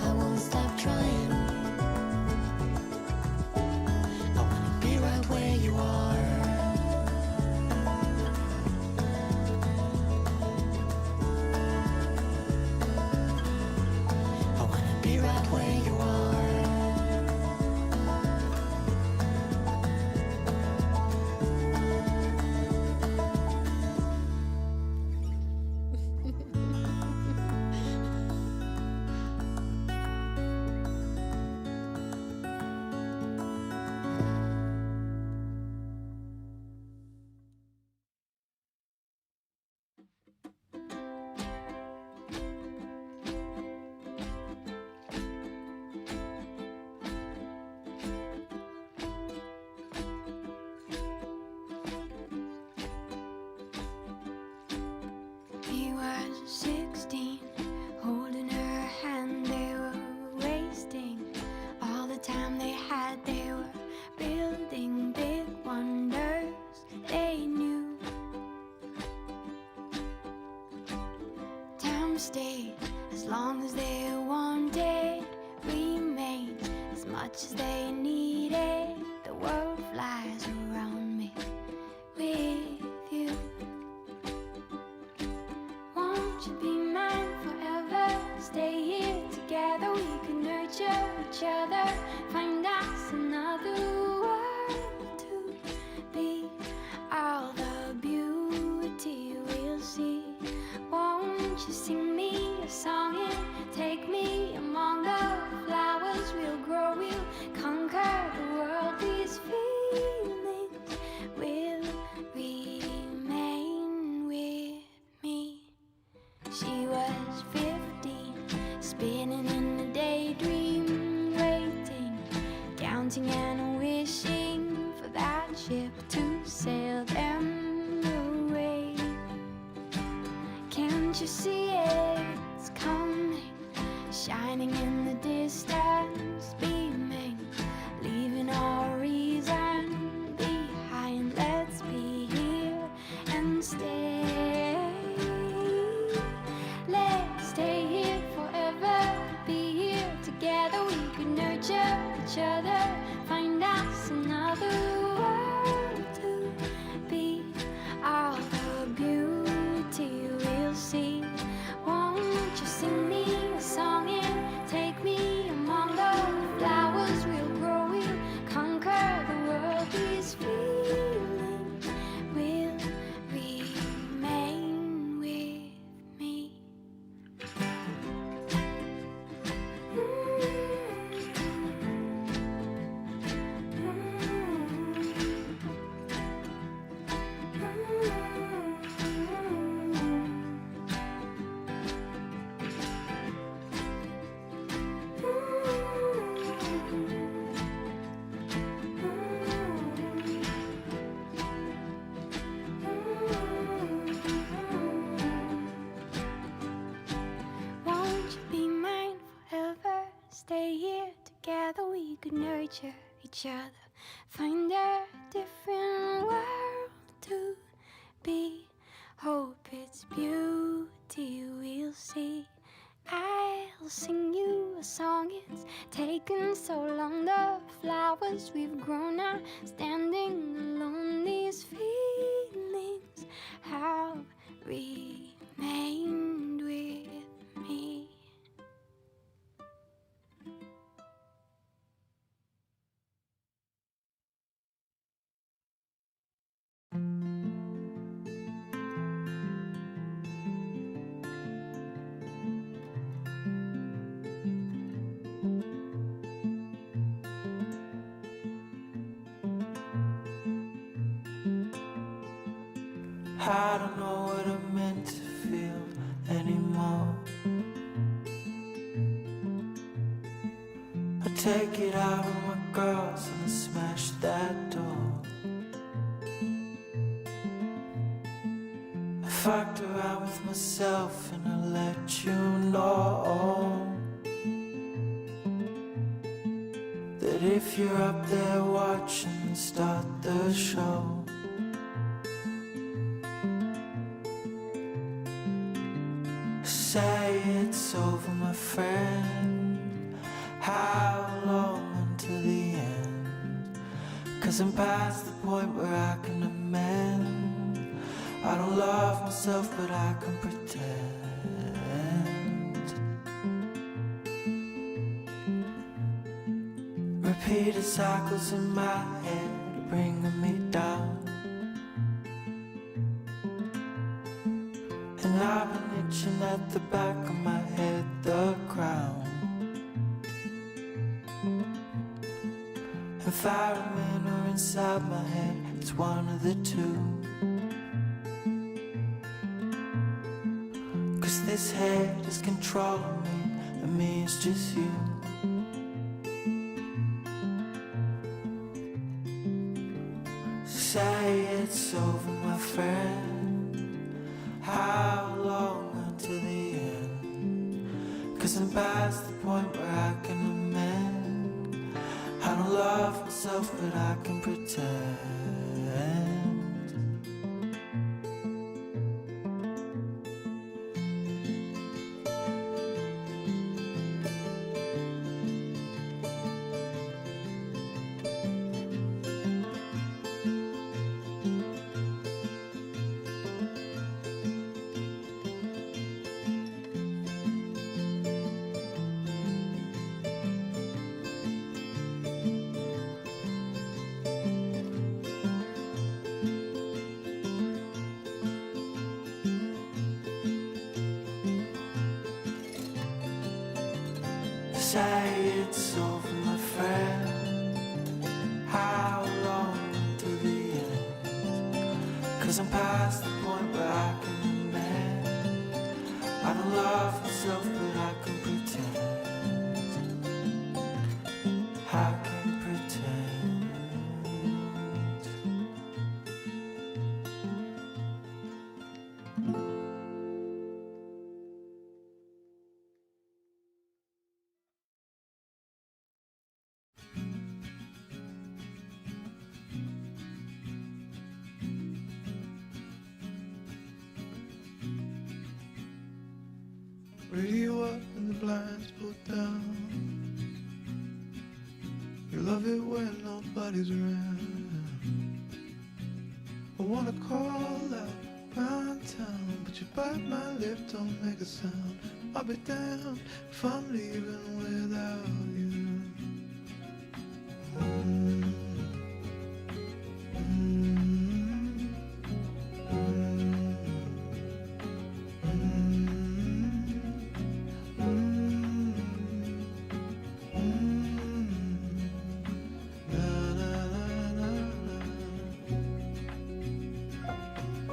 I won't stop trying. I wanna be right where you are. I wanna be right where you are. He was 16, holding her hand. They were wasting all the time they had. They were building big wonders they knew. Time stayed as long as they wanted, remained as much as they needed. The world flies around me with you. Won't you be mine forever? Stay here together, we can nurture each other. Find us another world to be. All the beauty we'll see. Won't you sing me a song and take me among the flowers? We'll grow, we'll conquer the world. These feelings will remain with me. She was 15, spinning in a daydream, waiting, counting and wishing for that ship to sail them away. Can't you see it's coming, shining in the distance, beaming, leaving our reason behind. Let's be here and stay. Let's stay here forever, be here together. We could nurture each other, find us another world to be. All the beauty we'll see. Won't you sing me a song and take me among the flowers? We'll grow, we'll conquer the world. These feelings will remain with me. Won't you be mine forever? Stay here together, we could nurture each other. Find a different world to be. Hope it's beauty we'll see. I'll sing you a song, it's taken so long. The flowers we've grown are standing alone. These feelings have remained with me. I don't know what I'm meant to feel anymore. I take it out on my girls and I smash that door. I fucked around with myself and I let you know that if you're up there watching, start the show. Say it's over, my friend. How long until the end? 'Cause I'm past the point where I can amend. I don't love myself, but I can pretend. Repeated cycles in my head bringing me down. And I've been itching at the back of my head, the crown. Environment or inside my head, it's one of the two. 'Cause this head is controlling me, and me is just you. Say it's over, my friend. How long until the end? 'Cause I'm past the point where I can amend. I don't love myself, but I can pretend. Say it's over, my friend. How long until the end? 'Cause I'm past the point where I can amend. I don't love myself, but I can pretend. I can pretend. Radio up and the blinds pulled down. You love it when nobody's around. I wanna call out round town, but you bite my lip, don't make a sound. I'll be damned if I'm leaving without you.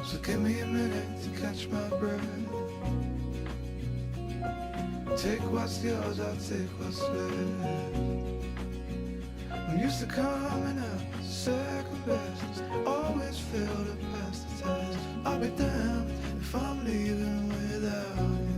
So give me a minute to catch my breath. Take what's yours, I'll take what's left. I'm used to coming out second best. Always fail to pass the test. I'll be damned if I'm leaving without you.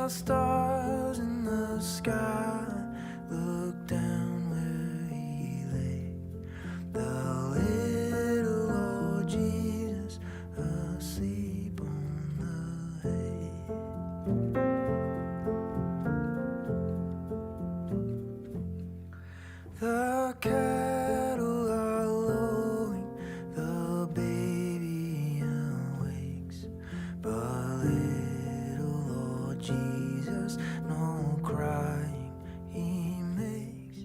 the stars in the sky look down where he lay. The little Lord Jesus asleep on the hay. The cattle are lowing, the baby awakes, but little Lord Jesus, no crying he makes.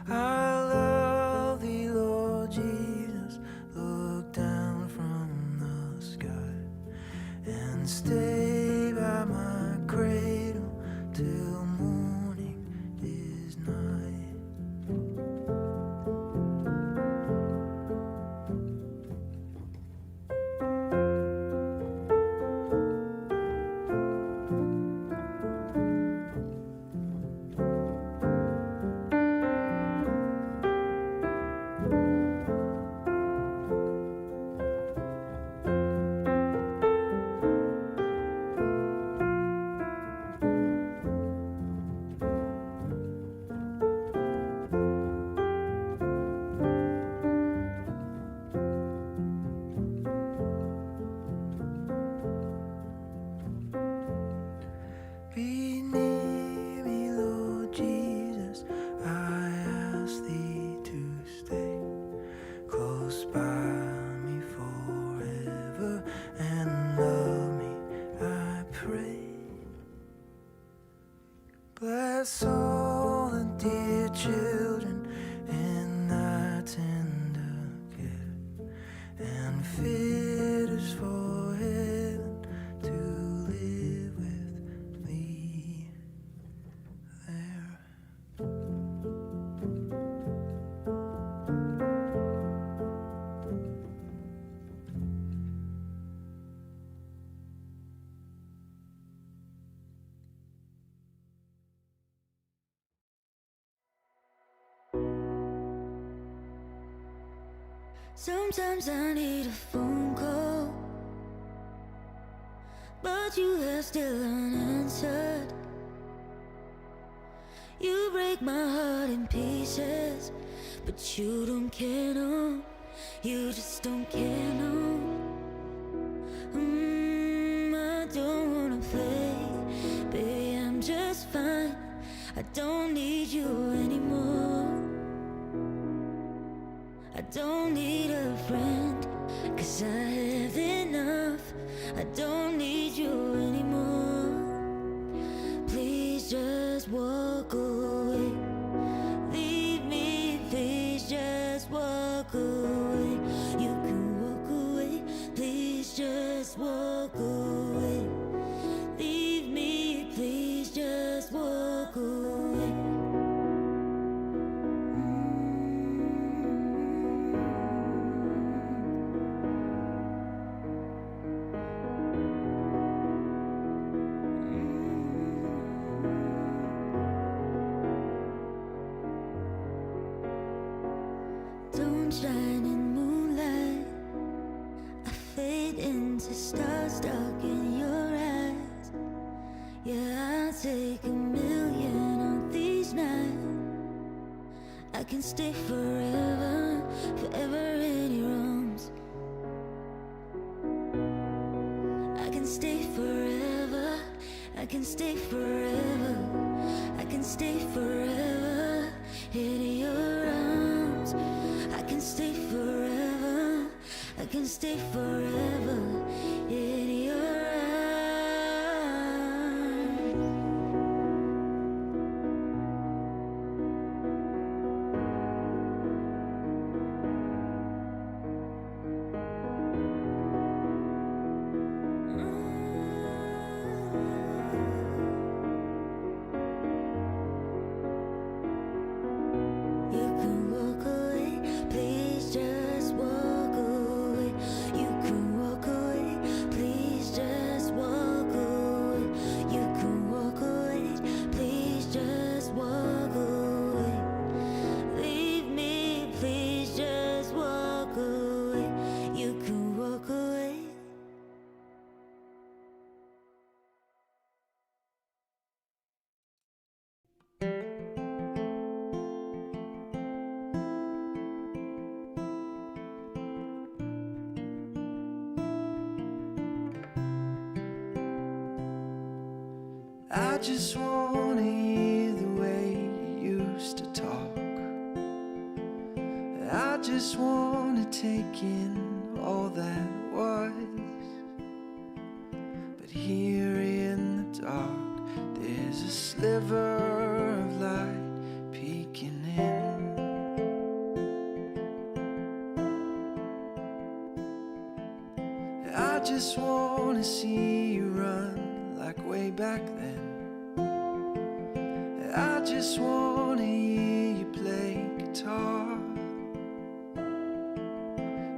I love thee, Lord Jesus, look down from the sky and stay by my cradle till morning is nigh. Be near me, Lord Jesus, I ask thee to stay close by me forever and love me, I pray. Bless all the dear children in thy tender care and fit us for heaven to live with thee there. Sometimes I need a phone call, but you are still unanswered. You break my heart in pieces, but you don't care, no. You just don't care, no. I don't wanna play, baby, I'm just fine. I don't need you anymore. I don't need a friend, 'cause I have enough. I don't need you anymore. Please just walk away. Leave me, please just walk away. You can walk away, please just walk away. Leave me, please just walk away. Don't shine in moonlight. I fade into stars stuck in your eyes. Yeah, I'll take 1,000,000 of these nights. I can stay forever, forever in your arms. I can stay forever, I can stay forever, I can stay forever in your arms. I can stay forever, I can stay forever in your arms. You can walk away, please just walk away. You can walk away, please just I just wanna hear the way you used to talk. I just wanna take in all that was. But here in the dark, there's a sliver of light peeking in. I just wanna see you run like way back then. I just wanna hear you play guitar.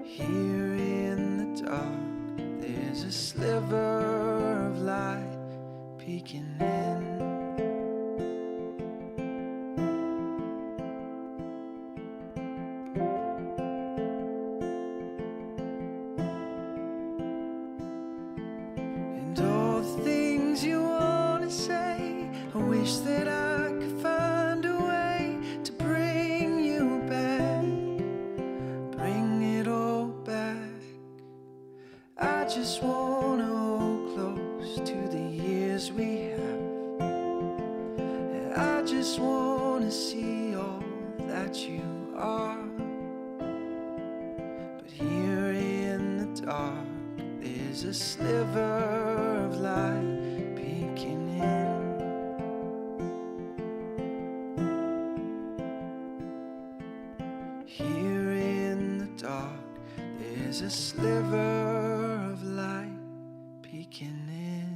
Here in the dark, there's a sliver of light peeking in. And all the things you wanna say, I wish that I could find a way to bring you back, bring it all back. I just wanna hold close to the years we have. I just wanna see all that you are. But here in the dark, there's a sliver of light peeking in. Here in the dark, there's a sliver of light peeking in.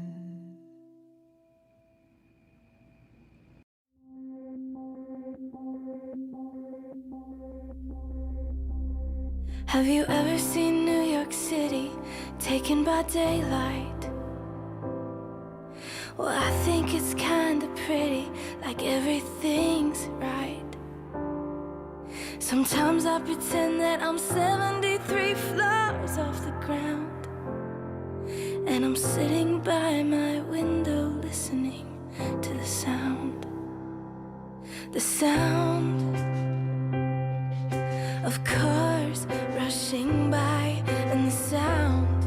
Have you ever seen New York City taken by daylight? Well, I think it's kinda pretty, like everything's right. Sometimes I pretend that I'm 73 floors off the ground, and I'm sitting by my window listening to the sound of cars rushing by, and the sound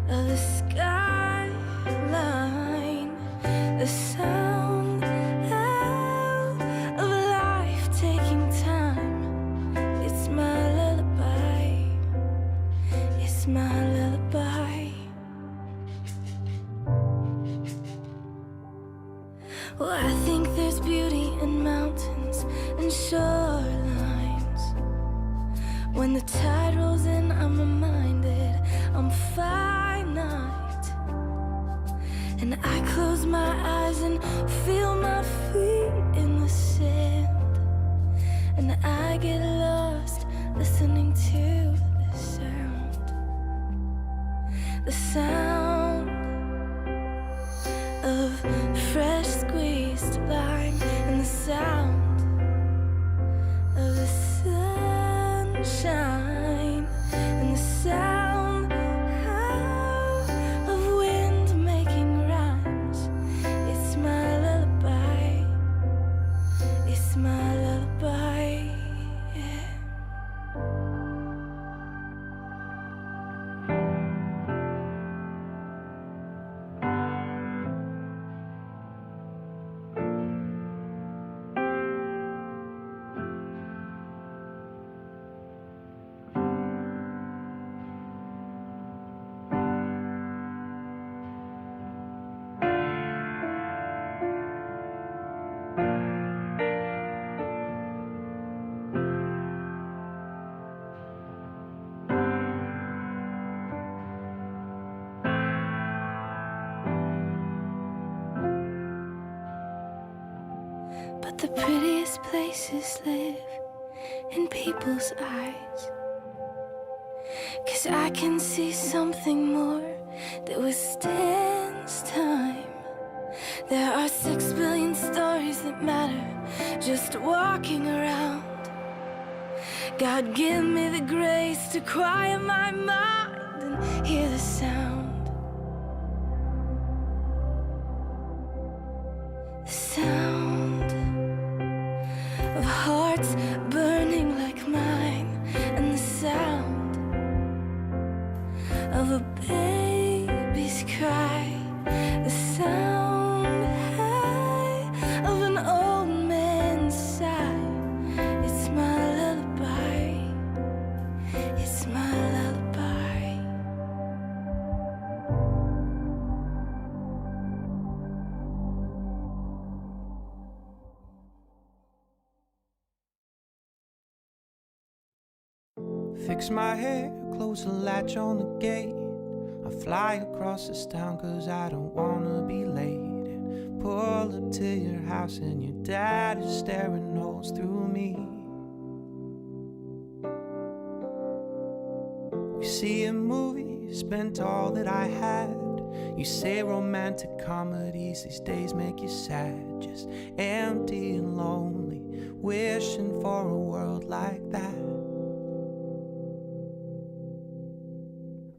of the skyline, the sound of life taking time. It's my lullaby, it's my lullaby. Well, I think there's beauty in mountains and shorelines. When the tide rolls in, I'm reminded I'm finite. And I close my eyes and feel my feet in the sand. And I get lost listening to the sound of fresh squeezed lime, and the sound of the sunshine, and the sound of wind making rhymes. It's my lullaby, it's my lullaby, yeah. But the prettiest places live in people's eyes. 'Cause I can see something more that withstands time. There are 6 billion stories that matter just walking around. God, give me the grace to quiet my mind and hear the sound. The sound of hearts burning like mine, and the sound of a baby's cry, the sound Fix my hair, close the latch on the gate. I fly across this town 'cause I don't wanna be late. And pull up to your house and your dad is staring holes through me. We see a movie, spent all that I had. You say romantic comedies these days make you sad. Just empty and lonely, wishing for a world like that.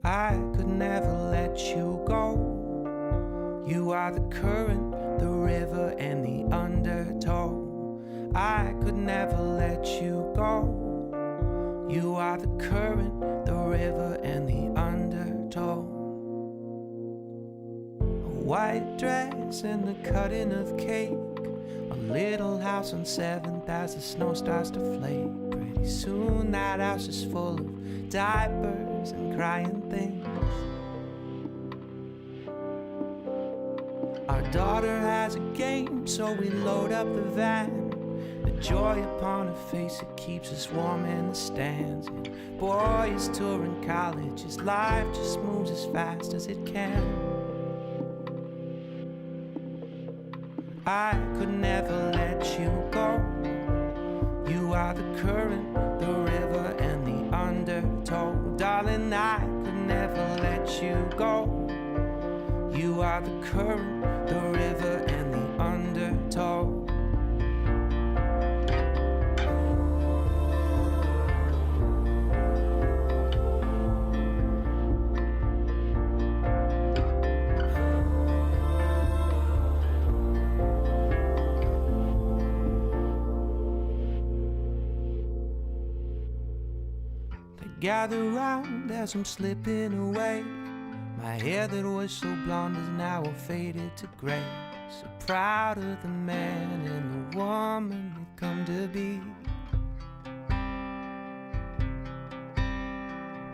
I could never let you go. You are the current, the river, and the undertow. I could never let you go. You are the current, the river, and the undertow. A white dress and the cutting of cake. A little house on 7th as the snow starts to flake. Pretty soon that house is full of diapers and crying things. Our daughter has a game, so we load up the van. The joy upon her face, it keeps us warm in the stands. And boy is touring college, his life just moves as fast as it can. I could never let you go. You are the current, the river, and the undertow. Darling, I could never let you go. You are the current, the river, and the undertow. Gather round as I'm slipping away. My hair that was so blonde is now all faded to gray. So proud of the man and the woman we've come to be.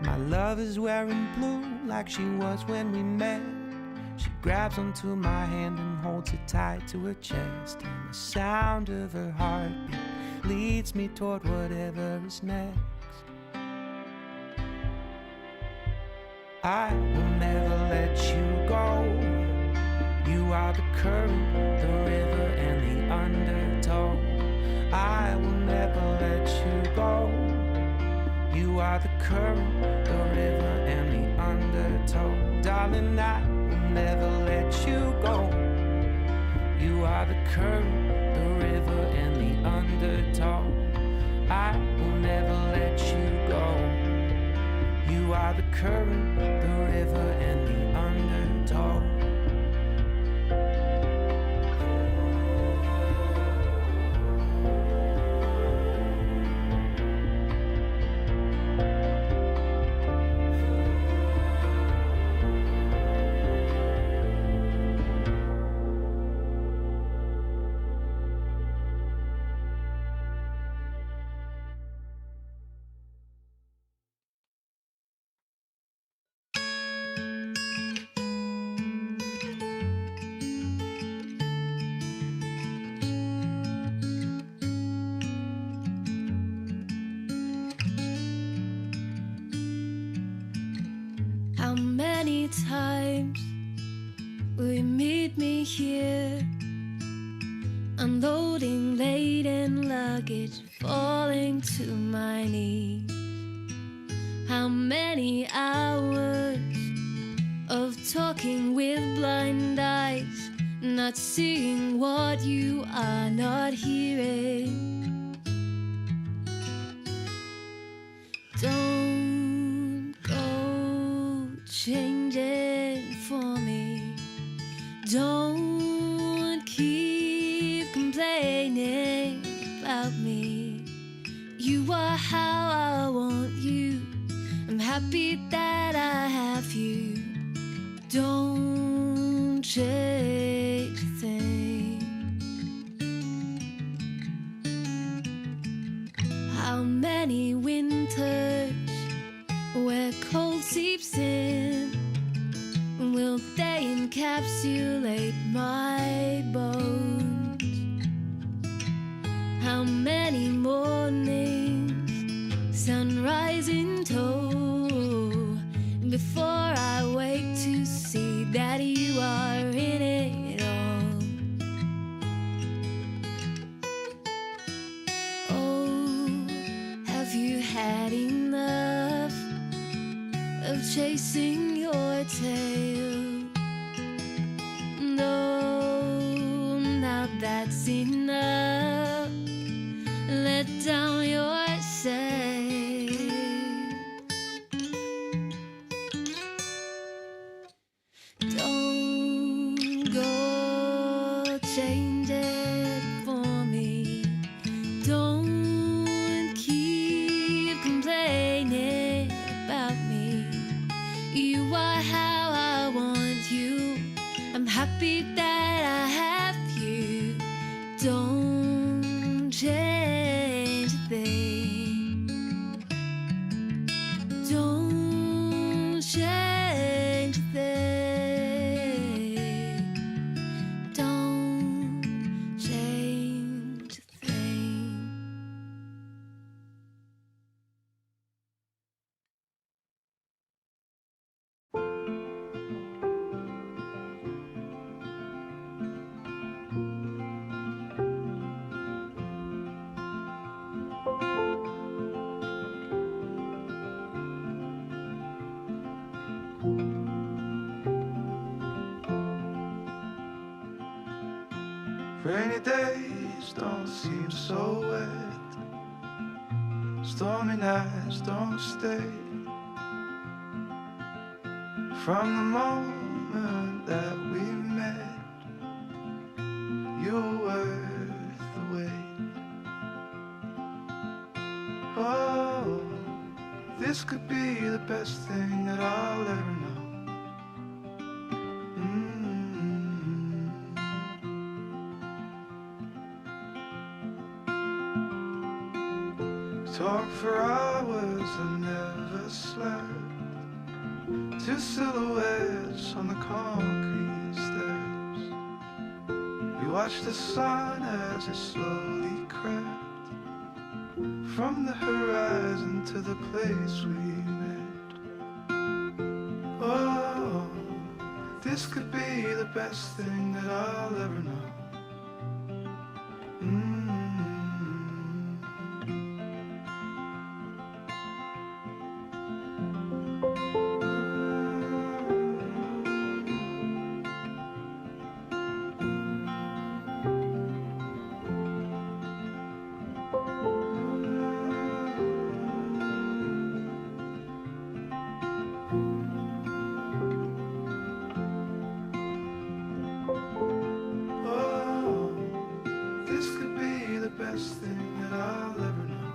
My love is wearing blue like she was when we met. She grabs onto my hand and holds it tight to her chest. And the sound of her heartbeat leads me toward whatever is next. I will never let you go. You are the current, the river, and the undertow. I will never let you go. You are the current, the river, and the undertow. Darling, I will never let you go. You are the current, the river, and the undertow. I will never let you go. You are the current, the river, and the undertow. How many times will you meet me here? Unloading laden luggage, falling to my knees. How many hours of talking with blind eyes, not seeing what you are not hearing. Don't go changing for me. Don't keep complaining about me. You are how I want you. I'm happy that I have you. Don't change a thing. How many winters where cold seeps in, will they encapsulate my bones? How many mornings, sunrise in toe before I wake to see that you are in it all. Oh, have you had enough of chasing your tail? No, now that's enough. Let down your sail. Don't go change it for me. Don't keep complaining about me. You are how I want you. I'm happy that I have you. Don't change a thing. Don't change a thing. Don't change a thing. Rainy days don't seem so wet. Stormy nights don't stay. From the moment that we met, you were worth the wait. Oh, this could be the best thing that I'll ever know. Talk for hours and never slept. Two silhouettes on the concrete steps. We watched the sun as it slowly crept from the horizon to the place we met. Oh, this could be the best thing that I'll ever know. Best thing that I'll ever know.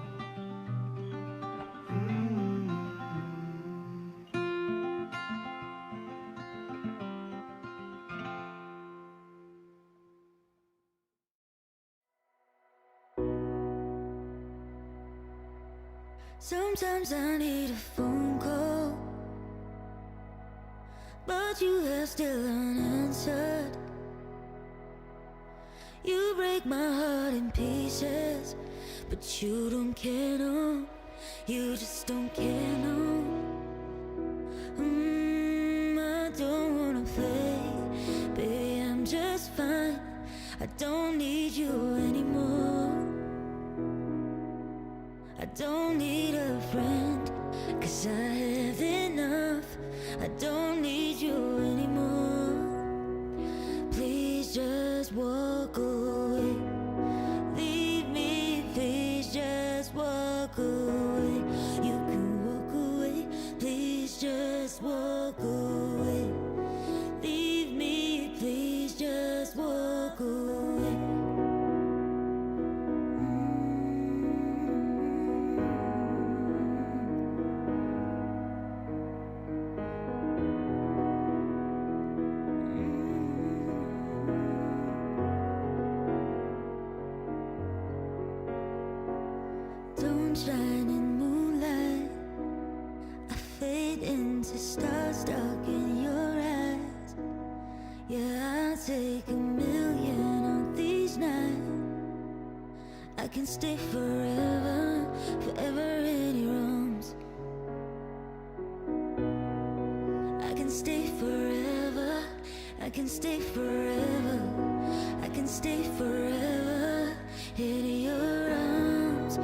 Sometimes I need a phone call, but you have still unanswered. You break my heart in pieces, but you don't care, no. You just don't care, no. I don't wanna play, baby, I'm just fine. I don't need you anymore. I don't need a friend, 'cause I have enough. I don't need you anymore. Please just walk away. Leave me, please just walk away. You can walk away, please just walk away. Leave me, please just walk away. Don't shine in moonlight. I fade into stars stuck in your eyes. Yeah, I'll take 1,000,000 of these nights. I can stay forever, forever in your arms. I can stay forever, I can stay forever in your arms.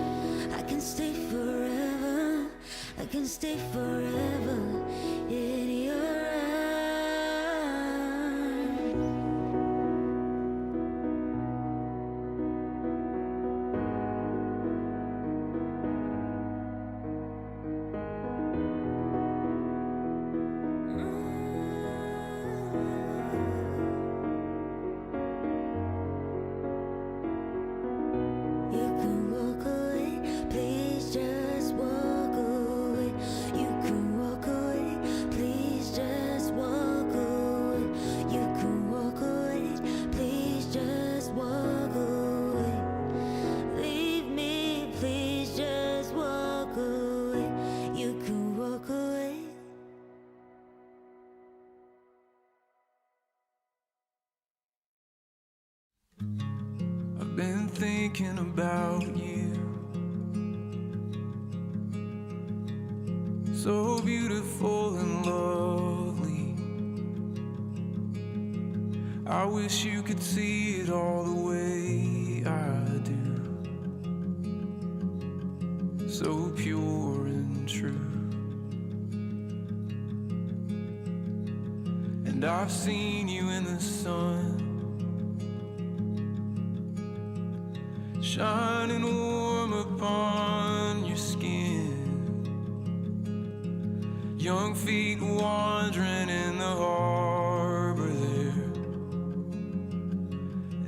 I can stay forever, I can stay forever in your arms. You can walk away, please just walk away. You can walk away, please just walk away. You can walk away, please just walk away. Leave me, please just walk away. You can walk away. I've been thinking about you. So beautiful and lovely. I wish you could see it all the way I do. So pure and true. And I've seen you in the sun, shining warm upon your skin. Young feet wandering in the harbor there,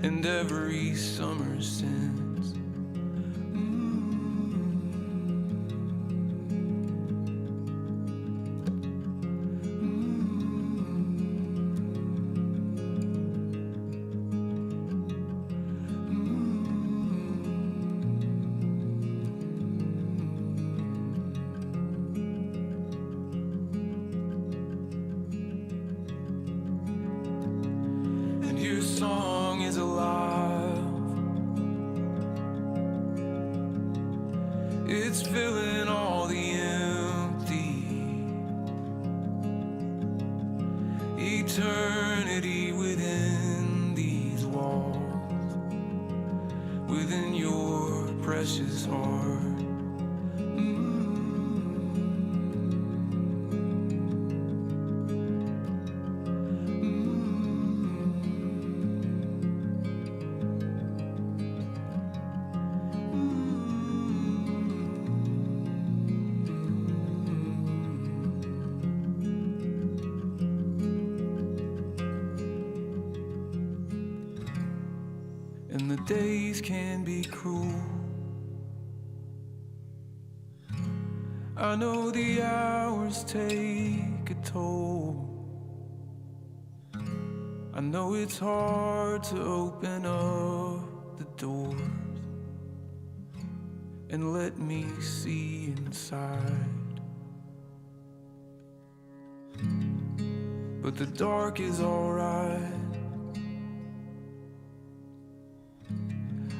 and every summer since. And your song is alive. It's filling all the empty. Eternity within these walls, within your precious heart. And the days can be cruel. I know the hours take a toll. I know it's hard to open up the doors and let me see inside. But the dark is alright.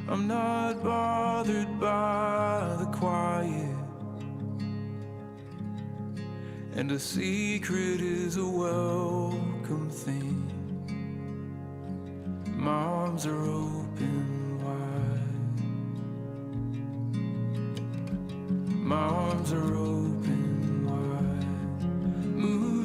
I'm not bothered by the quiet, and a secret is a welcome thing. My arms are open wide. My arms are open wide. Move.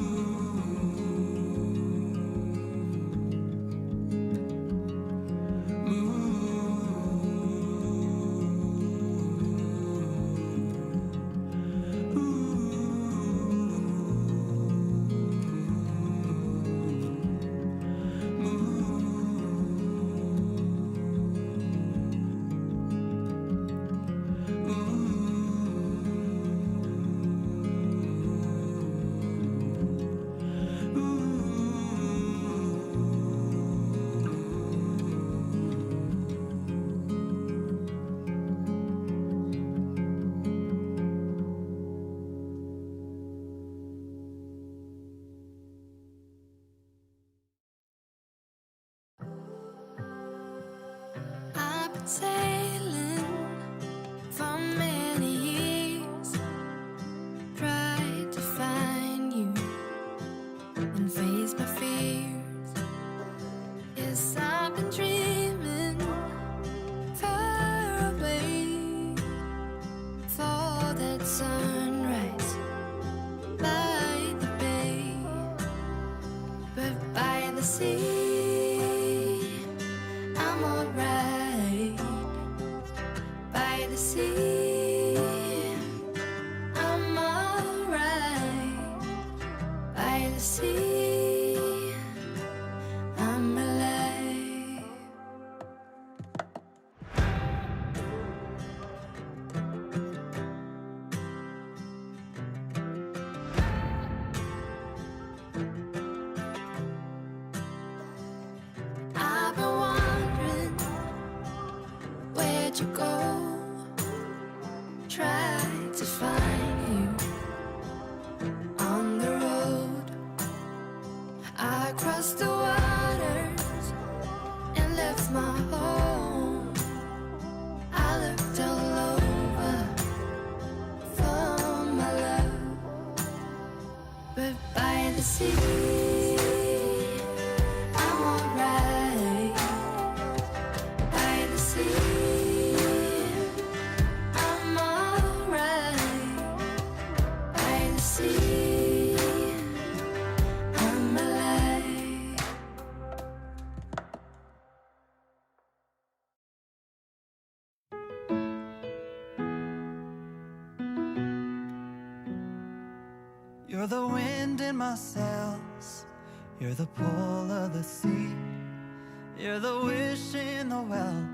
I've been sailing for many years, tried to find you and face my fears. where'd you go? Tried to find you on the road. I crossed the waters and left my home. I looked all over for my love, but by the sea I'm alright. By the sea I'm alright. By the sea I'm alive. You're the wind in my sails, you're the pull of the sea, you're the wish in the well,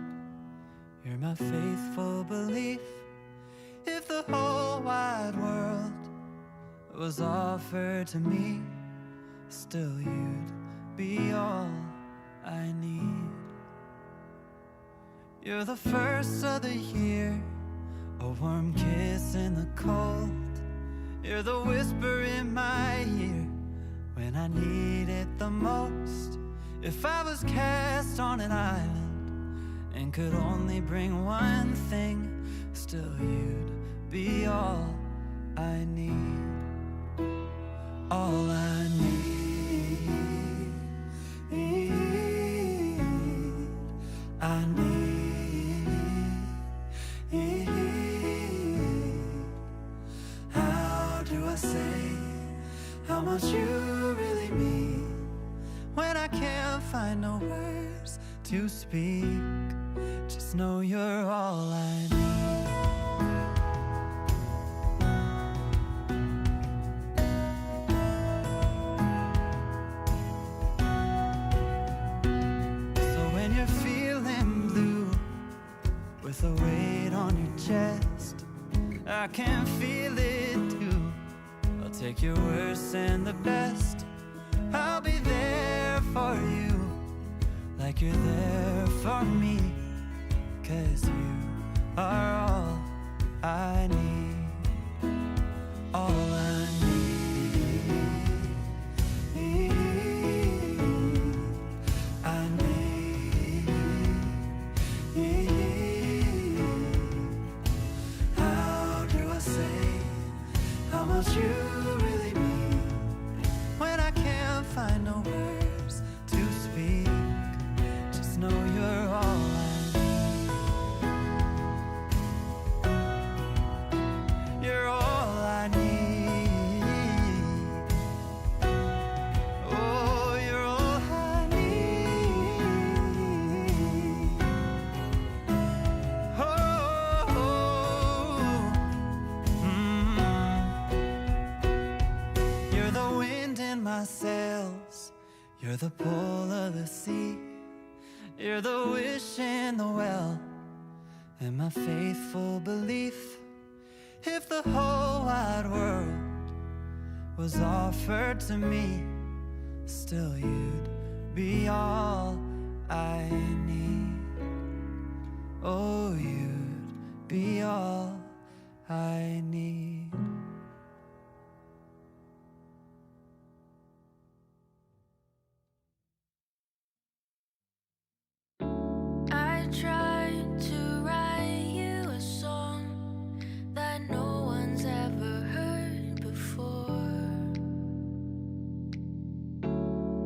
you're my faithful belief. If the whole wide world was offered to me, still you'd be all I need. You're the first of the year, a warm kiss in the cold. You're the whisper in my ear when I need it the most. If I was cast on an island and could only bring one thing, still you'd be all I need. All I need. I need. How do I say how much you really mean when I can't find no words to speak? Just know you're all I need. With a weight on your chest, I can feel it too. I'll take your worst and the best. I'll be there for you, like you're there for me. 'Cause you are all I need. All I need. I need. How much you really mean when I can't find no words to speak. Just know you're all I need. You're all I need. Oh, you're all I need. You're the wind in my sails, you're the pull of the sea, you're the wish in the well, and my faithful belief. If the whole wide world was offered to me, still you'd be all I need. Oh, you'd be all I need. I tried to write you a song that no one's ever heard before.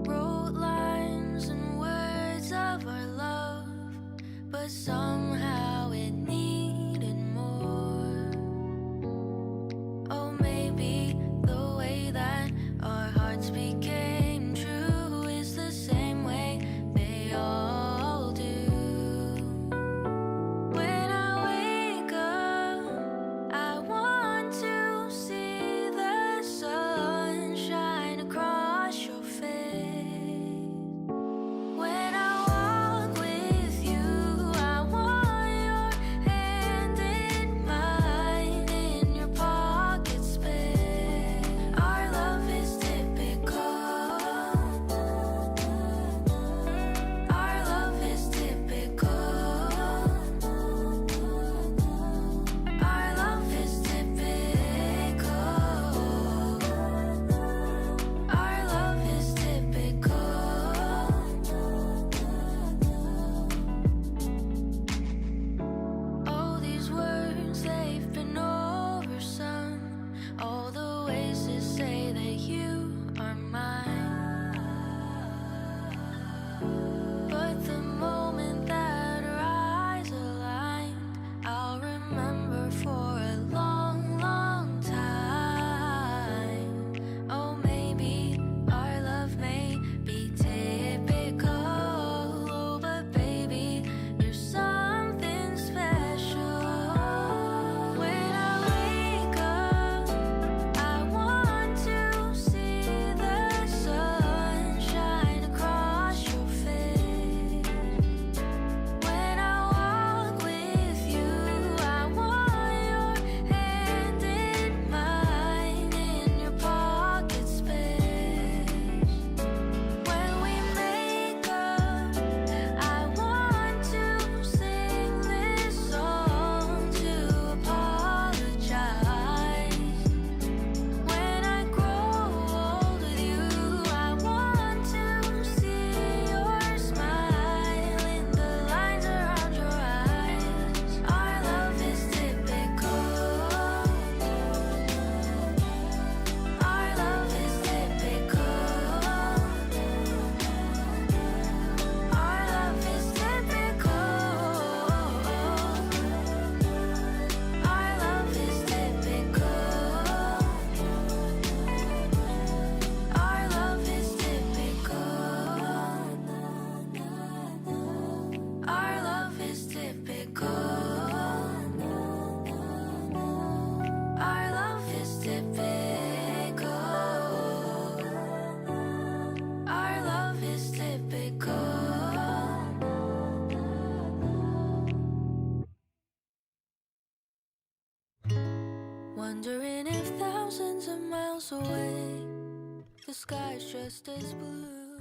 Wrote lines and words of our love, but somehow it needed more. Oh, maybe the way that our hearts became true is the same way they all do. When I wake up, I want to see the sun shine across your face. When I walk with you, I want Wondering if thousands of miles away the sky's just as blue.